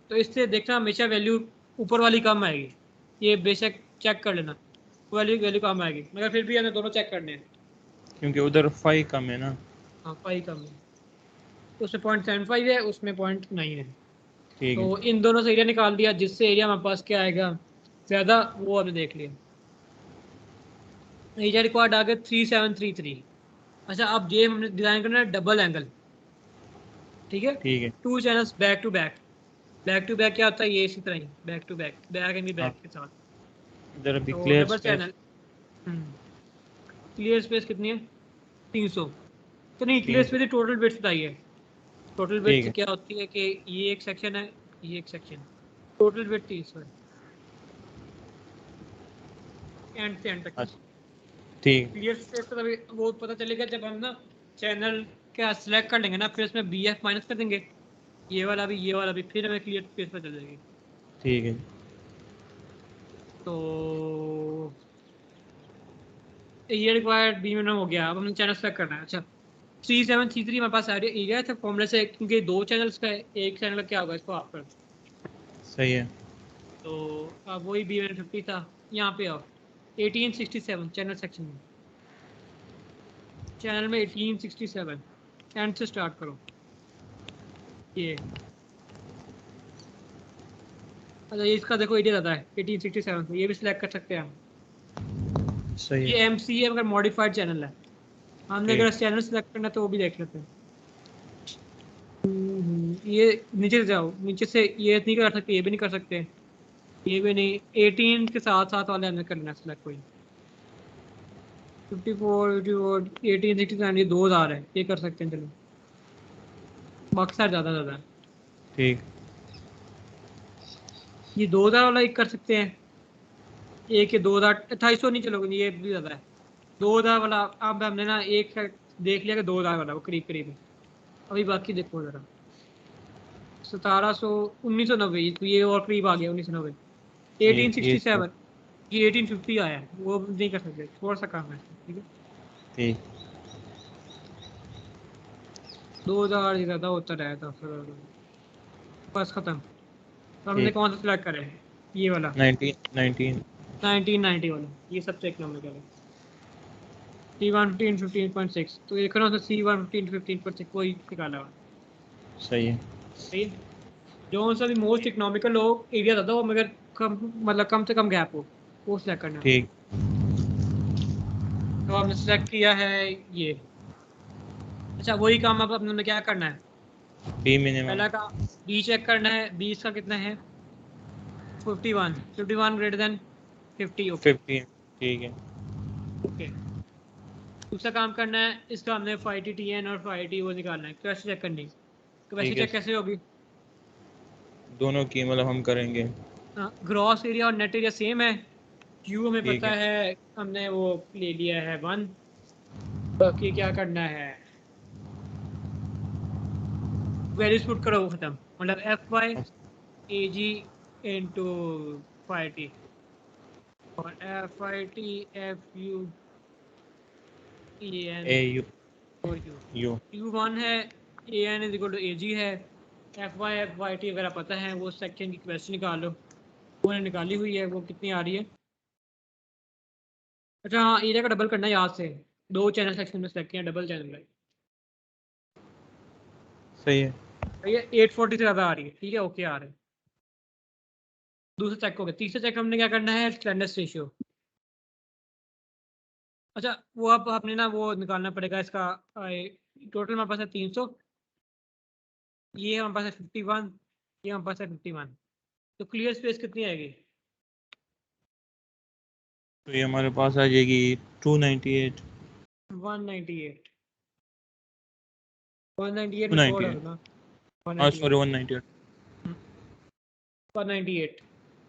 तो इससे देखना हमेशा वैल्यू ऊपर वाली कम आएगी, ये बेशक चेक कर लेना, वैल्यू वैल्यू कम आएगी, मगर फिर भी हमें दोनों चेक करने हैं। क्योंकि उधर फाइव कम है ना। हाँ पाई कम है, उसमें 0.75 है, उसमें 0.9 है। ठीक है। तो इन दोनों से एरिया निकाल दिया, जिससे एरिया हमारे पास क्या आएगा ज़्यादा, वो हमने देख लिया। एरिया रिक्वायर्ड आ गया 3733। अच्छा अब ये हमने डिजाइन करना है डबल एंगल, ठीक है, ठीक है। Two channels back to back. Back to back क्या होता है? ये इसी तरह ही back to back, back and हाँ बैक के साथ। इधर अभी तो clear double space. Channel, clear space कितनी है? 300। तो नहीं, क्लियर 300। स्पेस की टोटल विड्थ बताइए। टोटल ठीक विड्थ है। क्या होती है कि ये एक सेक्शन है, ये एक सेक्शन, टोटल विड्थ 300 है, एंड से एंड तक की। अच्छा ठीक है। क्लियर स्पेस का तभी वो पता चलेगा जब हम ना चैनल क्या सिलेक्ट कर लेंगे ना, फिर उसमें बी एफ माइनस कर देंगे, ये वाला भी ये वाला भी, फिर हमें क्लियर स्पेस पता चल जाएगी। ठीक है। तो ये रिक्वायर्ड बी मिनिमम हो गया, अब हमें चैनल सेलेक्ट करना है। अच्छा 3733 हमारे पास एरिया था फॉर्मूले से, क्योंकि दो चैनल्स का है, एक चैनल का क्या होगा इसको आप कर। सही है। तो अब वही बी 150 था, यहाँ पे आओ 1867 चैनल सेक्शन में, चैनल में 1867 एंड से स्टार्ट करो ये। अच्छा ये इसका देखो एरिया ज़्यादा है 1867 से, ये भी सिलेक्ट कर सकते हैं हम। सही ये है। एम सी है मगर मॉडिफाइड चैनल है, हमने ठीक। अगर चैनल सेलेक्ट करना है तो वो भी देख लेते हैं। ये नीचे से जाओ, नीचे से ये नहीं कर सकते, ये भी नहीं कर सकते, ये भी नहीं, 18 के साथ साथ वाले हमने करना है सिलेक्ट कोई। 54 84 18 69, ये 2000 है, ये कर सकते हैं चलो, मकसद ज़्यादा ज़्यादा है। ठीक। ये 2000 वाला एक कर सकते हैं, एक ये 2000 2800 नहीं चलोगे, ये भी ज़्यादा है। 2000 वाला अब हमने ना एक देख लिया कि 2000 वाला वो करीब करीब है। अभी बाकी देखो जरा 1700 1990, तो ये और करीब आ गया 1990। ये तो 1867 ये 1850 आया है, वो नहीं कर सकते, थोड़ा सा काम है ठीक है। ठीक। 2000 ज़्यादा होता रहता फिर बस खत्म। तो हमने ठीक। कौन सा सिलेक्ट करें, ये वाला 19 1990 वाला, ये सबसे इकोनॉमिकल है। C115 15.6, तो ये करो तो C115 15.6 कोई निकाला हुआ सही है। सही है। जो सा भी मोस्ट इकोनॉमिकल हो, एरिया ज़्यादा हो मगर कम, मतलब कम से कम गैप हो, वो सिलेक्ट करना है। ठीक। तो हमने सिलेक्ट किया है ये। अच्छा वही काम अब अपने क्या करना है, बी मिनिमम पहला काम बी चेक करना है, 20 का कितना है 51, 51 ग्रेटर देन 50। ओके 50। ठीक है। ओके। दूसरा काम करना है, इसका हमने फाइव टी एन और फाइव टी वो निकालना है, कैसे चेक करनी है, कैपेसिटी ठीक है, चेक कैसे होगी। दोनों की मतलब हम करेंगे। ग्रॉस एरिया और नेट एरिया सेम है, क्यू हमें ठीक पता है। है, हमने वो ले लिया है 1। बाकी क्या करना है, वैल्यूज पुट करो, वो खत्म, मतलब एफ वाई अच्छा, A G into five T, और F I T F U A N A U और यू। यू यू वन है, A N is equal to A G है, एफ वाई टी अगर आप पता है वो सेक्शन की क्वेश्चन निकाल लो, वो मैंने निकाली हुई है, वो कितनी आ रही है। अच्छा हाँ, एरिया का डबल करना है याद से, दो चैनल सेक्शन में सेलेक्ट किया, डबल चैनल है। सही है। ये 840 से ज़्यादा आ रही है, ठीक है ओके आ रहा है। दूसरा चेक हो गया, तीसरा चेक हमने क्या करना है, स्लैंडरनेस रेशियो। अच्छा वो अब आपने ना वो निकालना पड़ेगा इसका, टोटल हमारे पास है 300, ये हमारे पास है 51, ये हमारे पास है 51, तो क्लियर स्पेस कितनी आएगी। तो ये हमारे पास आ जाएगी 298। 198, 198 में 4 डालो 298। ना, हाँ 198, सॉरी 198। 198।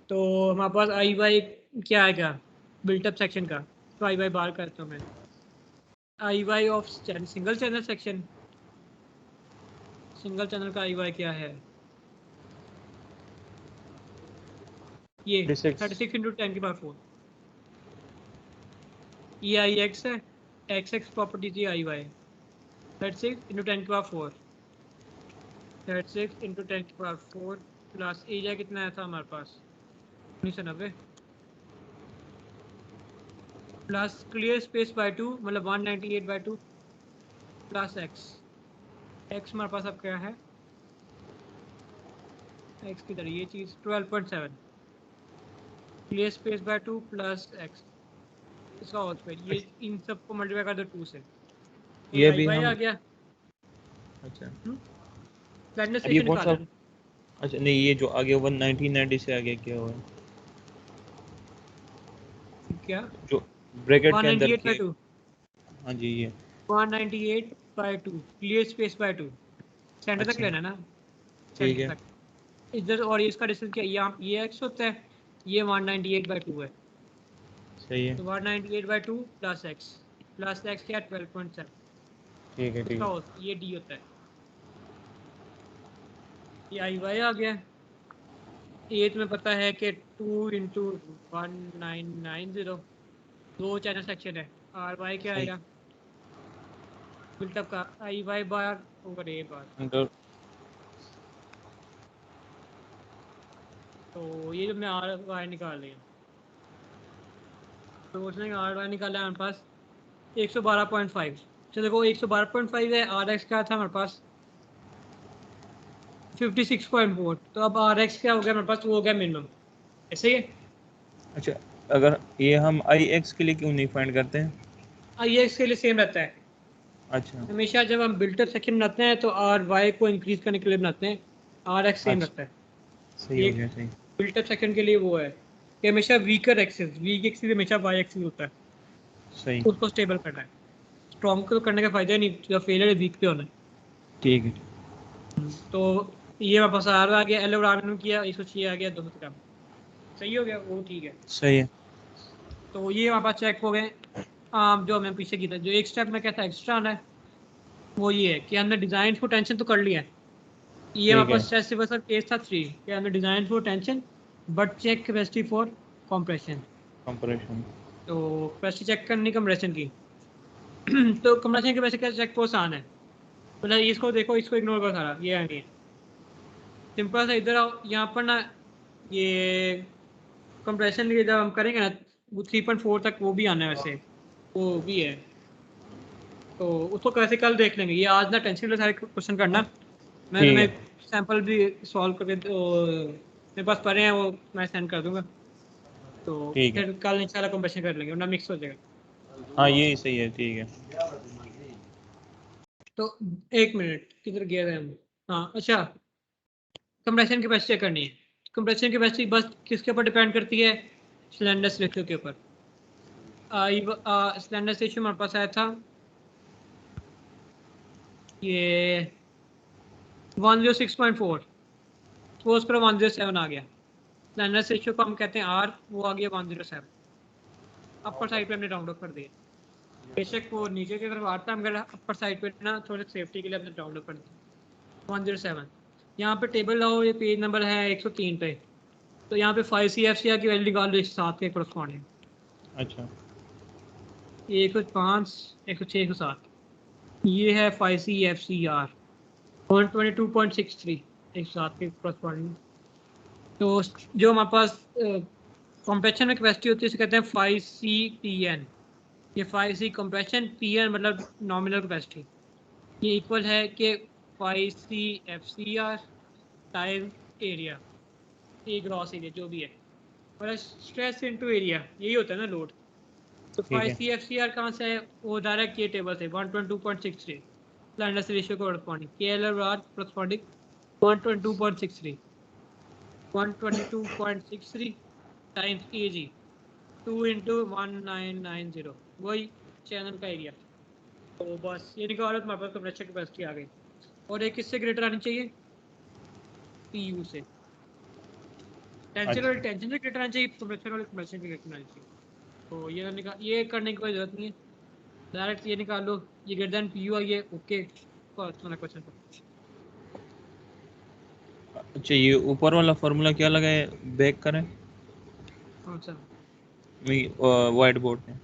तो हमारे पास आई वाई क्या आएगा बिल्टअप सेक्शन का, तो आई वाई बार करता हूँ मैं, I Y of single channel section, single channel का आई वाई क्या है, ये 36। 36 इंटू 10⁴, ये आई एक्स है, एक्स एक्स प्रॉपर्टी थी I Y, 36 into 10⁴, 36 into 10⁴ plus area कितना आया था हमारे पास 1990, प्लस क्लियर स्पेस बाय 2 मतलब 198/2 प्लस एक्स, एक्स हमारे पास अब क्या है, एक्स की तरह ये चीज़ 12.7, clear space by 2 plus X, इसका होल स्क्वायर, ये इन सबको मल्टीप्लाई कर दो 2 से, तो ये ये आई भी वाई आ हम। गया। अच्छा, स्लैंडरनेस अब ये रेशियो कौन सा। निकाला ना, अच्छा नहीं, ये जो आगे 1990 से आगे क्या हुआ है, क्या जो ब्रैकेट के अंदर के। 198/2, हाँ जी ये। 198/2 क्लियर स्पेस बाय 2, सेंटर तक अच्छा लेना ना, ठीक सेंटर है। तक इधर, और इसका डिस्टेंस क्या, यहाँ ये एक्स होता है, ये 198/2 है, सही है। तो 198/2 प्लस एक्स क्या 12.7, ठीक है। ठीक उसका है। ये डी होता है, ये आई वाई आ गया। एथ में पता है कि 2 इंटू 1990, दो चैनल सेक्शन है, आर वाई क्या सही। आएगा बिल्टअप का, I Y bar over A bar, under. तो ये जो हमने आर वाई निकाल लिया, तो उसने आर वाई निकाला है हमारे पास 112.5। तो देखो 112.5 है, आर एक्स क्या था हमारे पास 56.4, तो अब आर एक्स क्या हो गया हमारे पास, वो हो गया मिनिमम, ऐसे ही अच्छा, अगर ये हम आई एक्स के लिए क्यों नहीं फाइंड करते हैं। आई एक्स के लिए सेम रहता है, अच्छा। हमेशा जब हम बिल्टअप सेक्शन बनाते हैं तो आर वाई को इंक्रीज करने के लिए बनाते हैं, आर एक्स सेम रहता अच्छा है। सही ये हो गया। सही। बिल्टअप सेक्शन के लिए वो है कि हमेशा वीकर एक्सिस, वीक एक्सिस हमेशा वाई एक्सिस होता है, सही। उसको स्टेबल करना है, स्ट्रॉन्ग को करने का फायदा नहीं, जब फेलियर है वीक पे होना है। ठीक है। तो ये वापस आर आ गया, एल और आर में किया, इसको चाहिए आ गया, दोनों से काम सही हो गया, वो ठीक है। सही है। तो ये हमारे पास चेक हो गए, जो हमने पीछे की था, जो एक स्टेप में क्या था एक्स्ट्रा आना है, वो ये है कि हमने डिजाइन फॉर टेंशन तो कर लिया है, ये ठीक हमारे है। पास स्ट्रेस रिवर्सल केस था 3 कि हमने design for tension but check capacity for compression. Compression. तो कैपेसिटी चेक करनी कंप्रेशन की तो कंप्रेशन की कैपेसिटी चेक बहुत आसान है, मतलब इसको देखो, इसको इग्नोर करो सारा, ये है नहीं, सिंपल सा इधर आओ, यहाँ पर ना ये कंप्रेशन के जब हम करेंगे ना वो 3.4 तक वो भी आना है वैसे, वो भी है, तो उसको कैसे कल देख लेंगे, ये आज ना टेंशन ले सारे क्वेश्चन करना, मैं ठीक तुम्हें है। सैंपल भी सॉल्व करके मेरे पास पड़े हैं, वो मैं सेंड कर दूंगा, तो ठीक है। फिर कल इंशाल्लाह कंप्रेशन कर लेंगे वरना मिक्स हो जाएगा। हाँ ये सही है, ठीक है। तो एक मिनट किधर गया था हम, हाँ अच्छा, कंप्रेशन कैपेसिटी चेक करनी है, कंप्रेशन कैपेसिटी बस किसके ऊपर डिपेंड करती है, स्लेंडरनेस रेशियो के ऊपर। स्लेंडरनेस रेशियो हमारे पास आया था ये 106.4, सपोज करो 107 आ गया, स्लेंडरनेस रेशियो को हम कहते हैं आर, वो आ गया 107, अपर साइड पे हमने राउंड ऑफ कर दिया, बेशक वो नीचे की तरफ आता है मगर अपर साइड पे ना थोड़े सेफ्टी के लिए हमने राउंड ऑफ कर दिया 107। यहाँ पे टेबल लाओ, ये पेज नंबर है 103 पे, तो यहाँ पे 5 CFCR की वैल्यू निकाल लो इस 7 के करस्पॉन्डिंग, अच्छा। 105 106 107, ये है 5 CFCR 122.63 107 के करस्पॉन्डिंग। तो जो हमारे पास कंप्रेशन में कैपेसिटी होती है उसे कहते हैं 5C-PN, ये 5C कंप्रेशन, PN मतलब नॉमिनल कैपेसिटी, ये इक्वल है कि 5C-FCR टाइम एरिया, ए ग्रॉस एरिया जो भी है, मतलब स्ट्रेस इनटू एरिया, यही होता है ना लोड। तो ठीक 5 है। CFCR कहाँ से है, वो डायरेक्ट ये टेबल से 122.63 स्लैंडरनेस रेशियो को corresponding, KLR corresponding 122.63 122.63 times AG 2 into 1990, वही चैनल का एरिया। तो बस ये निकालो, तुम्हारे पास कंप्रेसर कैपेसिटी आ गई, और एक किससे ग्रेटर आनी चाहिए, PU से, टेंशन वाली अच्छा। टेंशन से ग्रेटर आनी चाहिए, कंप्रेसर वाली कंप्रेशन से ग्रेटर आनी चाहिए। तो ये ये करने की कोई जरूरत नहीं है, डायरेक्ट ये निकाल लो, ये ग्रेटर देन PU आ गया, ओके, तुम्हारा क्वेश्चन। अच्छा, ये ऊपर वाला फॉर्मूला क्या लगा है, बैक करें कौन सा, वाइट बोर्ड में,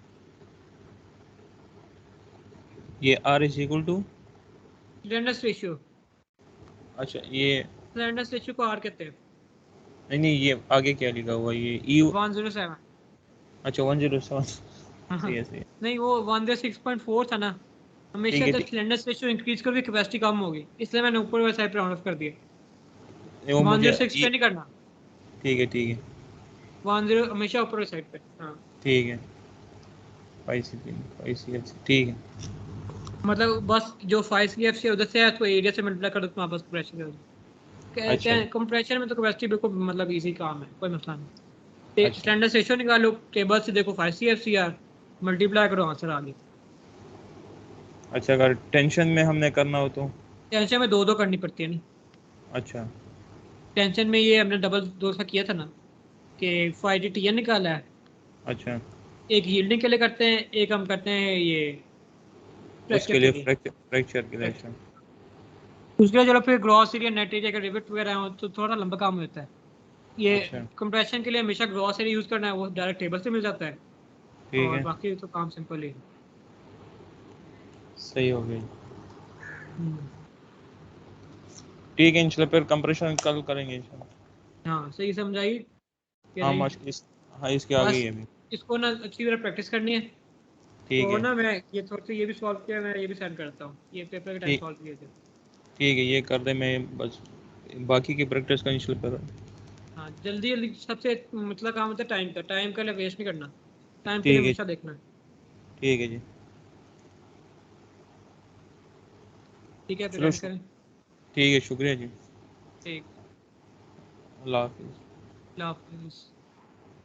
ये R is equal to. Slenderness ratio, अच्छा ये, स्लैंडरनेस रेशियो को आर कहते हैं, नहीं नहीं, ये आगे क्या लिखा हुआ, ये EU। 107। अच्छा 107। हाँ हाँ, सही है, सही है। नहीं वो 106.4 था ना, हमेशा ठीक है, जब ठीक। स्लैंडरनेस रेशियो इंक्रीज करोगे कैपेसिटी कम होगी, इसलिए मैंने ऊपर वाली साइड पे राउंड ऑफ कर दिया, नहीं, वो मुझे 106 पे ये, नहीं करना, ठीक है, ठीक है। 10 हमेशा ऊपर वाली साइड पे, हाँ, ठीक है। ICP, ICS, ठीक है। मतलब बस जो 5 CFC उधर से है तो एरिया से मल्टीप्लाई कर दो तुम्हारे पास प्रेशर, अच्छा। कंप्रेशन में तो कैपेसिटी बिल्कुल मतलब इजी काम है, कोई मसला नहीं। अच्छा। स्टैंडर्ड रेशियो निकालो टेबल से, देखो 5 CFCR मल्टीप्लाई करो, आंसर आ गया। अच्छा, अगर टेंशन में हमने करना हो तो। टेंशन में दो दो करनी पड़ती है ना, अच्छा। टेंशन में ये हमने डबल दो सा किया था ना कि 5DTN निकाला है, अच्छा, एक यील्डिंग के लिए करते हैं, एक हम करते हैं ये फ्रैक्चर उसके के लिए लिए, फ्रैक्चर, फ्रैक्चर के लिए। फ्रैक्चर, अच्छा। उसके लिए चलो फिर ग्रॉस एरिया नेट एरिया का रिविट वगैरह हो तो थोड़ा लंबा काम होता है, ये अच्छा। कंप्रेशन के लिए हमेशा ग्रॉस एरिया यूज करना है, वो डायरेक्ट टेबल से मिल जाता है, ठीक और है, बाकी तो काम सिंपल ही है। सही हो गई। हम्म, ठीक है, इंशाल्लाह फिर कंप्रेशन कल करेंगे इंशाल्लाह। हाँ सही समझाई कि हाँ नहीं, इस, हाँ इसके आगे ही बस है अभी। इसको ना अच्छी तरह प्रैक्टिस करनी है, ठीक तो है। ना मैं ये थोड़ी सी ये भी सॉल्व किया, मैं ये भी सेंड करता हूँ, ये पेपर के टाइम ठीक, सॉल्व किए थे। ठीक है, ये कर दे, मैं बस बाकी की प्रैक्टिस का इंशाल्लाह फिर। हाँ जल्दी जल्दी, सबसे मतलब काम होता है टाइम का, टाइम का वेस्ट नहीं करना, टाइम के लिए ठीक है। हमेशा देखना है। ठीक है जी। ठीक है फिर चलो एंड करें। ठीक है, शुक्रिया जी। ठीक, अल्लाह हाफिज़। अल्लाह हाफिज़।